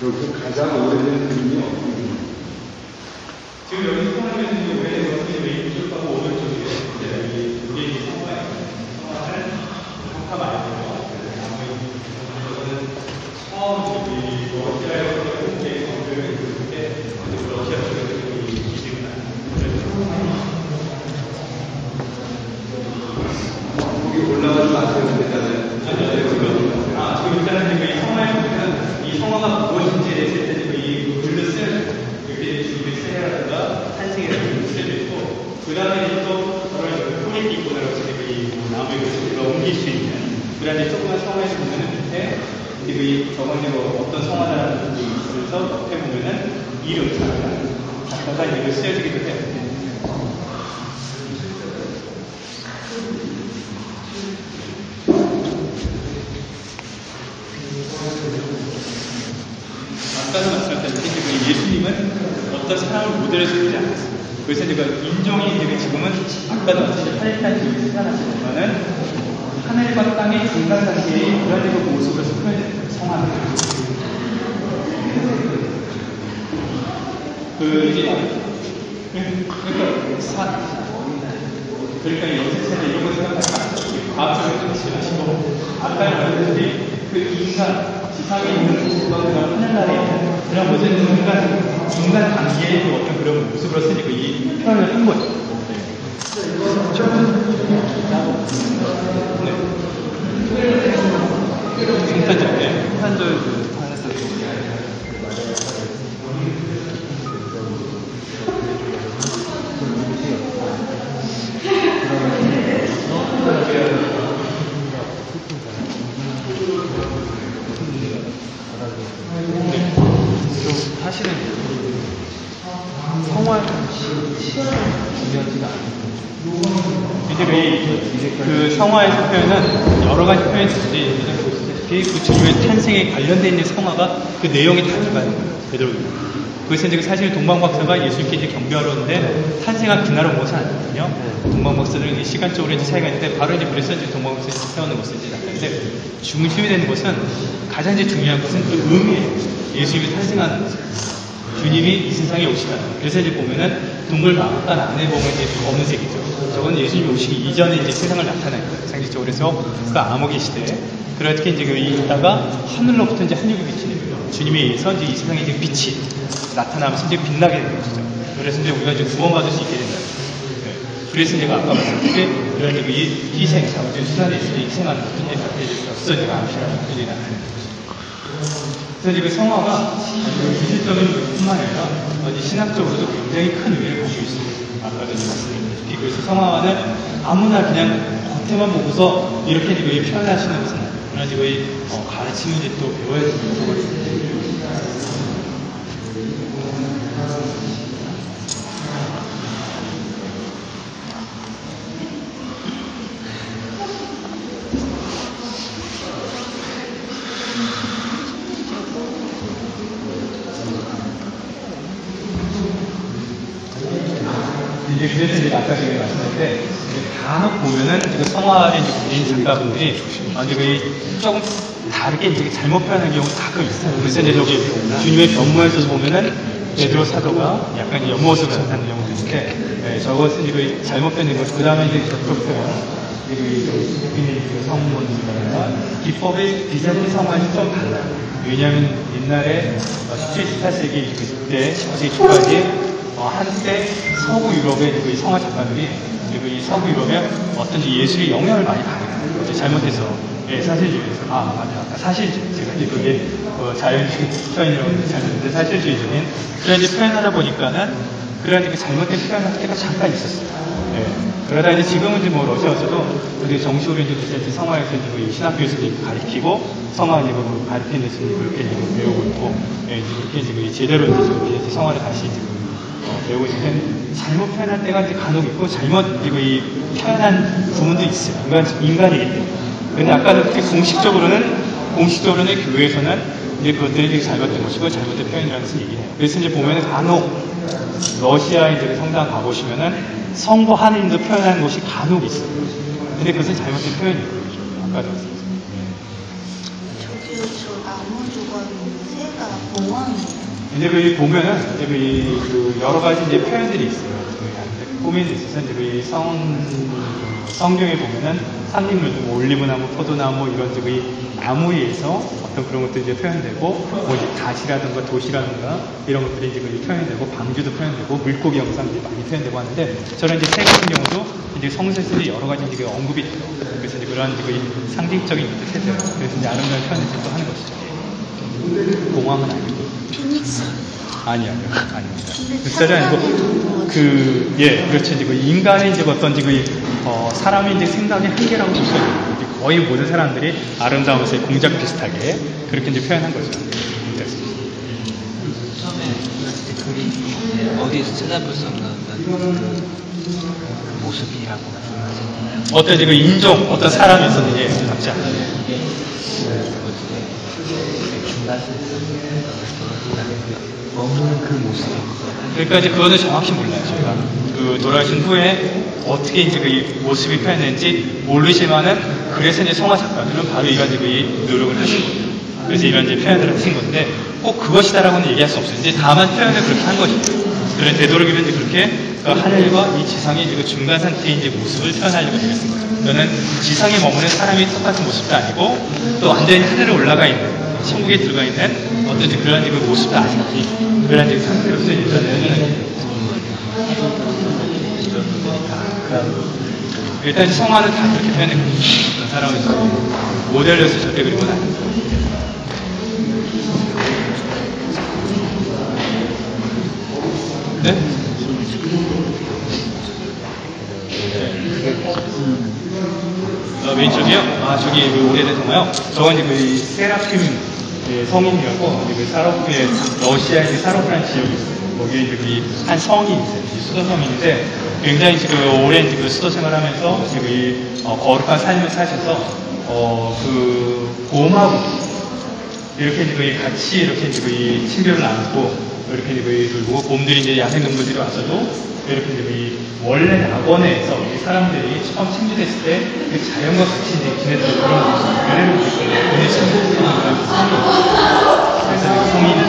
여기서 가장 오래된 그림이 어떤 지금 여기 성화에는 오래된 것이 왼쪽하고 오른쪽에 이게 이제 성화예요. 성화는 각각 말고요. 이거는 처음 러시아에서 공개 정교를 했을 때 러시아 쪽에서 기증을 거기 올라가지 마세요. 지금 일단은 이 성화에 보면 이 성화가 무엇인지에 대해서 일단 이 글을 쓴 세라든가 탄생이라는 글을 쓰고 있고, 그 다음에 또 그런 포리티코라고 이 나무의 글을 옮길 수 있는, 그 다음에 조그만 성화에서 보면은 밑에 이 저건 어떤 성화라는 글이 있어서 옆에 보면은 이름 작가가 이름을 쓰여지기도 해요. 아까도 말씀드렸다시피 예수님은 어떤 사람을 모델로 세우지 않았어요. 그래서 인종이 지금은 아까도 말씀드린 팔레스타인 지역에서 태어나셨지만은 하늘과 땅의 중간 단계의 불안해고 모습으로 표현됐어요. 성화는. 그러니까 연쇄체나 이런 걸 생각하면 과학적으로 좀 지나시고, 아까 말했듯이 그 인간, 지상에 있는 그런 하늘나라에 있는 그런 모든 중간 단계의 그 어떤 그런 모습으로 쓰니까 이 표현을 한 거죠. 풍탄절 사실은 성화의 중요하지가 않아요. 그 성화의 표현은 여러 가지 표현이 있는데, 보시다시피 그 주님의 탄생에 관련된 있는 성화가 그 내용이 다 들어가는 거예요. 되도록이면. 그래서 사실 동방박사가 예수님께 경배하러 오는데 탄생한 그날을 온 것은 아니거든요. 동방박사들은 시간적으로 차이가 있는데 바로 그래서 동방박사가 태어난 것을 나타내는데, 중심이 되는 것은 가장 중요한 것은 그 의미예요. 예수님이 탄생한 주님이 이 세상에 오시다. 그래서 보면은 동굴 막간 안에 보면 검은색이죠. 저건 예수님이 오시기 이전에 세상을 나타낸 거예요. 상징적으로. 그래서 그 암흑의 시대에 그렇게 있다가 하늘로부터 하늘이 비치는 거예요. 주님에 의해서 이 세상에 빛이 나타나면서 빛나게 되는 것이죠. 그래서 우리가 구원받을 수 있게 된다. 그래서 아까 말씀드린 그런 희생, 자부주의 수단에 있을 때 희생하는 어떤 없어지가 나타내는 거죠. 그래서 성화가 기술적인 뿐만 아니라 신학적으로도 굉장히 큰 의미를 가지고 있습니다. 아까도 말씀드렸다시피. 그래서 성화는 아무나 그냥 겉에만 보고서 이렇게 표현하시는 것은 아니라 가르치는 또 배워야 되는 것으로 있습니다. 그래서 아까 말씀드렸는데 간혹 보면은 성화의 개인 작가분들이 조금 다르게 잘못 표현하는 경우가 가끔 있어요. 그래서 저기 주님의 변모에서 보면은 베드로 사도가 약간 옆모습을 나타내는 경우도 있는데, 저것은 잘못 표현된 것이 그 다음에 적극 표현 성문이라든가 기법의 비자된 성화는 좀 달라요. 왜냐하면 옛날에 17, 18세기 때 19세기 초까지 한때 서구 유럽의 성화 작가들이 이 서구 유럽에 어떤 예술의 영향을 많이 받아요. 잘못해서 사실주의에서 맞아 사실주의 제가 그게 자연주의 표현이라고 잘했는데 사실주의적인 그런 표현하다 보니까는 그런 잘못된 표현할 때가 잠깐 있었어요. 그러다 지금은 러시아에서도 정식으로 성화에서 신학교에서 가르치고 성화 가르치는 데서 그렇게 배우고 있고, 이렇게 제대로 성화를 다시 배우고 있는데, 잘못 표현할 때가 간혹 있고 잘못 표현한 부분도 있어요. 인간이기 때문에. 근데 아까도 공식적으로는 교회에서는 그것들이 잘못된 것이고 잘못된 표현이라는 것을 얘기해요. 그래서 보면은 간혹 러시아 성당 가보시면은 성부 하느님도 표현하는 것이 간혹 있어요. 근데 그것은 잘못된 표현이에요. 아까도 말씀드렸어요. 저기 저 나무 조각에 있는 새가 이제 그 보면은 이제 그 여러 가지 이제 표현들이 있어요. 포인트 있어서 이제 그 성경에 보면은 산림물, 뭐 올리브나무, 포도나무 이런 그 나무 위에서 어떤 그런 것들이 이제 표현되고, 뭐 이제 닷이라든가 도시라든가 이런 것들이 이제 그 표현되고, 방주도 표현되고, 물고기 영상들이 많이 표현되고 하는데, 저는 이제 새 같은 경우도 이제 성서에서 여러 가지 이제 언급이 돼요. 그래서 이제 그런 이제 그 상징적인 뜻을 그래서 이제 아름다운 표현을 또 하는 것이죠. 공황은 아니고. 아니요. 늑살이 아니고, 그렇죠. 이제 그 인간의 이제 어떤 이제 사람의 이제 생각의 한계라고 볼 수 있는 거의 모든 사람들이 아름다움에서의 공작 비슷하게 그렇게 이제 표현한 거죠. 처음에 그림 어디에서 찾아볼 수 없는 그 모습이라고 말씀하셨잖아요. 어떤 이제 그 인종, 어떤 사람이 있었는지 잡지 않아요. 머무는 그 모습. 그러니까 이제 그거는 정확히 몰라요, 저희가. 그 돌아가신 후에 어떻게 이제 그 모습이 표현되는지 모르지만은 그래서 이제 성화 작가들은 바로 이런 이제 그 노력을 하신 거예요. 그래서 이런 이제 표현을 하신 건데 꼭 그것이다라고는 얘기할 수 없어요. 이제 다만 표현을 그렇게 한 것이죠. 그런 되도록이면 이제 그렇게 그 하늘과 이 지상의 이제 그 중간 상태의 이제 모습을 표현하려고 노력했던 거죠. 저는 지상에 머무는 사람이 똑같은 모습도 아니고 또 완전히 하늘에 올라가 있는 천국에 들어가 있는 어떤 그런 그 모습도 아니고 그런 그 상태로서 일단 성화는 다 그렇게 표현했거든요. 어떤 사람은 모델로서 절대 그리고 아닙니다. 네? 왼쪽이요? 아, 저기 그 오래된 성화요? 저건 이제 그 세라핌 성인이라고, 그 사로프의, 러시아의 사로프라는 지역이 있어요. 거기에 이제 그 한 성이 있어요. 수도섬인데, 굉장히 그 오랜 그 수도 생활하면서 그 거룩한 삶을 사셔서, 그 곰하고 이렇게 이제 같이 이렇게 이제 그 친교를 나누고, 이렇게 이제 그리고 곰들이 이제 야생동물들이 와서도 이렇게 이제 원래 낙원에서 사람들이 처음 침주됐을 때 그 자연과 같이 이제 지냈던 그런 유래를 보내시는 그런 그래서 성인이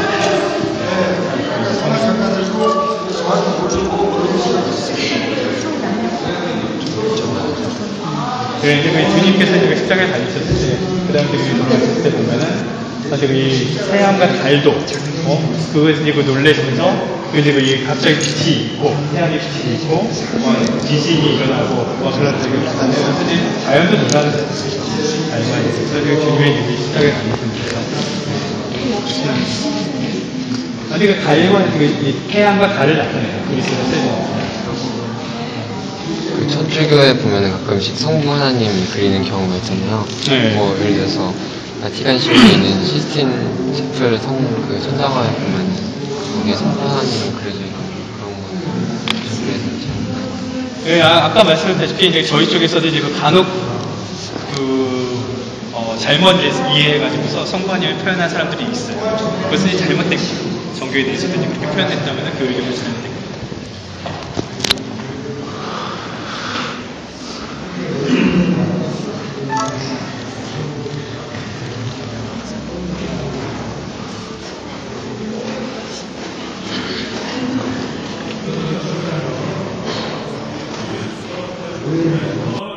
이제 그 주님께서 이제 십자가에 달리셨을 때, 그 다음에 돌아가셨을 때 보면은 사실 이 태양과 달도, 그거에서 이제 그 놀래시면서, 이제 그 갑자기 빛이 있고, 태양의 빛이 있고, 지진이 일어나고, 그런 되게 그래서 이제 자연도 놀라는 거죠. 자연과 그래서 주님의 이제 십자가에 달리셨는데요. 아니, 그 달과, 이 태양과 달을 나타내요. 그리스도가 쓰는 그 천주교에 보면은 가끔씩 성부 하나님 그리는 경우가 있잖아요. 네. 뭐 예를 들어서 바티칸시티에 있는 시스틴 셰플 그 천장화에 보면은 거기에 성부 하나님 그려져 있고 그런 거는 천주교에서 네, 아까 말씀드렸다시피 이제 저희 쪽에서도 이제 그 간혹 잘못 이해해가지고서 성부 하나님을 표현한 사람들이 있어요. 그것은 이제 잘못된 거죠. 종교에 대해서도 이제 그렇게 표현됐다면 그 의견을 잘못된 거죠. 어,